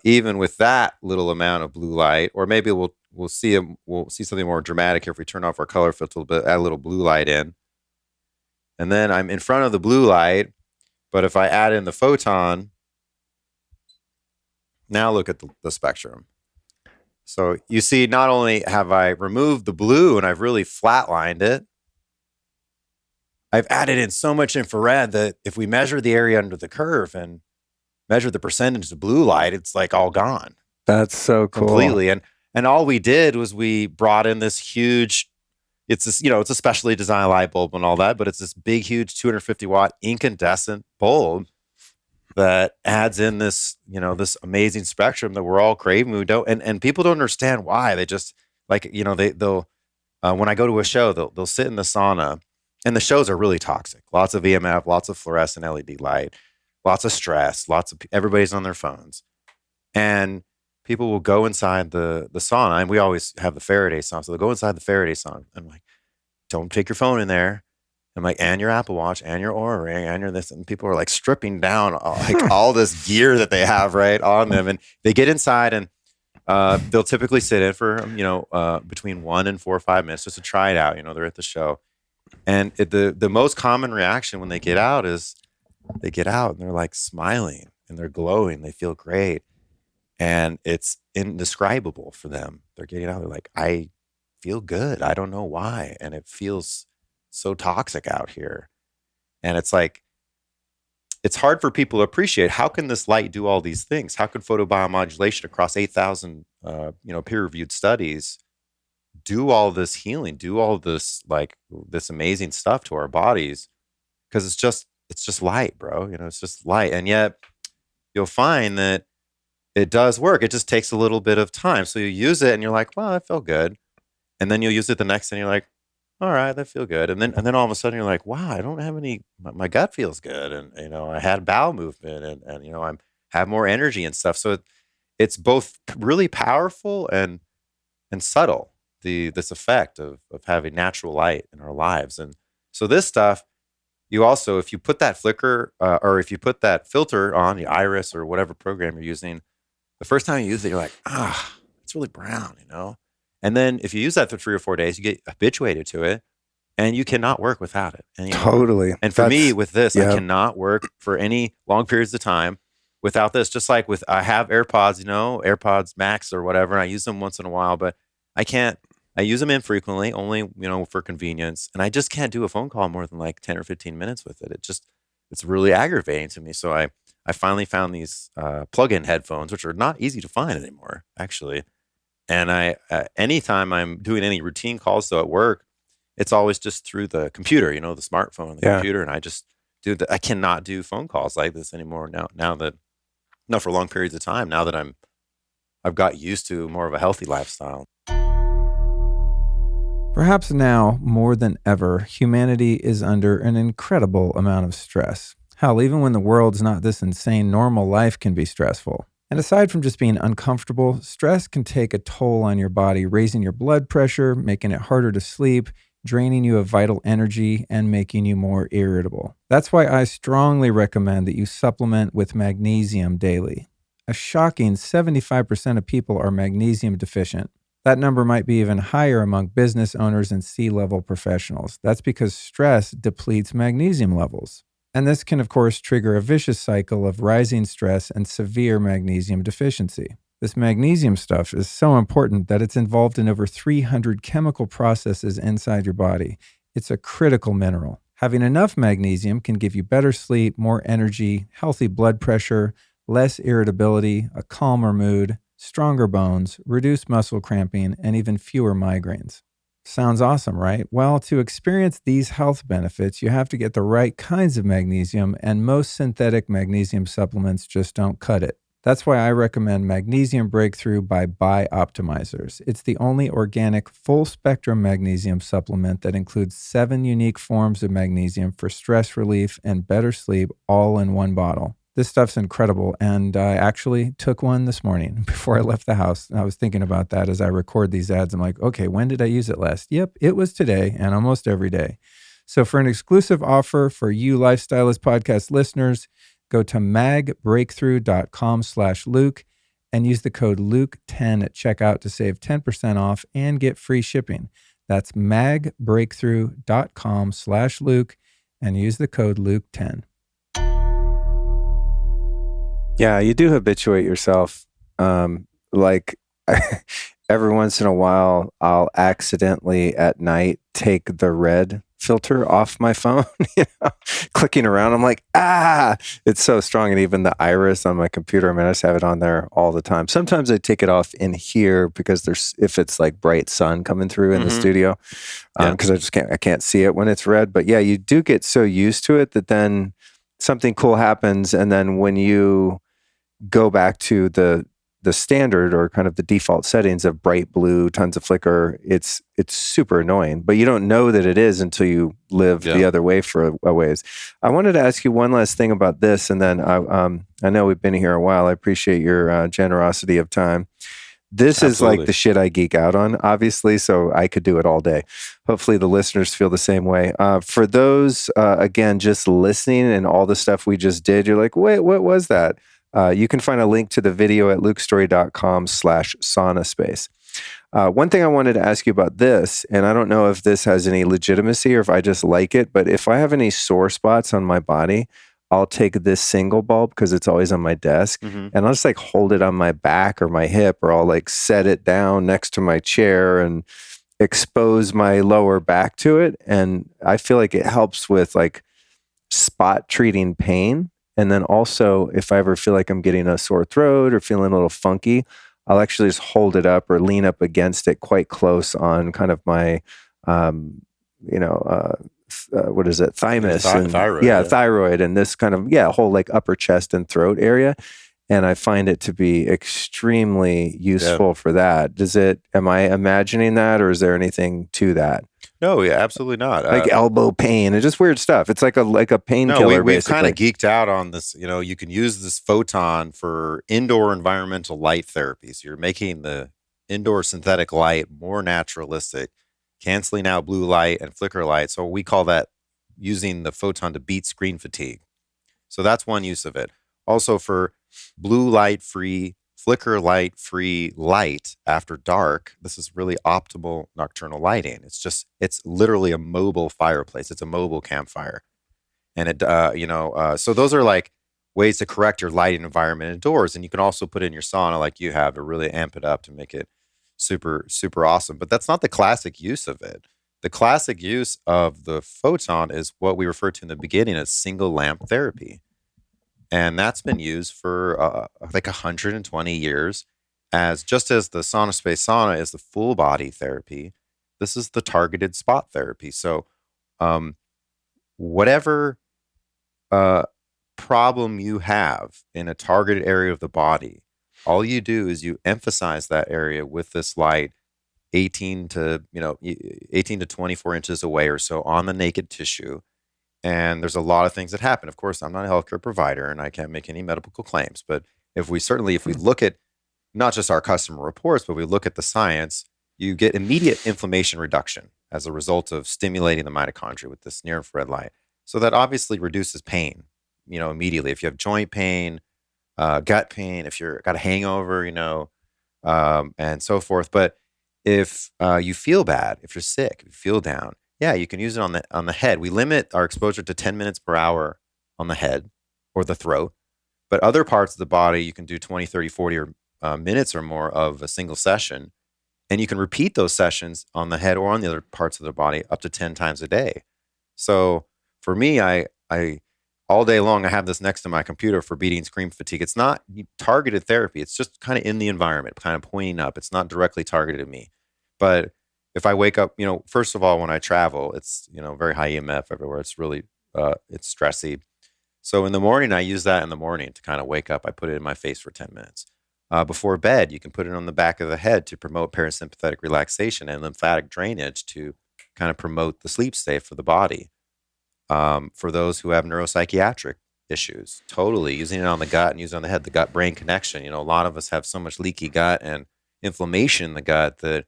even with that little amount of blue light, or maybe we'll see something more dramatic here if we turn off our color filter a little bit, add a little blue light in, and then I'm in front of the blue light. But if I add in the photon, now look at the spectrum. So you see, not only have I removed the blue and I've really flatlined it, I've added in so much infrared that if we measure the area under the curve and measure the percentage of blue light, it's like all gone. That's so cool. Completely. And all we did was we brought in this huge, it's a specially designed light bulb and all that, but it's this big, huge 250 watt incandescent bulb that adds in this, this amazing spectrum that we're all craving. We don't, and people don't understand why. They just they'll when I go to a show, they'll sit in the sauna, and the shows are really toxic. Lots of EMF, lots of fluorescent LED light, lots of stress, everybody's on their phones. And people will go inside the sauna, and we always have the Faraday sauna. So they'll go inside the Faraday sauna. I'm like, don't take your phone in there. I'm like, and your Apple Watch, and your Oura Ring, and your this. And people are like stripping down all this gear that they have right on them. And they get inside, and they'll typically sit in for, between 1 and 4 or 5 minutes just to try it out. They're at the show. And the most common reaction when they get out is they get out and they're like smiling and they're glowing. They feel great. And it's indescribable for them. They're getting out. They're like, I feel good. I don't know why. And it feels so toxic out here. And it's like, it's hard for people to appreciate. How can this light do all these things? How can photobiomodulation across 8,000, peer-reviewed studies do all this healing, do all this, this amazing stuff to our bodies? Because it's just light, bro. It's just light. And yet you'll find that it does work. It just takes a little bit of time. So you use it and you're like, well, I feel good. And then you'll use it the next day and you're like, all right, that feel good. And then all of a sudden you're like, wow, I don't have my gut feels good. And, I had bowel movement and I have more energy and stuff. So it's both really powerful and subtle, this effect of having natural light in our lives. And so this stuff, you also, if you put that flicker or if you put that filter on the Iris or whatever program you're using, the first time you use it, you're like, it's really brown, And then if you use that for 3 or 4 days, you get habituated to it and you cannot work without it. And, totally. And for me with this, I cannot work for any long periods of time without this. Just like I have AirPods, AirPods Max or whatever, and I use them once in a while, but I use them infrequently, only, for convenience. And I just can't do a phone call more than 10 or 15 minutes with it. It's really aggravating to me. So I finally found these plug-in headphones, which are not easy to find anymore, actually. And anytime I'm doing any routine calls, so at work, it's always just through the computer, the smartphone, the computer. And I just I cannot do phone calls like this anymore now that, not for long periods of time, now that I've got used to more of a healthy lifestyle. Perhaps now, more than ever, humanity is under an incredible amount of stress. Hell, even when the world's not this insane, normal life can be stressful. And aside from just being uncomfortable, stress can take a toll on your body, raising your blood pressure, making it harder to sleep, draining you of vital energy, and making you more irritable. That's why I strongly recommend that you supplement with magnesium daily. A shocking 75% of people are magnesium deficient. That number might be even higher among business owners and C-level professionals. That's because stress depletes magnesium levels. And this can, of course, trigger a vicious cycle of rising stress and severe magnesium deficiency. This magnesium stuff is so important that it's involved in over 300 chemical processes inside your body. It's a critical mineral. Having enough magnesium can give you better sleep, more energy, healthy blood pressure, less irritability, a calmer mood, stronger bones, reduced muscle cramping, and even fewer migraines. Sounds awesome, right? Well, to experience these health benefits, you have to get the right kinds of magnesium, and most synthetic magnesium supplements just don't cut it. That's why I recommend Magnesium Breakthrough by Bioptimizers. It's the only organic full-spectrum magnesium supplement that includes 7 unique forms of magnesium for stress relief and better sleep all in one bottle. This stuff's incredible, and I actually took one this morning before I left the house. I was thinking about that as I record these ads. I'm like, okay, when did I use it last? Yep, it was today and almost every day. So for an exclusive offer for you Lifestylist Podcast listeners, go to magbreakthrough.com/Luke and use the code Luke10 at checkout to save 10% off and get free shipping. That's magbreakthrough.com/Luke and use the code Luke10. Yeah, you do habituate yourself. Like every once in a while, I'll accidentally at night take the red filter off my phone, clicking around. I'm like, it's so strong. And even the iris on my computer, I mean, I just have it on there all the time. Sometimes I take it off in here because if it's like bright sun coming through in the studio, because I can't see it when it's red. But yeah, you do get so used to it that then something cool happens. And then when you go back to the standard or kind of the default settings of bright blue, tons of flicker, it's super annoying, but you don't know that it is until you live the other way for a ways. I wanted to ask you one last thing about this, and then I know we've been here a while. I appreciate your generosity of time. This Absolutely. is like the shit I geek out on, obviously, so I could do it all day. Hopefully the listeners feel the same way. For those, again, just listening and all the stuff we just did, you're like, wait, what was that? You can find a link to the video at lukestory.com/SaunaSpace. One thing I wanted to ask you about this, and I don't know if this has any legitimacy or if I just like it, but if I have any sore spots on my body, I'll take this single bulb because it's always on my desk, and I'll just like hold it on my back or my hip, or I'll like set it down next to my chair and expose my lower back to it. And I feel like it helps with like spot treating pain. And then also, if I ever feel like I'm getting a sore throat or feeling a little funky, I'll actually just hold it up or lean up against it quite close on kind of my, what is it? Thymus. Thyroid. Thyroid. And this kind of, whole like upper chest and throat area. And I find it to be extremely useful for that. Am I imagining that, or is there anything to that? No, yeah, absolutely not. Like elbow pain and just weird stuff. It's like a painkiller. No, we've kind of geeked out on this. You can use this Photon for indoor environmental light therapy. So you're making the indoor synthetic light more naturalistic, canceling out blue light and flicker light. So we call that using the Photon to beat screen fatigue. So that's one use of it. Also for blue light free, flicker light free light after dark. This is really optimal nocturnal lighting. It's literally a mobile fireplace. It's a mobile campfire. And so those are like ways to correct your lighting environment indoors. And you can also put in your sauna like you have to really amp it up to make it super, super awesome. But that's not the classic use of it. The classic use of the Photon is what we referred to in the beginning as single lamp therapy. And that's been used for like 120 years just as the SaunaSpace sauna is the full body therapy. This is the targeted spot therapy. So whatever problem you have in a targeted area of the body, all you do is you emphasize that area with this light 18 to 24 inches away or so on the naked tissue. And there's a lot of things that happen. Of course, I'm not a healthcare provider and I can't make any medical claims. But if we look at not just our customer reports, but we look at the science, you get immediate inflammation reduction as a result of stimulating the mitochondria with this near infrared light. So that obviously reduces pain, immediately. If you have joint pain, gut pain, if you're got a hangover, and so forth. But if you feel bad, if you're sick, if you feel down, you can use it on the head. We limit our exposure to 10 minutes per hour on the head or the throat, but other parts of the body, you can do 20, 30, 40, or minutes or more of a single session. And you can repeat those sessions on the head or on the other parts of the body up to 10 times a day. So for me, I all day long, I have this next to my computer for beating screen fatigue. It's not targeted therapy. It's just kind of in the environment, kind of pointing up. It's not directly targeted at me. But if I wake up, first of all, when I travel, it's, very high EMF everywhere. It's really, it's stressy. So in the morning, I use that in the morning to kind of wake up. I put it in my face for 10 minutes. Before bed, you can put it on the back of the head to promote parasympathetic relaxation and lymphatic drainage to kind of promote the sleep state for the body. For those who have neuropsychiatric issues, totally using it on the gut and using it on the head, the gut-brain connection. A lot of us have so much leaky gut and inflammation in the gut that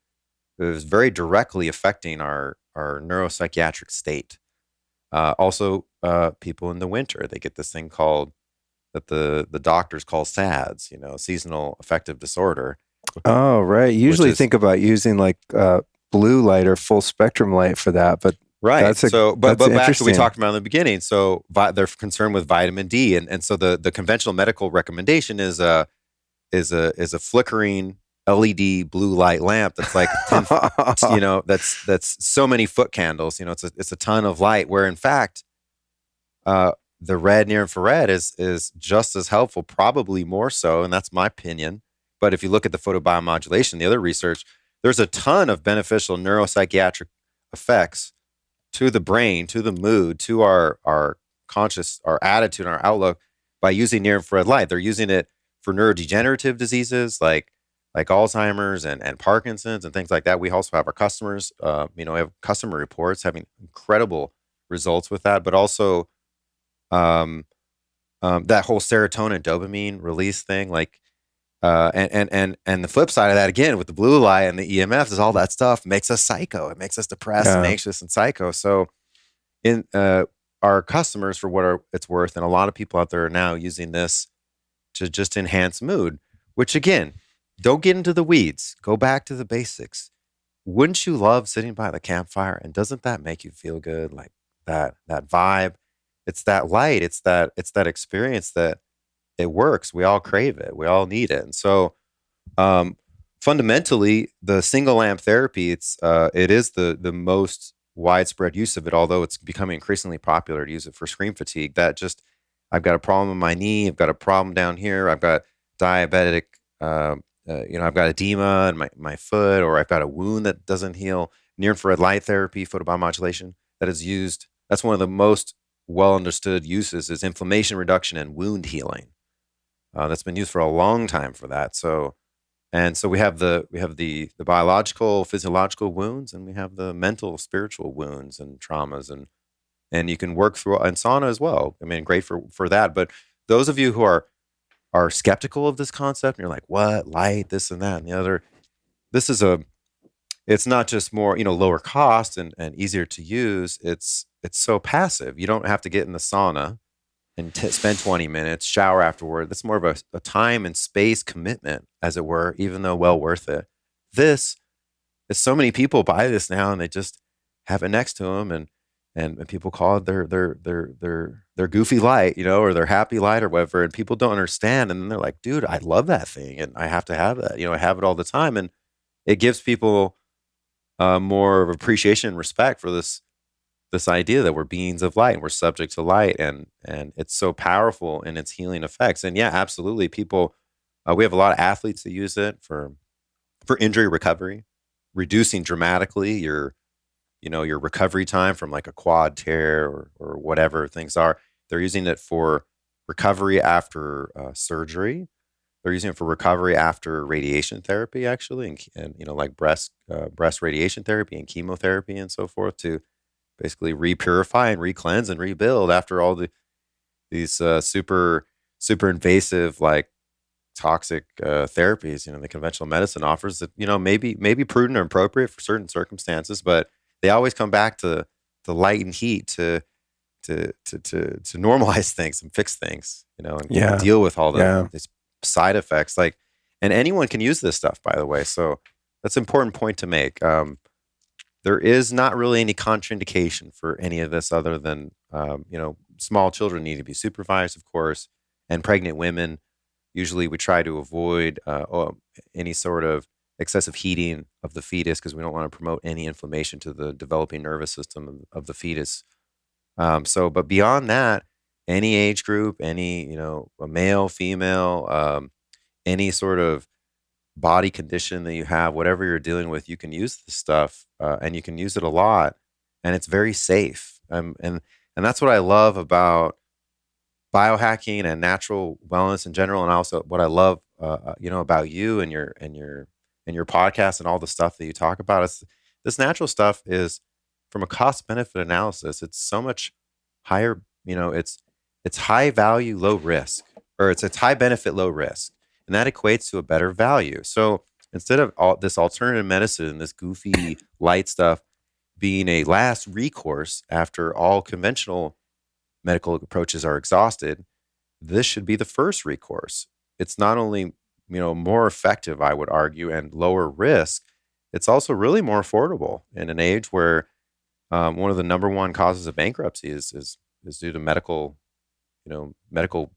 is very directly affecting our neuropsychiatric state. Also, people in the winter, they get this thing called that the doctors call SADS, seasonal affective disorder. Oh, right. Usually think about using like blue light or full spectrum light for that, but right. That's but back to what we talked about in the beginning. So they're concerned with vitamin D, and so the conventional medical recommendation is a flickering LED blue light lamp that's like 10, that's so many foot candles. It's a ton of light. Where in fact, the red near infrared is just as helpful, probably more so, and that's my opinion. But if you look at the photobiomodulation, the other research, there's a ton of beneficial neuropsychiatric effects to the brain, to the mood, to our conscious, our attitude, our outlook by using near infrared light. They're using it for neurodegenerative diseases like Alzheimer's and Parkinson's and things like that. We also have our customers, we have customer reports having incredible results with that, but also that whole serotonin dopamine release thing, and the flip side of that, again, with the blue light and the EMFs, is all that stuff makes us psycho. It makes us depressed and anxious and psycho. So in our customers, for what it's worth, and a lot of people out there are now using this to just enhance mood, which again, don't get into the weeds. Go back to the basics. Wouldn't you love sitting by the campfire? And doesn't that make you feel good? Like that vibe. It's that light. It's that experience that it works. We all crave it. We all need it. And so, fundamentally, the single lamp therapy, it is the most widespread use of it, although it's becoming increasingly popular to use it for screen fatigue. I've got a problem in my knee. I've got a problem down here. I've got diabetic, I've got edema in my foot, or I've got a wound that doesn't heal. Near infrared light therapy, photobiomodulation, that is used. That's one of the most well understood uses, is inflammation reduction and wound healing. That's been used for a long time for that. So we have the biological, physiological wounds, and we have the mental, spiritual wounds and traumas, and you can work through and sauna as well. I mean, great for that. But those of you who are skeptical of this concept, and you're like, what, light, this and that and the other, it's not just more, lower cost and easier to use. It's so passive. You don't have to get in the sauna and spend 20 minutes, shower afterward. That's more of a time and space commitment, as it were, even though well worth it. This is, so many people buy this now and they just have it next to them, and people call it their goofy light, or their happy light or whatever. And people don't understand. And then they're like, dude, I love that thing. And I have to have that, I have it all the time. And it gives people more of appreciation and respect for this idea that we're beings of light and we're subject to light, and it's so powerful in its healing effects. And yeah, absolutely, people, we have a lot of athletes that use it for injury recovery, reducing dramatically your recovery time from like a quad tear or whatever things are. They're using it for recovery after surgery. They're using it for recovery after radiation therapy, actually, and like breast radiation therapy and chemotherapy and so forth, to basically re-purify and re-cleanse and rebuild after all these super invasive, like toxic therapies the conventional medicine offers, that maybe prudent or appropriate for certain circumstances, but they always come back to light and heat to normalize things and fix things, and deal with all these side effects. And anyone can use this stuff, by the way. So that's an important point to make. There is not really any contraindication for any of this, other than, small children need to be supervised, of course, and pregnant women. Usually we try to avoid any sort of excessive heating of the fetus because we don't want to promote any inflammation to the developing nervous system of the fetus. But beyond that, any age group, any, a male, female, any sort of body condition that you have, whatever you're dealing with, you can use this stuff, and you can use it a lot, and it's very safe. And that's what I love about biohacking and natural wellness in general, and also what I love, about you and your podcast and all the stuff that you talk about. Is this natural stuff is from a cost benefit analysis, it's so much higher. It's high value, low risk, or it's high benefit, low risk, and that equates to a better value. So instead of all this alternative medicine, this goofy light stuff being a last recourse after all conventional medical approaches are exhausted, this should be the first recourse. It's not only, more effective, I would argue, and lower risk, it's also really more affordable in an age where one of the number one causes of bankruptcy is due to medical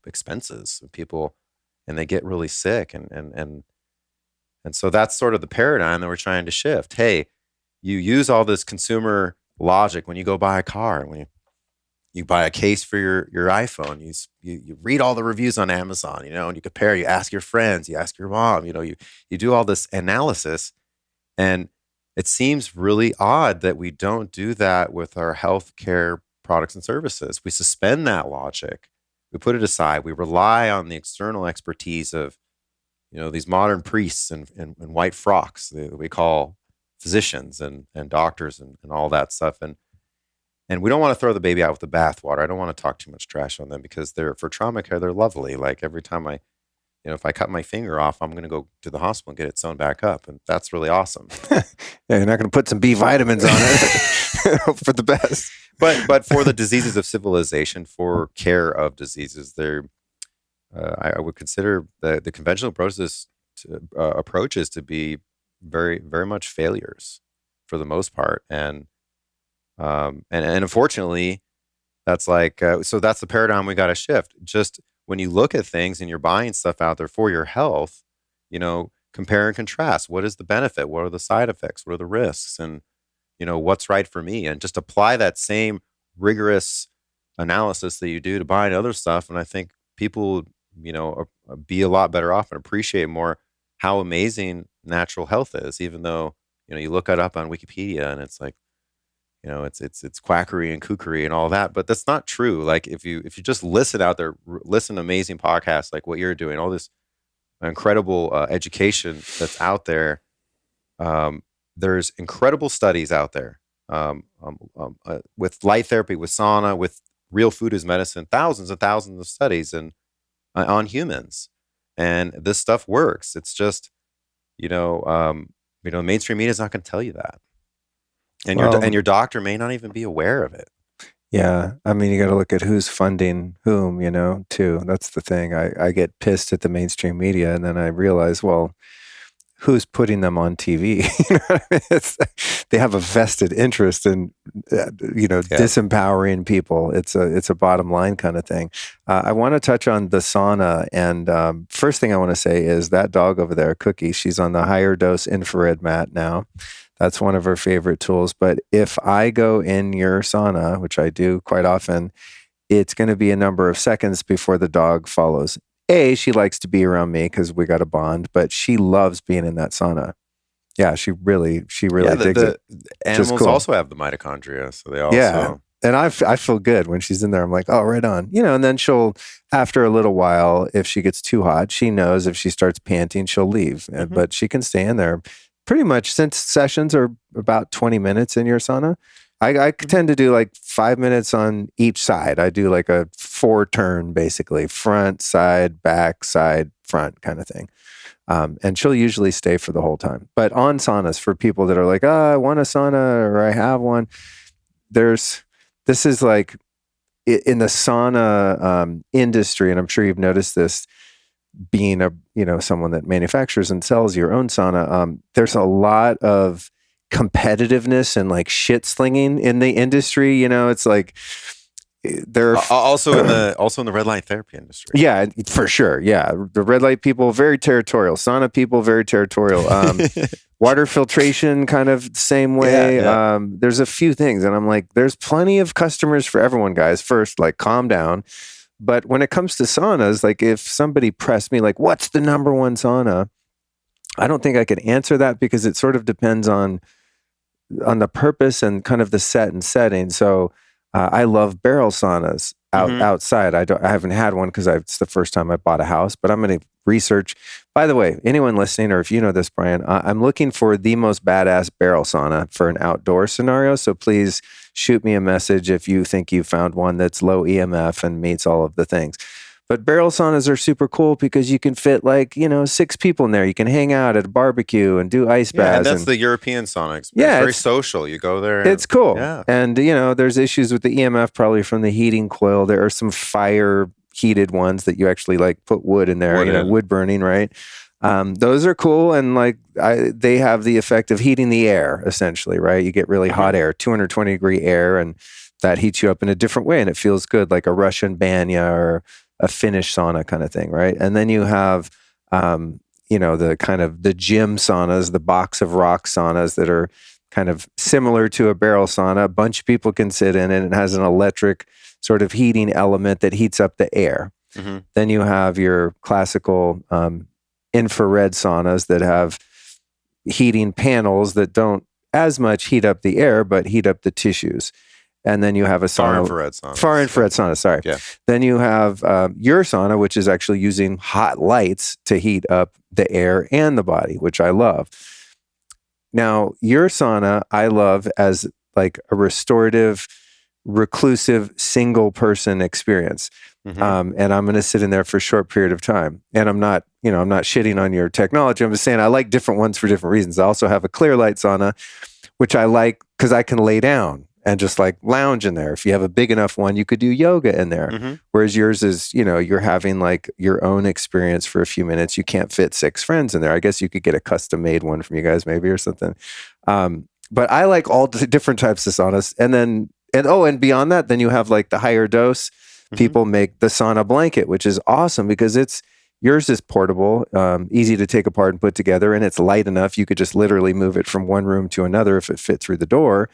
expenses of people, and they get really sick, and so that's sort of the paradigm that we're trying to shift. Hey, you use all this consumer logic when you go buy a car, when you buy a case for your iPhone, you read all the reviews on Amazon, and you compare, you ask your friends, you ask your mom, you do all this analysis, and it seems really odd that we don't do that with our healthcare products and services. We suspend that logic. We put it aside. We rely on the external expertise of, these modern priests in white frocks that we call physicians and doctors and all that stuff. And we don't want to throw the baby out with the bathwater. I don't want to talk too much trash on them because for trauma care, they're lovely. Like every time if I cut my finger off, I'm going to go to the hospital and get it sewn back up. And that's really awesome. Yeah, you're not going to put some B vitamins on it. Hope for the best. But for the diseases of civilization, for care of diseases, I would consider the conventional approaches to be very, very much failures for the most part. And unfortunately, that's so that's the paradigm we got to shift. Just when you look at things and you're buying stuff out there for your health, compare and contrast. What is the benefit? What are the side effects? What are the risks? And, what's right for me? And just apply that same rigorous analysis that you do to buying other stuff. And I think people, be a lot better off and appreciate more how amazing natural health is, even though, you look it up on Wikipedia and it's like, it's quackery and kookery and all that, but that's not true. Like if you just listen out there, listen to amazing podcasts like what you're doing, all this incredible education that's out there. There's incredible studies out there with light therapy, with sauna, with real food as medicine, thousands and thousands of studies and on humans, and this stuff works. It's just mainstream media is not going to tell you that. And your doctor may not even be aware of it. Yeah. I mean, you got to look at who's funding whom, too. That's the thing. I get pissed at the mainstream media and then I realize, well, who's putting them on TV? They have a vested interest in, disempowering people. It's a bottom line kind of thing. I want to touch on the sauna. And first thing I want to say is that dog over there, Cookie, she's on the higher dose infrared mat now. That's one of her favorite tools. But if I go in your sauna, which I do quite often, it's going to be a number of seconds before the dog follows. She likes to be around me because we got a bond, but she loves being in that sauna. Yeah, she really digs it. Animals also have the mitochondria, so they also. Yeah, and I feel good when she's in there. I'm like, oh, right on. And then she'll, after a little while, if she gets too hot, she knows if she starts panting, she'll leave. Mm-hmm. But she can stay in there. Pretty much, since sessions are about 20 minutes in your sauna, I tend to do like 5 minutes on each side. I do like a 4-turn, basically, front, side, back, side, front kind of thing. And she'll usually stay for the whole time. But on saunas, for people that are like, I want a sauna or I have one, this is like in the sauna industry, and I'm sure you've noticed this, being someone that manufactures and sells your own sauna, there's a lot of competitiveness and like shit slinging in the industry. It's like there are also in the red light therapy industry. Yeah, for sure. Yeah, the red light people very territorial. Sauna people very territorial. Water filtration kind of same way. Yeah. There's a few things, and I'm like, there's plenty of customers for everyone, guys. First, like, calm down. But when it comes to saunas, like, if somebody pressed me, like, what's the number one sauna? I don't think I could answer that because it sort of depends on the purpose and kind of the set and setting. So I love barrel saunas outside. I haven't had one because it's the first time I bought a house, but I'm going to research. By the way, anyone listening, or if you know this, Brian, I'm looking for the most badass barrel sauna for an outdoor scenario. So please shoot me a message if you think you found one that's low EMF and meets all of the things. But barrel saunas are super cool because you can fit 6 people in there. You can hang out at a barbecue and do ice baths. And that's the European sauna experience. Yeah, very social. You go there. It's cool. Yeah. And, there's issues with the EMF probably from the heating coil. There are some fire heated ones that you actually put wood in there, wood burning, right? Those are cool. And they have the effect of heating the air essentially, right? You get really hot air, 220 degree air, and that heats you up in a different way. And it feels good, like a Russian banya or a Finnish sauna kind of thing, right? And then you have, the kind of the gym saunas, the box of rock saunas that are kind of similar to a barrel sauna. A bunch of people can sit in it, and it has an electric sort of heating element that heats up the air. Mm-hmm. Then you have your classical infrared saunas that have heating panels that don't as much heat up the air, but heat up the tissues. And then you have a sauna. Far infrared sauna, sorry. Yeah. Then you have your sauna, which is actually using hot lights to heat up the air and the body, which I love. Now, your sauna, I love as like a restorative, reclusive, single person experience. Mm-hmm. And I'm going to sit in there for a short period of time. And I'm not shitting on your technology. I'm just saying I like different ones for different reasons. I also have a clear light sauna, which I like because I can lay down and just lounge in there. If you have a big enough one, you could do yoga in there. Mm-hmm. Whereas yours is, you're having your own experience for a few minutes. You can't fit 6 friends in there. I guess you could get a custom made one from you guys maybe or something. But I like all the different types of saunas. And beyond that, then you have the higher dose. Mm-hmm. People make the sauna blanket, which is awesome because yours is portable, easy to take apart and put together. And it's light enough. You could just literally move it from one room to another if it fit through the door.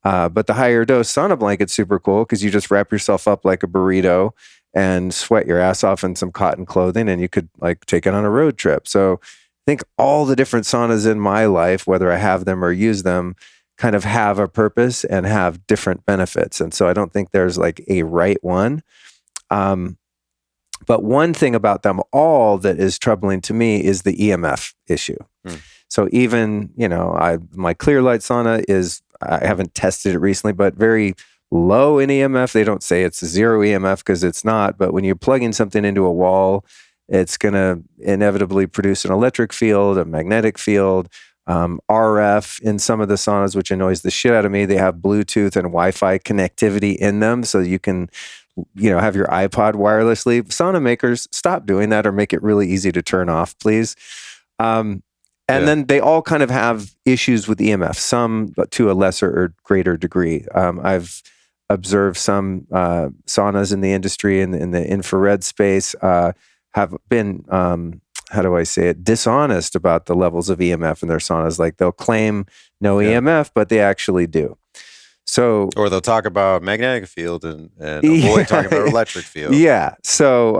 But the higher dose sauna blanket's super cool because you just wrap yourself up like a burrito and sweat your ass off in some cotton clothing, and you could take it on a road trip. So I think all the different saunas in my life, whether I have them or use them, kind of have a purpose and have different benefits. And so I don't think there's a right one. But one thing about them all that is troubling to me is the EMF issue. Mm. So even, my clear light sauna I haven't tested it recently, but very low in EMF. They don't say it's 0 EMF because it's not. But when you're plugging something into a wall, it's going to inevitably produce an electric field, a magnetic field, RF in some of the saunas, which annoys the shit out of me. They have Bluetooth and Wi-Fi connectivity in them, so you can, have your iPod wirelessly. Sauna makers, stop doing that or make it really easy to turn off, please. And then they all kind of have issues with EMF, some to a lesser or greater degree. I've observed some saunas in the industry in the infrared space have been, dishonest about the levels of EMF in their saunas. They'll claim no EMF, but they actually do. So, or they'll talk about magnetic field and avoid talking about electric field. Yeah. So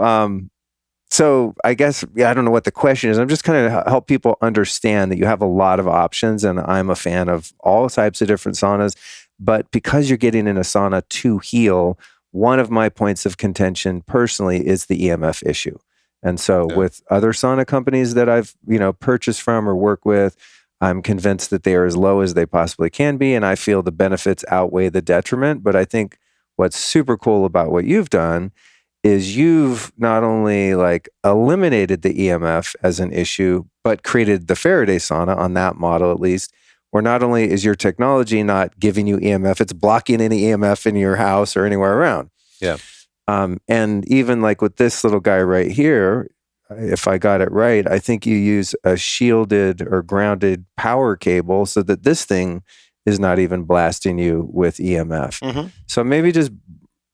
I guess, I don't know what the question is. I'm just kind of help people understand that you have a lot of options, and I'm a fan of all types of different saunas. But because you're getting in a sauna to heal, one of my points of contention personally is the EMF issue. And so with other sauna companies that I've, purchased from or work with, I'm convinced that they are as low as they possibly can be. And I feel the benefits outweigh the detriment. But I think what's super cool about what you've done is you've not only eliminated the EMF as an issue, but created the Faraday sauna on that model, at least, where not only is your technology not giving you EMF, it's blocking any EMF in your house or anywhere around. Yeah. And even with this little guy right here, if I got it right, I think you use a shielded or grounded power cable so that this thing is not even blasting you with EMF. Mm-hmm. So maybe just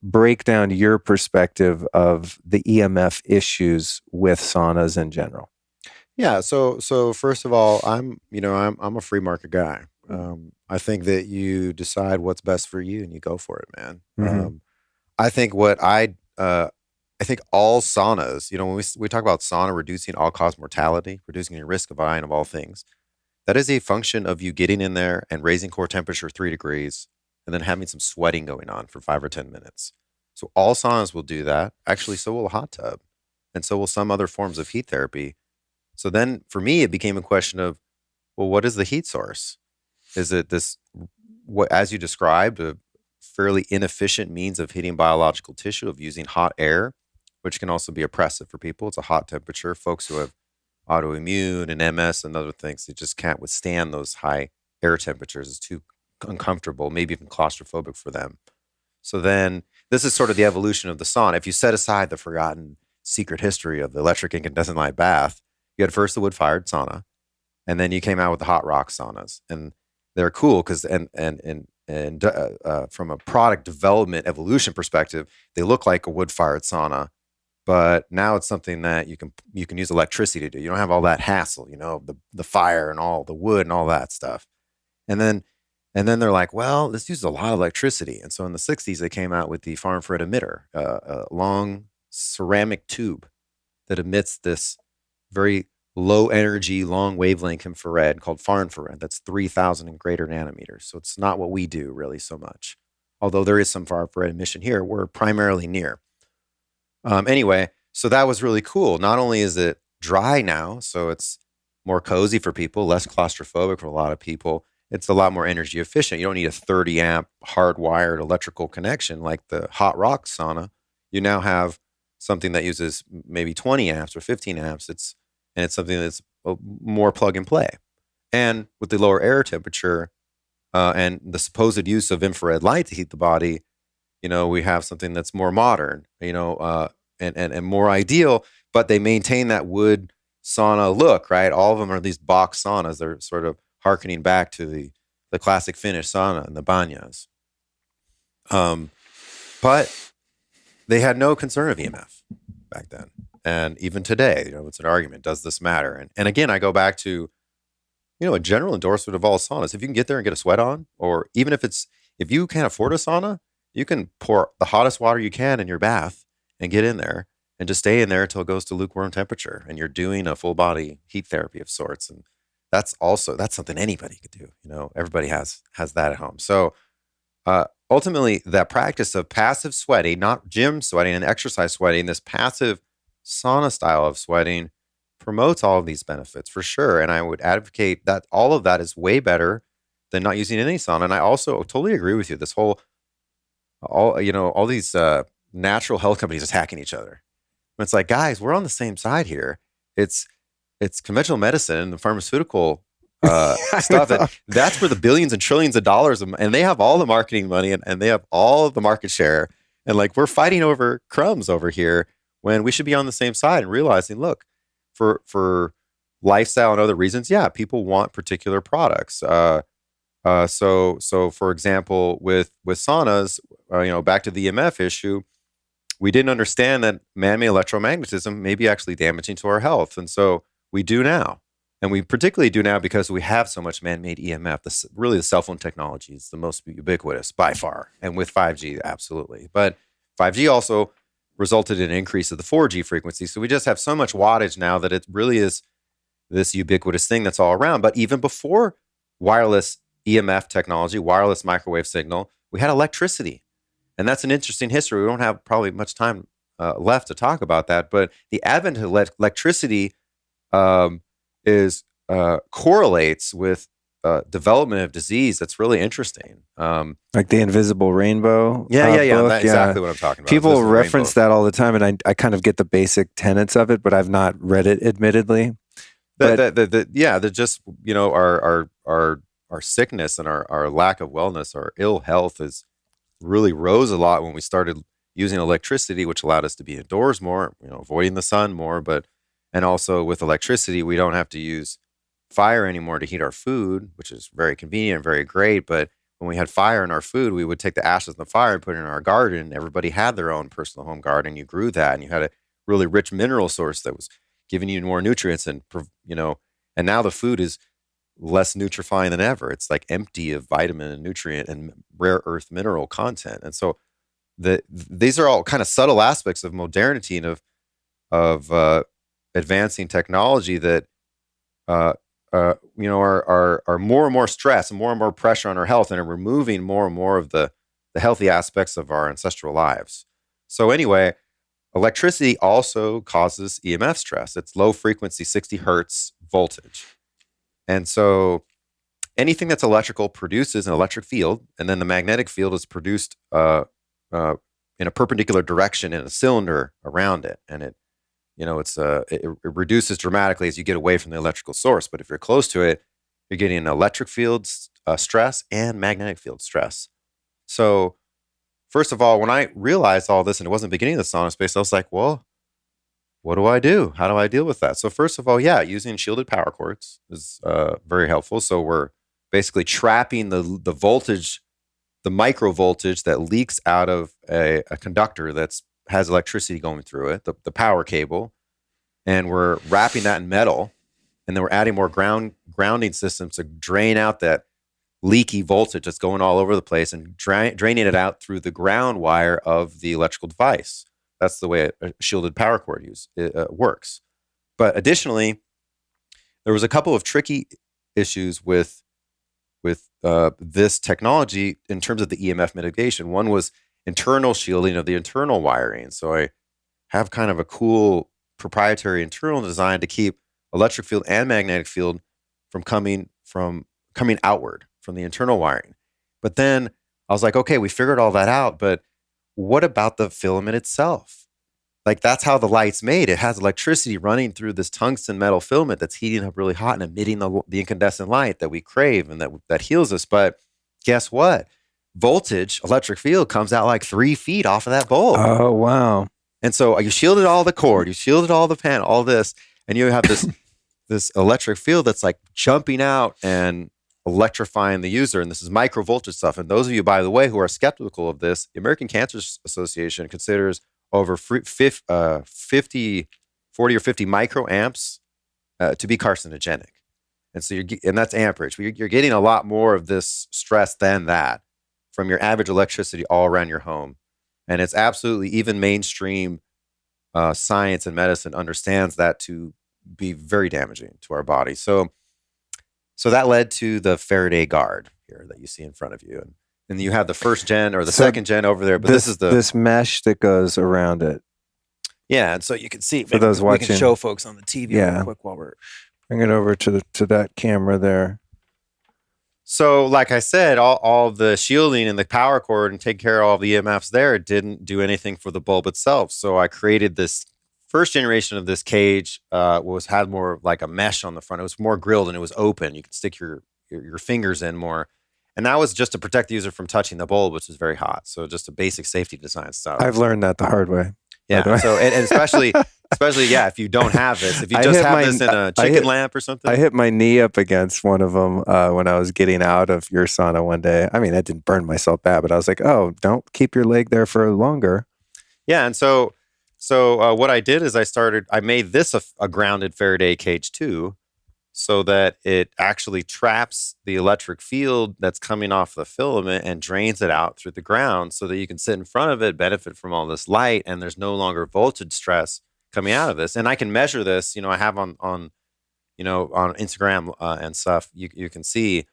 break down your perspective of the EMF issues with saunas in general. Yeah. So first of all, I'm a free market guy. I think that you decide what's best for you and you go for it, man. Mhm. I think I think all saunas, when we talk about sauna reducing all cause mortality, reducing your risk of dying of all things, that is a function of you getting in there and raising core temperature 3 degrees and then having some sweating going on for 5 or 10 minutes. So all saunas will do that. Actually, so will a hot tub. And so will some other forms of heat therapy. So then for me, it became a question of, well, what is the heat source? Is it this, what, as you described, a fairly inefficient means of heating biological tissue, of using hot air, which can also be oppressive for people? It's a hot temperature. Folks who have autoimmune and MS and other things, they just can't withstand those high air temperatures. It's too uncomfortable, maybe even claustrophobic for them. So then this is sort of the evolution of the sauna. If you set aside the forgotten secret history of the electric incandescent light bath, you had first the wood-fired sauna, and then you came out with the hot rock saunas, and they're cool because from a product development evolution perspective, they look like a wood-fired sauna, but now it's something that you can use electricity to do. You don't have all that hassle, the fire and all the wood and all that stuff. And then they're like, well, this uses a lot of electricity. And so in the 60s, they came out with the far infrared emitter, a long ceramic tube that emits this very low energy, long wavelength infrared called far infrared. That's 3,000 and greater nanometers. So it's not what we do really so much. Although there is some far infrared emission here, we're primarily near. Anyway, so that was really cool. Not only is it dry now, so it's more cozy for people, less claustrophobic for a lot of people. It's a lot more energy efficient. You don't need a 30 amp hardwired electrical connection like the hot rock sauna. You now have something that uses maybe 20 amps or 15 amps. It's something that's more plug and play. And with the lower air temperature and the supposed use of infrared light to heat the body, we have something that's more modern, and more ideal, but they maintain that wood sauna look, right? All of them are these box saunas. They're sort of hearkening back to the classic Finnish sauna and the banyas. But they had no concern of EMF back then. And even today, it's an argument. Does this matter? And again, I go back to, a general endorsement of all saunas. If you can get there and get a sweat on, or even if you can't afford a sauna, you can pour the hottest water you can in your bath and get in there and just stay in there until it goes to lukewarm temperature. And you're doing a full body heat therapy of sorts. And that's something anybody could do. Everybody has that at home. So ultimately, that practice of passive sweating, not gym sweating and exercise sweating, this passive sauna style of sweating promotes all of these benefits for sure. And I would advocate that all of that is way better than not using any sauna. And I also totally agree with you. This whole, all these natural health companies attacking each other. It's like, guys, we're on the same side here. It's conventional medicine and the pharmaceutical stuff. That's where the billions and trillions of dollars, and they have all the marketing money and they have all of the market share. And like, we're fighting over crumbs over here when we should be on the same side and realizing, look, for lifestyle and other reasons, yeah, people want particular products. So for example, with saunas, back to the EMF issue, we didn't understand that man-made electromagnetism may be actually damaging to our health. And so we do now. And we particularly do now because we have so much man-made EMF. Really, the cell phone technology is the most ubiquitous by far. And with 5G, absolutely. But 5G also resulted in an increase of the 4G frequency. So we just have so much wattage now that it really is this ubiquitous thing that's all around. But even before wireless EMF technology, wireless microwave signal, we had electricity. And that's an interesting history. We don't have probably much time left to talk about that. But the advent of electricity correlates with development of disease. That's really interesting. Like the Invisible Rainbow. Yeah. Book. That's exactly what I'm talking about. People reference that all the time, and I kind of get the basic tenets of it, but I've not read it, admittedly. They're just, our sickness and our lack of wellness, our ill health is really rose a lot when we started using electricity, which allowed us to be indoors more, avoiding the sun more. And also with electricity, we don't have to use fire anymore to heat our food, which is very convenient and very great. But when we had fire in our food, we would take the ashes in the fire and put it in our garden. Everybody had their own personal home garden. You grew that, and you had a really rich mineral source that was giving you more nutrients, and and now the food is less nutrifying than ever. It's like empty of vitamin and nutrient and rare earth mineral content. And so these are all kind of subtle aspects of modernity and of advancing technology that are more and more stress and more pressure on our health, and are removing more and more of the healthy aspects of our ancestral lives. So anyway, electricity also causes EMF stress. It's low frequency, 60 hertz voltage. And so anything that's electrical produces an electric field, and then the magnetic field is produced in a perpendicular direction in a cylinder around it. And it reduces dramatically as you get away from the electrical source. But if you're close to it, you're getting an electric field stress and magnetic field stress. So first of all, when I realized all this, and it wasn't the beginning of the SaunaSpace, I was like, well, what do I do? How do I deal with that? So first of all, using shielded power cords is very helpful. So we're basically trapping the voltage, the micro voltage that leaks out of a conductor that has electricity going through it, the power cable, and we're wrapping that in metal, and then we're adding more grounding systems to drain out that leaky voltage that's going all over the place, and draining it out through the ground wire of the electrical device. That's the way a shielded power cord works. But additionally, there was a couple of tricky issues with this technology in terms of the EMF mitigation. One was internal shielding of the internal wiring. So I have kind of a cool proprietary internal design to keep electric field and magnetic field from coming outward from the internal wiring. But then I was like, okay, we figured all that out, but what about the filament itself? Like, that's how the light's made. It has electricity running through this tungsten metal filament that's heating up really hot and emitting the incandescent light that we crave and that heals us. But guess what? Voltage, electric field, comes out like 3 feet off of that bulb. Oh, wow. And so you shielded all the cord, you shielded all the panel, all this, and you have this electric field that's like jumping out and electrifying the user. And this is micro voltage stuff. And those of you, by the way, who are skeptical of this, the American Cancer Association considers over 40 or 50 microamps to be carcinogenic. And so and that's amperage. You're getting a lot more of this stress than that from your average electricity all around your home. And it's absolutely, even mainstream science and medicine understands that to be very damaging to our body. So that led to the Faraday guard here that you see in front of you. And you have the first gen or the second gen over there, but this is this mesh that goes around it. Yeah, and so you can see, for those watching, we can show folks on the TV real quick while we're bring it over to that camera there. So, like I said, all the shielding and the power cord and taking care of all the EMFs there didn't do anything for the bulb itself. So I created this first generation of this cage, had more like a mesh on the front. It was more grilled and it was open. You could stick your fingers in more. And that was just to protect the user from touching the bulb, which is very hot. So just a basic safety design stuff. I've learned that the hard way. Yeah. So and especially if you don't have this, if you just have this in a chicken lamp or something. I hit my knee up against one of them when I was getting out of your sauna one day. I mean, I didn't burn myself bad, but I was like, oh, don't keep your leg there for longer. Yeah. And so what I did is I made this a grounded Faraday cage too, so that it actually traps the electric field that's coming off the filament and drains it out through the ground, so that you can sit in front of it, benefit from all this light, and there's no longer voltage stress coming out of this. And I can measure this. I have on Instagram and stuff. You can see,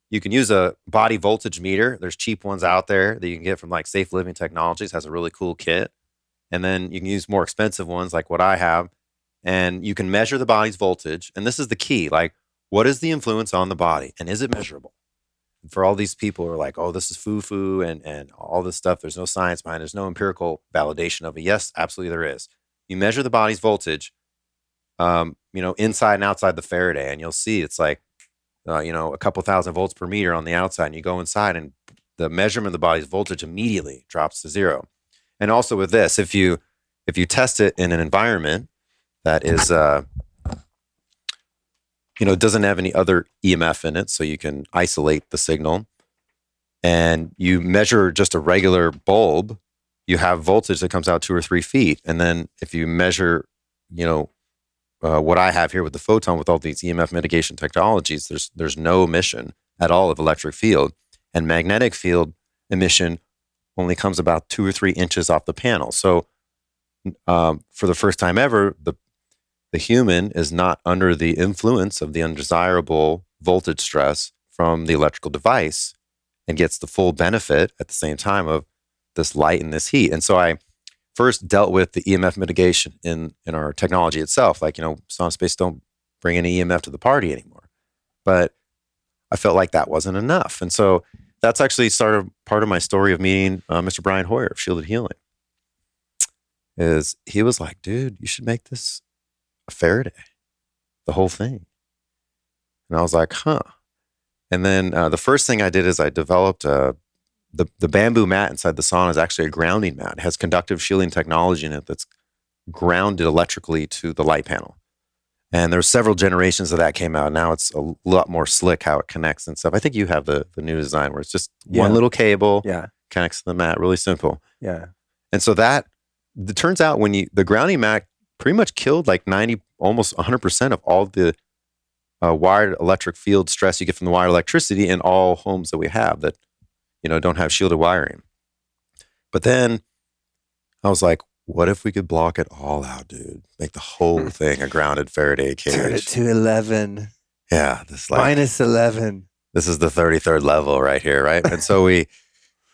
you can use a body voltage meter. There's cheap ones out there that you can get from like Safe Living Technologies. Has a really cool kit. And then you can use more expensive ones like what I have. And you can measure the body's voltage. And this is the key. Like, what is the influence on the body? And is it measurable? And for all these people who are like, oh, this is foo-foo and all this stuff, there's no science behind it. There's no empirical validation of it. Yes, absolutely there is. You measure the body's voltage, inside and outside the Faraday, and you'll see it's like, a couple thousand volts per meter on the outside. And you go inside and the measurement of the body's voltage immediately drops to zero. And also with this, if you test it in an environment that is, doesn't have any other EMF in it, so you can isolate the signal. and you measure just a regular bulb, you have voltage that comes out 2 or 3 feet. And then if you measure, what I have here with the Photon, with all these EMF mitigation technologies, there's no emission at all of electric field, and magnetic field emission only comes about 2 or 3 inches off the panel. So for the first time ever, the human is not under the influence of the undesirable voltage stress from the electrical device and gets the full benefit at the same time of this light and this heat. And so I first dealt with the EMF mitigation in our technology itself. Like, SaunaSpace don't bring any EMF to the party anymore. But I felt like that wasn't enough. And so that's actually started part of my story of meeting Mr. Brian Hoyer of Shielded Healing. Is he was like, dude, you should make this a Faraday, the whole thing. And I was like, huh. And then the first thing I did is I developed the bamboo mat inside the sauna is actually a grounding mat. It has conductive shielding technology in it that's grounded electrically to the light panel. And there's several generations of that came out. Now it's a lot more slick how it connects and stuff. I think you have the new design where it's just one little cable connects to the mat, really simple. Yeah. And so it turns out when the grounding mat pretty much killed like 90, almost 100% of all the wired electric field stress you get from the wired electricity in all homes that we have that, don't have shielded wiring. But then I was like, what if we could block it all out, dude? Make the whole thing a grounded Faraday cage. Turn it to 11. Yeah. Minus 11. This is the 33rd level right here, right? And so we,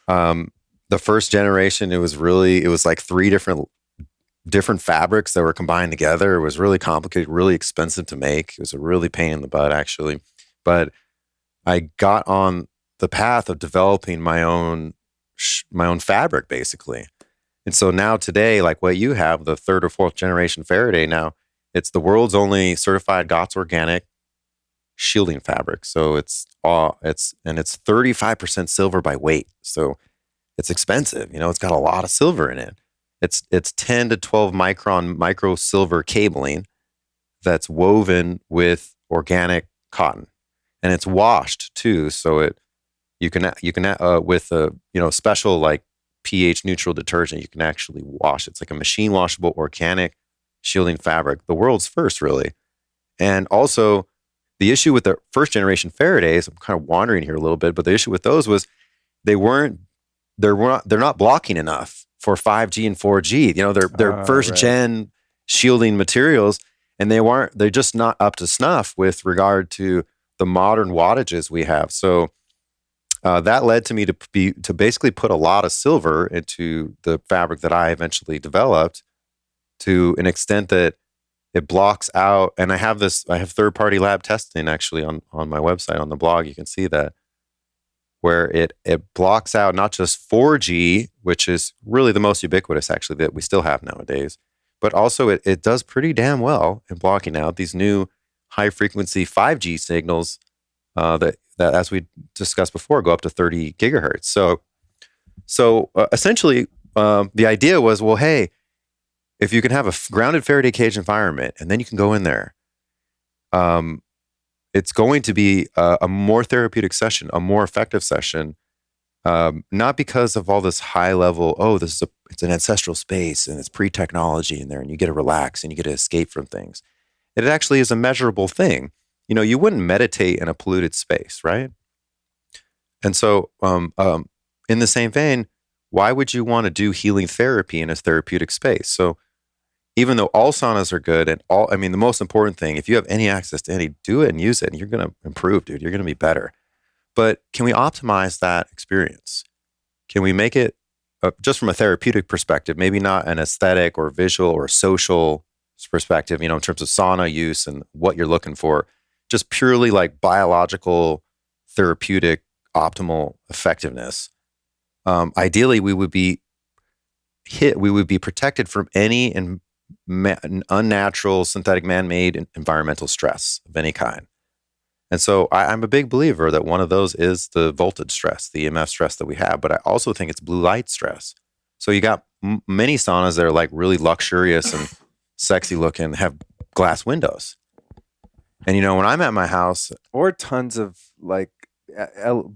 the first generation, it was like 3 different fabrics that were combined together. It was really complicated, really expensive to make. It was a really pain in the butt, actually. But I got on the path of developing my own fabric, basically. And so now today, like what you have, the 3rd or 4th generation Faraday, now it's the world's only certified GOTS organic shielding fabric. So it's 35% silver by weight. So it's expensive. It's got a lot of silver in it. It's 10 to 12 micron micro silver cabling that's woven with organic cotton, and it's washed too. So you can with a special like pH neutral detergent, you can actually wash. It's like a machine washable organic shielding fabric, the world's first, really. And also the issue with the first generation Faradays, I'm kind of wandering here a little bit, but the issue with those was they're not blocking enough for 5G and 4G. They're first gen shielding materials, and they're just not up to snuff with regard to the modern wattages we have. So that led to me to basically put a lot of silver into the fabric that I eventually developed, to an extent that it blocks out. And I have third-party lab testing actually on my website, on the blog. You can see that, where it blocks out not just 4G, which is really the most ubiquitous actually that we still have nowadays, but also it does pretty damn well in blocking out these new high-frequency 5G signals that, as we discussed before, go up to 30 gigahertz. So essentially, the idea was, well, hey, if you can have a grounded Faraday cage environment, and then you can go in there, it's going to be a more therapeutic session, a more effective session, not because of all this high level, it's an ancestral space and it's pre-technology in there and you get to relax and you get to escape from things. It actually is a measurable thing. You wouldn't meditate in a polluted space, right? And so in the same vein, why would you want to do healing therapy in a therapeutic space? So even though all saunas are good and the most important thing, if you have any access to any, do it and use it and you're going to improve, dude. You're going to be better. But can we optimize that experience? Can we make it just from a therapeutic perspective, maybe not an aesthetic or visual or social perspective, in terms of sauna use and what you're looking for, just purely like biological, therapeutic, optimal effectiveness. Ideally, we would be protected from any unnatural, synthetic, man-made environmental stress of any kind. And so I'm a big believer that one of those is the voltage stress, the EMF stress that we have, but I also think it's blue light stress. So you got many saunas that are like really luxurious and sexy looking, have glass windows. And when I'm at my house, or tons of like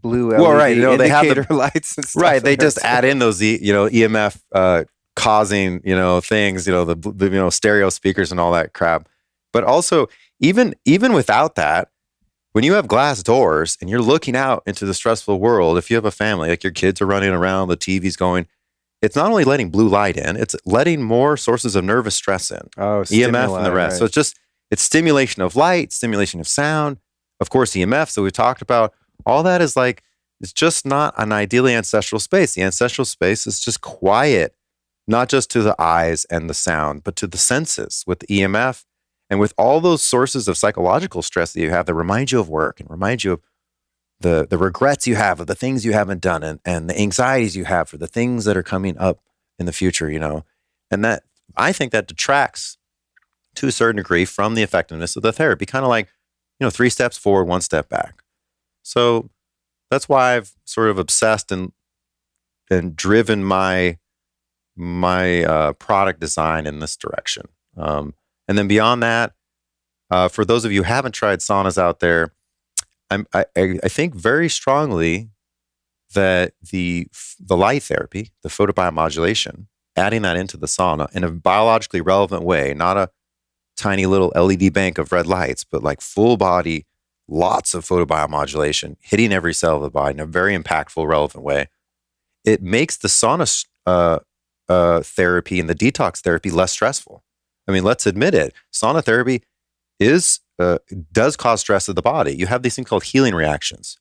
blue LED Well, right, they have indicator lights and stuff. right. They just add in those EMF causing things, the stereo speakers and all that crap. But also, even without that, when you have glass doors and you're looking out into the stressful world, if you have a family, like your kids are running around, the TV's going, it's not only letting blue light in, it's letting more sources of nervous stress in. EMF and the rest. Right. So it's stimulation of light, stimulation of sound, of course, EMF. So we talked about all that is it's just not an ideally ancestral space. The ancestral space is just quiet, not just to the eyes and the sound, but to the senses with the EMF and with all those sources of psychological stress that you have that remind you of work and remind you of the regrets you have of the things you haven't done and the anxieties you have for the things that are coming up in the future, and that I think that detracts to a certain degree from the effectiveness of the therapy, kind of like, 3 steps forward, 1 step back. So that's why I've sort of obsessed and driven my product design in this direction. And then beyond that, for those of you who haven't tried saunas out there, I think very strongly that the light therapy, the photobiomodulation, adding that into the sauna in a biologically relevant way, not a tiny little LED bank of red lights, but like full body, lots of photobiomodulation, hitting every cell of the body in a very impactful, relevant way. It makes the sauna therapy and the detox therapy less stressful. I mean, let's admit it. Sauna therapy does cause stress of the body. You have these things called healing reactions,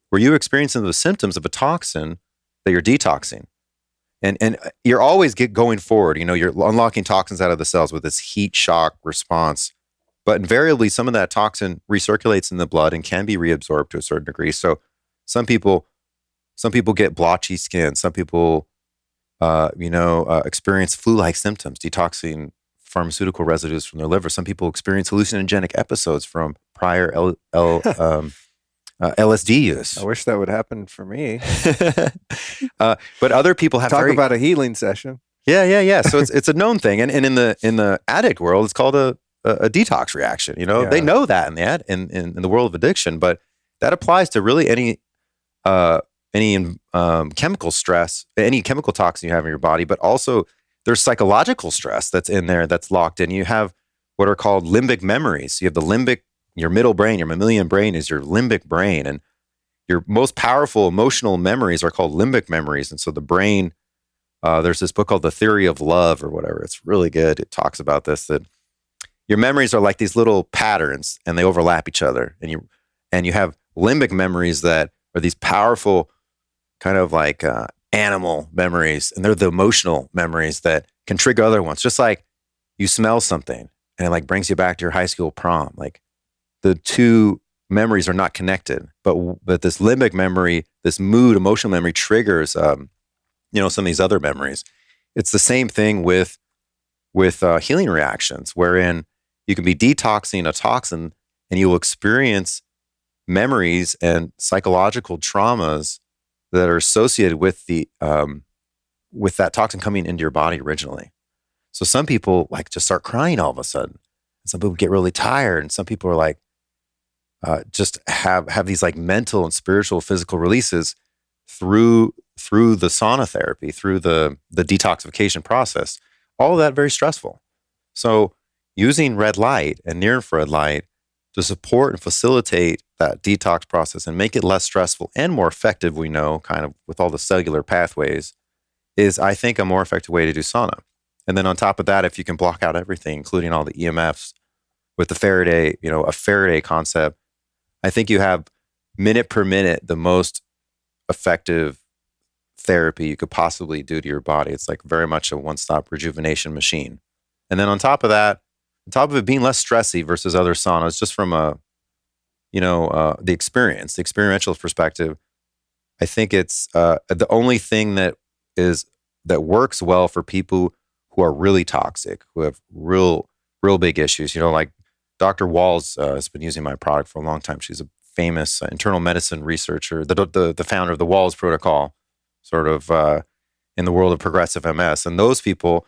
where you experience the symptoms of a toxin that you're detoxing. And you're always going forward. You're unlocking toxins out of the cells with this heat shock response. But invariably, some of that toxin recirculates in the blood and can be reabsorbed to a certain degree. So some people get blotchy skin. Some people, experience flu-like symptoms, detoxing pharmaceutical residues from their liver. Some people experience hallucinogenic episodes from prior LSD use. I wish that would happen for me. But other people have talk about a healing session. Yeah. So it's a known thing, and in the addict world, it's called a detox reaction. They know that in the world of addiction, but that applies to really any chemical stress, any chemical toxin you have in your body, but also there's psychological stress that's in there that's locked in. You have what are called limbic memories. You have your middle brain, your mammalian brain is your limbic brain, and your most powerful emotional memories are called limbic memories. And so the brain, there's this book called The Theory of Love or whatever. It's really good. It talks about this, that your memories are like these little patterns and they overlap each other. And you have limbic memories that are these powerful kind of like animal memories, and they're the emotional memories that can trigger other ones. Just like you smell something and it like brings you back to your high school prom. Like the two memories are not connected, but this limbic memory, this mood, emotional memory triggers, some of these other memories. It's the same thing with healing reactions, wherein you can be detoxing a toxin and you will experience memories and psychological traumas that are associated with with that toxin coming into your body originally. So some people like just start crying all of a sudden. Some people get really tired, and some people are like just have these like mental and spiritual, physical releases through the sauna therapy, through the detoxification process. All of that very stressful. So using red light and near infrared light to support and facilitate that detox process and make it less stressful and more effective, we know, kind of with all the cellular pathways, is, I think, a more effective way to do sauna. And then on top of that, if you can block out everything, including all the EMFs with the Faraday, a Faraday concept, I think you have minute per minute the most effective therapy you could possibly do to your body. It's like very much a one-stop rejuvenation machine. And then on top of that, on top of it being less stressy versus other saunas, just from the experiential perspective, I think it's the only thing that works well for people who are really toxic, who have real big issues. Like Dr. Walls has been using my product for a long time. She's a famous internal medicine researcher, the founder of the Walls Protocol, sort of in the world of progressive MS. And those people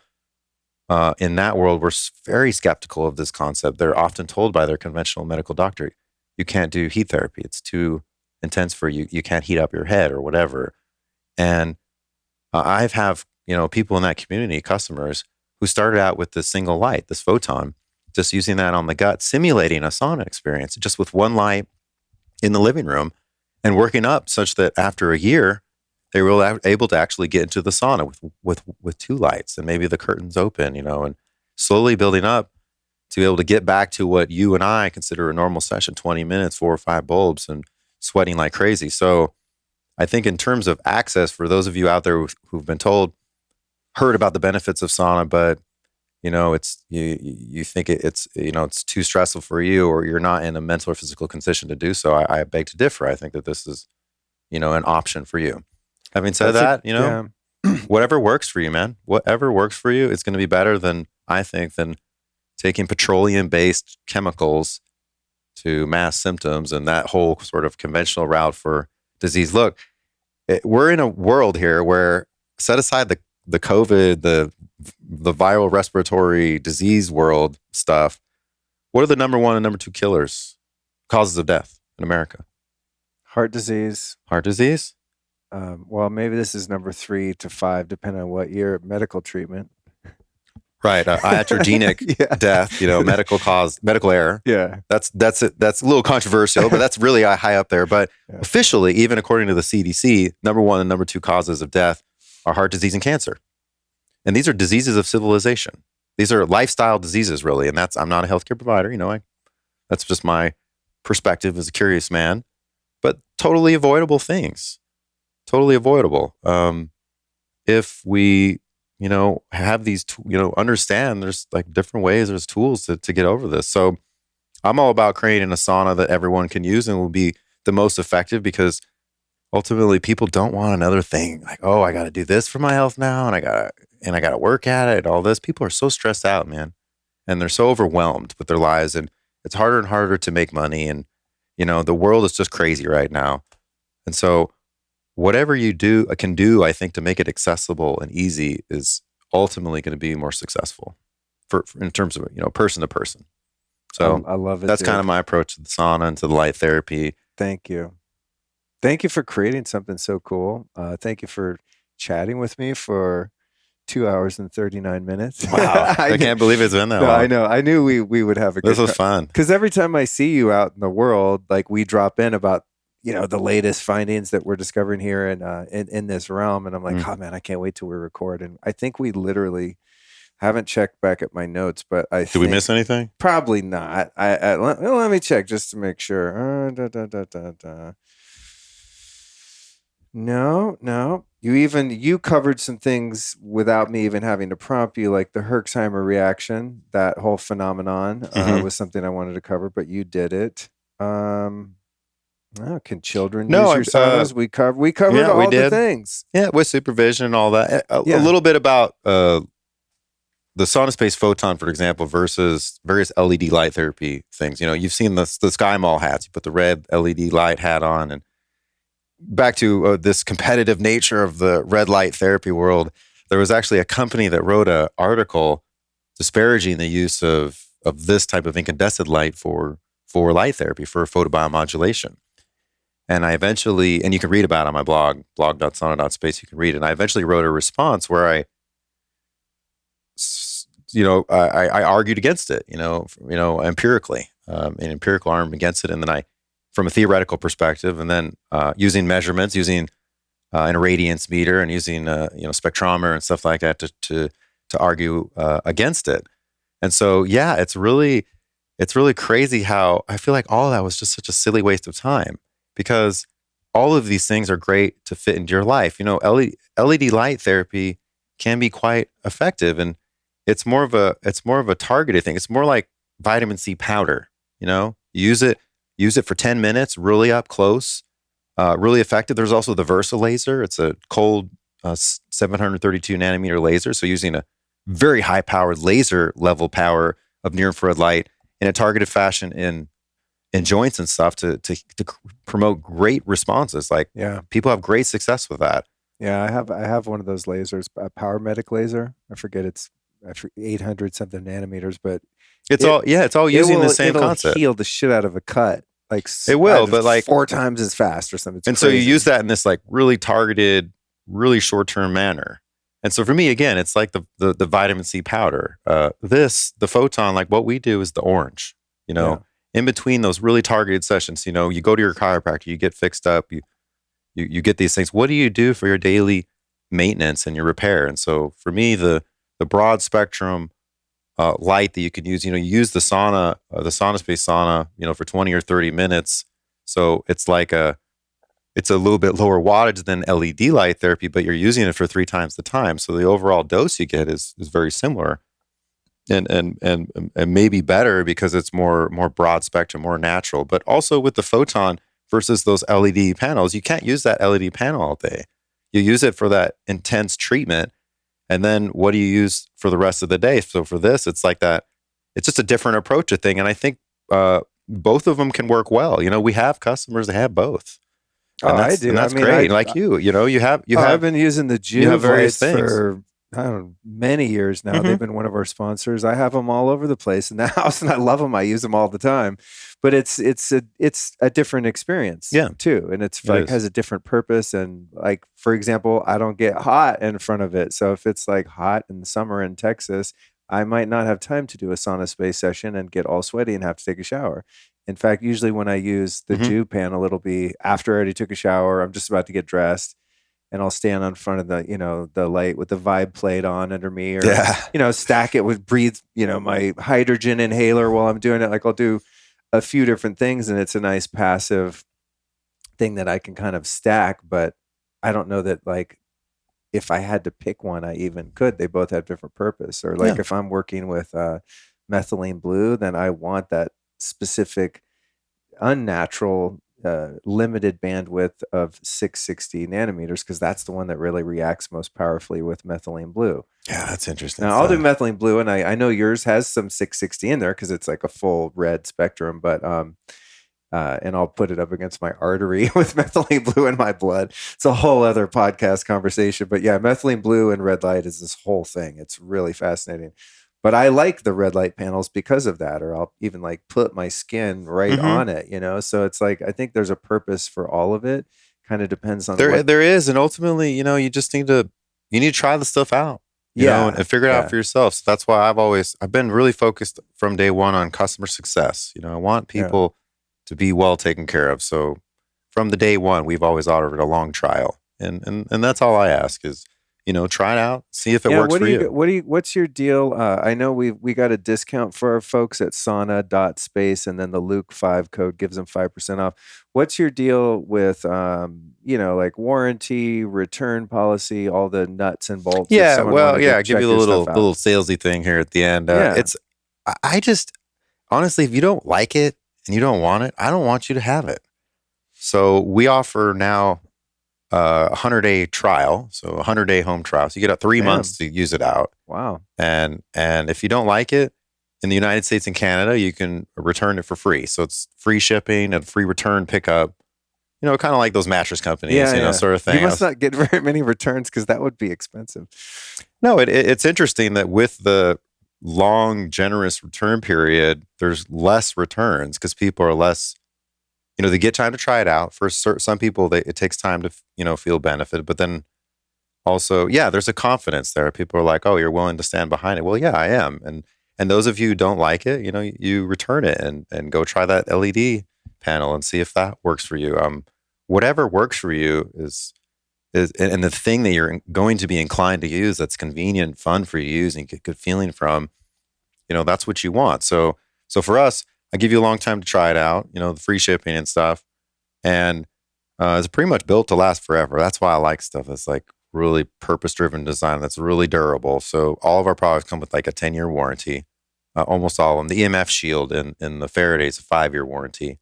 in that world were very skeptical of this concept. They're often told by their conventional medical doctor, you can't do heat therapy. It's too intense for you. You can't heat up your head or whatever. And I've have, people in that community, customers who started out with this single light, this Photon, just using that on the gut, simulating a sauna experience just with one light in the living room and working up such that after a year, they were able to actually get into the sauna with two lights and maybe the curtains open, and slowly building up to be able to get back to what you and I consider a normal session, 20 minutes, 4 or 5 bulbs and sweating like crazy. So I think in terms of access, for those of you out there who've been heard about the benefits of sauna, but it's you think it's too stressful for you, or you're not in a mental or physical condition to do so. I beg to differ. I think that this is, an option for you. Having said that, whatever works for you, man, whatever works for you, it's going to be better than taking petroleum-based chemicals to mask symptoms and that whole sort of conventional route for disease. Look, we're in a world here where, set aside the COVID, the viral respiratory disease world stuff, what are the number 1 and number 2 causes of death in America? Heart disease. Heart disease? Well, maybe this is number 3 to 5, depending on what year. Medical treatment. Right. Iatrogenic death, medical error. Yeah. That's a little controversial, but that's really high up there. But officially, even according to the CDC, number 1 and number 2 causes of death are heart disease and cancer. And these are diseases of civilization. These are lifestyle diseases, really. And I'm not a healthcare provider. That's just my perspective as a curious man, but totally avoidable things. Totally avoidable. If we, have these, understand there's like different ways, there's tools to get over this. So I'm all about creating a sauna that everyone can use and will be the most effective, because ultimately people don't want another thing. Like, oh, I got to do this for my health now. And I got to work at it and all this. People are so stressed out, man. And they're so overwhelmed with their lives, and it's harder and harder to make money. And, the world is just crazy right now. And so whatever you can do, I think, to make it accessible and easy is ultimately going to be more successful in terms of, person to person. So I love it. That's kind of my approach to the sauna and to the light therapy. Thank you. Thank you for creating something so cool. Thank you for chatting with me for 2 hours and 39 minutes. Wow. I can't believe it's been that long. I know. I knew we would have a good This was fun. Because every time I see you out in the world, like, we drop in about, the latest findings that we're discovering here in this realm. And I'm like, oh man, I can't wait till we record. And I think we literally haven't checked back at my notes, but did we miss anything? Probably not. Let me check just to make sure. No. You covered some things without me even having to prompt you, like the Herxheimer reaction. That whole phenomenon was something I wanted to cover, but you did it. Can children use your saunas? We covered all the things. Yeah, with supervision and all that. A little bit about the SaunaSpace Photon, for example, versus various LED light therapy things. You've seen the Sky Mall hats. You put the red LED light hat on, and back to this competitive nature of the red light therapy world. There was actually a company that wrote an article disparaging the use of this type of incandescent light for light therapy, for photobiomodulation. And I eventually, and you can read about it on my blog.sauna.space, you can read it. And I eventually wrote a response where I argued against it, empirically, an empirical arm against it. And then from a theoretical perspective, and then using measurements, using an irradiance meter, and using spectrometer and stuff like that to argue against it. And so, it's really crazy how I feel like all of that was just such a silly waste of time, because all of these things are great to fit into your life. LED light therapy can be quite effective, and it's more of a targeted thing. It's more like vitamin C powder. Use it for 10 minutes, really up close, really effective. There's also the Versa laser. It's a cold 732 nanometer laser. So using a very high powered laser level power of near infrared light in a targeted fashion in joints and stuff to promote great responses. Like, people have great success with that. Yeah, I have one of those lasers, a Power Medic laser. I forget, it's 800 something nanometers, but it's all using the same concept. It'll heal the shit out of a cut like It will, but like 4 times as fast or something. It's and crazy. so you use that in this like really targeted, really short-term manner. And so for me, again, it's like the vitamin C powder. The Photon, like what we do is the orange, in between those really targeted sessions, you go to your chiropractor, you get fixed up, you get these things. What do you do for your daily maintenance and your repair? And so for me, the broad spectrum light that you can use, you use the sauna, the SaunaSpace sauna, for 20 or 30 minutes. So it's a little bit lower wattage than LED light therapy, but you're using it for 3 times the time. So the overall dose you get is very similar, and maybe better because it's more broad spectrum, more natural. But also with the Photon versus those LED panels, you can't use that LED panel all day. You use it for that intense treatment, and then what do you use for the rest of the day? So for this, it's like that. It's just a different approach to thing, and I think both of them can work well. We have customers that have both. And I do. And that's I mean, great. Like you have. I've been using the you have Juve various lights things. for I don't know, many years now. Mhm. They've been one of our sponsors. I have them all over the place in the house, and I love them. I use them all the time. But it's a different experience, too, and it's like has a different purpose. And like for example, I don't get hot in front of it, so if it's like hot in the summer in Texas, I might not have time to do a SaunaSpace session and get all sweaty and have to take a shower. In fact, usually when I use the Juve panel, it'll be after I already took a shower. I'm just about to get dressed, and I'll stand in front of the light with the Vibe plate on under me, or stack it with breathe, my hydrogen inhaler while I'm doing it. Like I'll do a few different things, and it's a nice passive thing that I can kind of stack. But I don't know that like if I had to pick one, I even could. They both have different purpose. Or like if I'm working with methylene blue, then I want that specific unnatural limited bandwidth of 660 nanometers, because that's the one that really reacts most powerfully with methylene blue. Yeah, that's interesting. Now I'll do methylene blue, and I know yours has some 660 in there because it's like a full red spectrum, but and I'll put it up against my artery with methylene blue in my blood. It's a whole other podcast conversation, but yeah, methylene blue and red light is this whole thing. It's really fascinating. But I like the red light panels because of that, or I'll even like put my skin right on it, So it's like, I think there's a purpose for all of it. Kind of depends on there is. And ultimately, you just need to try the stuff out, and figure it out for yourself. So that's why I've been really focused from day one on customer success. I want people to be well taken care of. So from the day one, we've always offered a long trial. And that's all I ask is, try it out, see if it works for you. What's your deal? I know we got a discount for our folks at sauna.space, and then the Luke 5 code gives them 5% off. What's your deal with, like warranty, return policy, all the nuts and bolts? Yeah, well, I give you a little salesy thing here at the end. I just, honestly, if you don't like it and you don't want it, I don't want you to have it. So we offer now 100-day trial, so 100-day home trial. So you get 3 months to use it out. Wow. And if you don't like it, in the United States and Canada, you can return it for free. So it's free shipping and free return pickup. Kind of like those mattress companies, sort of thing. You must not get very many returns because that would be expensive. No, it's interesting that with the long, generous return period, there's less returns because people are less. They get time to try it out. For some people, it takes time to, feel benefit. But then also, there's a confidence there. People are like, oh, you're willing to stand behind it. Well, yeah, I am. And those of you who don't like it, you return it and go try that LED panel and see if that works for you. Whatever works for you is and the thing that you're going to be inclined to use that's convenient, fun for you to use and get good feeling from, that's what you want. So for us, I give you a long time to try it out, the free shipping and stuff. And it's pretty much built to last forever. That's why I like stuff that's like really purpose-driven design that's really durable. So all of our products come with like a 10-year warranty, almost all of them. The EMF shield in the Faraday is a 5-year warranty.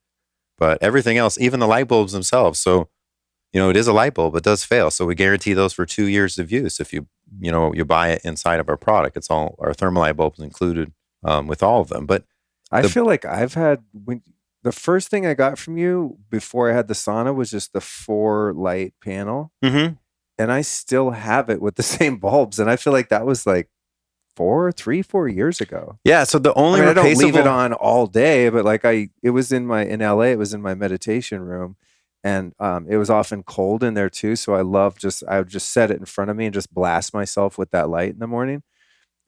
But everything else, even the light bulbs themselves. So, it is a light bulb, it does fail. So we guarantee those for 2 years of use. If you buy it inside of our product, it's all our thermal light bulbs included with all of them. But I feel like I've had the first thing I got from you before I had the sauna was just the 4 light panel, and I still have it with the same bulbs. And I feel like that was like 3, 4 years ago. Yeah. So the only I don't leave it replaceable, on all day, but like it was in LA, it was in my meditation room, and it was often cold in there too. So I would just set it in front of me and just blast myself with that light in the morning.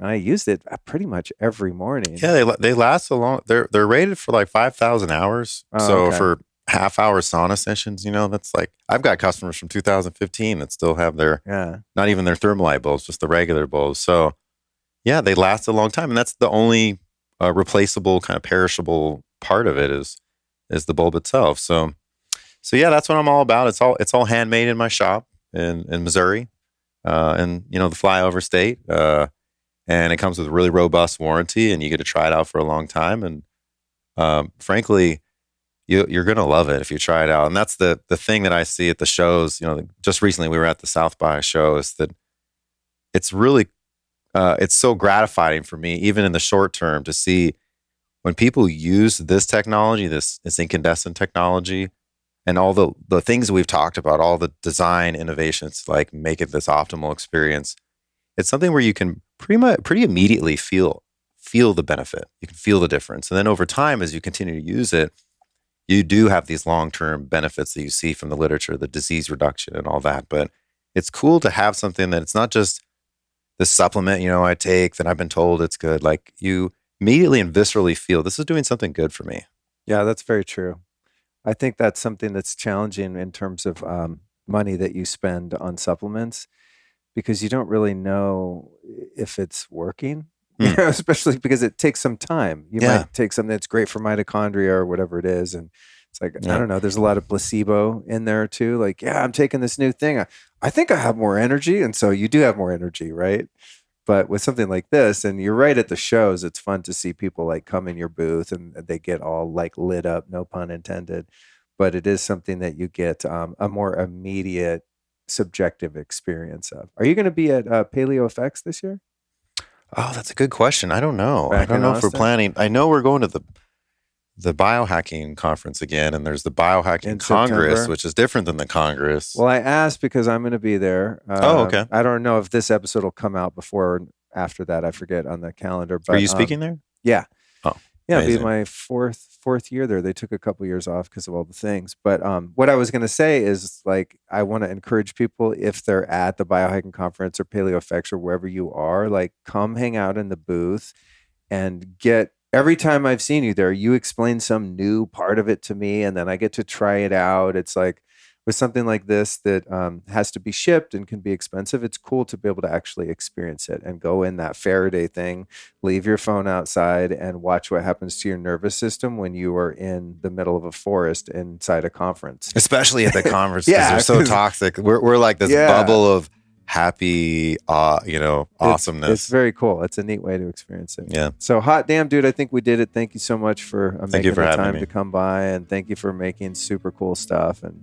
And I used it pretty much every morning. yeah, they last a long. They're rated for like 5,000 hours. Oh, So okay. for half-hour sauna sessions, that's like I've got customers from 2015 that still have their not even their thermalite bulbs, just the regular bulbs. So yeah, they last a long time, and that's the only replaceable kind of perishable part of it is the bulb itself. So yeah, that's what I'm all about. It's all handmade in my shop in Missouri, and the flyover state. And it comes with a really robust warranty, and you get to try it out for a long time. And frankly, you're going to love it if you try it out. And that's the thing that I see at the shows. Just recently we were at the South by show. Is that it's really it's so gratifying for me, even in the short term, to see when people use this technology, this incandescent technology, and all the things we've talked about, all the design innovations, like make it this optimal experience. It's something where you can pretty immediately feel the benefit. You can feel the difference. And then over time, as you continue to use it, you do have these long-term benefits that you see from the literature, the disease reduction and all that. But it's cool to have something that it's not just this supplement, I take that I've been told it's good. Like you immediately and viscerally feel this is doing something good for me. Yeah, that's very true. I think that's something that's challenging in terms of money that you spend on supplements, because you don't really know if it's working, especially because it takes some time. You might take something that's great for mitochondria or whatever it is. And it's like, I don't know, there's a lot of placebo in there too. Like, I'm taking this new thing. I think I have more energy. And so you do have more energy, right? But with something like this, and you're right, at the shows, it's fun to see people like come in your booth and they get all like lit up, no pun intended. But it is something that you get a more immediate subjective experience of. Are you going to be at Paleo Effects this year? Oh, that's a good question. I don't know. Back I don't know if we're Austin? planning. I know we're going to the biohacking conference again, and there's the biohacking In Congress, September? which is different than the Congress. Well, I asked because I'm going to be there. Okay. I don't know if this episode will come out before or after that. I forget on the calendar. But Are you speaking there? Yeah. Oh, yeah, it'll be amazing. my fourth year there. They took a couple years off because of all the things. But what I was going to say is, like, I want to encourage people, if they're at the biohacking conference or Paleo Effects or wherever you are, like, come hang out in the booth and get. Every time I've seen you there, you explain some new part of it to me, and then I get to try it out. It's like with something like this that has to be shipped and can be expensive, it's cool to be able to actually experience it and go in that Faraday thing, leave your phone outside, and watch what happens to your nervous system when you are in the middle of a forest inside a conference. Especially at the conference, because they're so toxic. We're like this bubble of happy, awesomeness. It's very cool. It's a neat way to experience it. Yeah. So hot damn, dude, I think we did it. Thank you so much for making for the having time me. to come by, and thank you for making super cool stuff and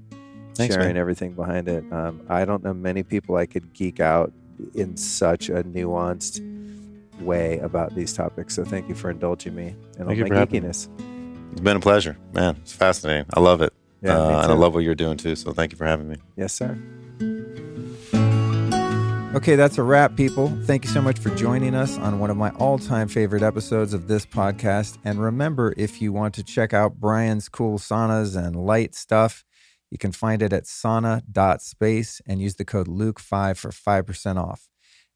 sharing everything behind it. I don't know many people I could geek out in such a nuanced way about these topics. So thank you for indulging me and all my geekiness. It's been a pleasure, man. It's fascinating. I love it. Yeah, and I love what you're doing too. So thank you for having me. Yes, sir. Okay, that's a wrap, people. Thank you so much for joining us on one of my all-time favorite episodes of this podcast. And remember, if you want to check out Brian's cool saunas and light stuff, you can find it at sauna.space and use the code Luke5 for 5% off.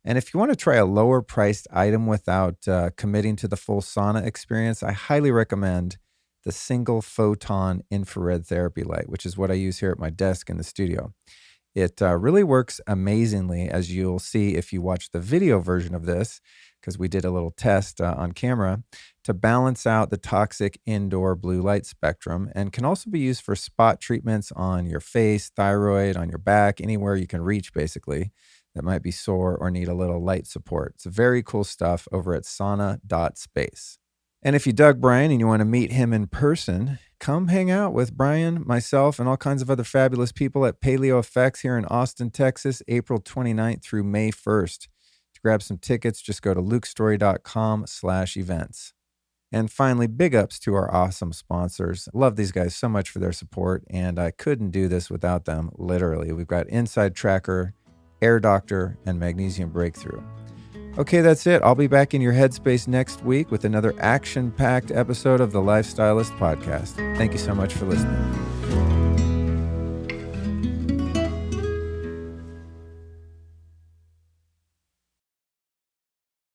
And if you want to try a lower-priced item without committing to the full sauna experience, I highly recommend the single Photon infrared therapy light, which is what I use here at my desk in the studio. It really works amazingly, as you'll see if you watch the video version of this, because we did a little test on camera, to balance out the toxic indoor blue light spectrum, and can also be used for spot treatments on your face, thyroid, on your back, anywhere you can reach, basically, that might be sore or need a little light support. It's very cool stuff over at sauna.space. And if you dug Brian and you want to meet him in person, come hang out with Brian, myself, and all kinds of other fabulous people at Paleo Effects here in Austin, Texas, April 29th through May 1st. To grab some tickets, just go to lukestory.com/events. And finally, big ups to our awesome sponsors. Love these guys so much for their support, and I couldn't do this without them, literally. We've got Inside Tracker, AirDoctor, and Magnesium Breakthrough. Okay, that's it. I'll be back in your headspace next week with another action-packed episode of the Lifestylist Podcast. Thank you so much for listening.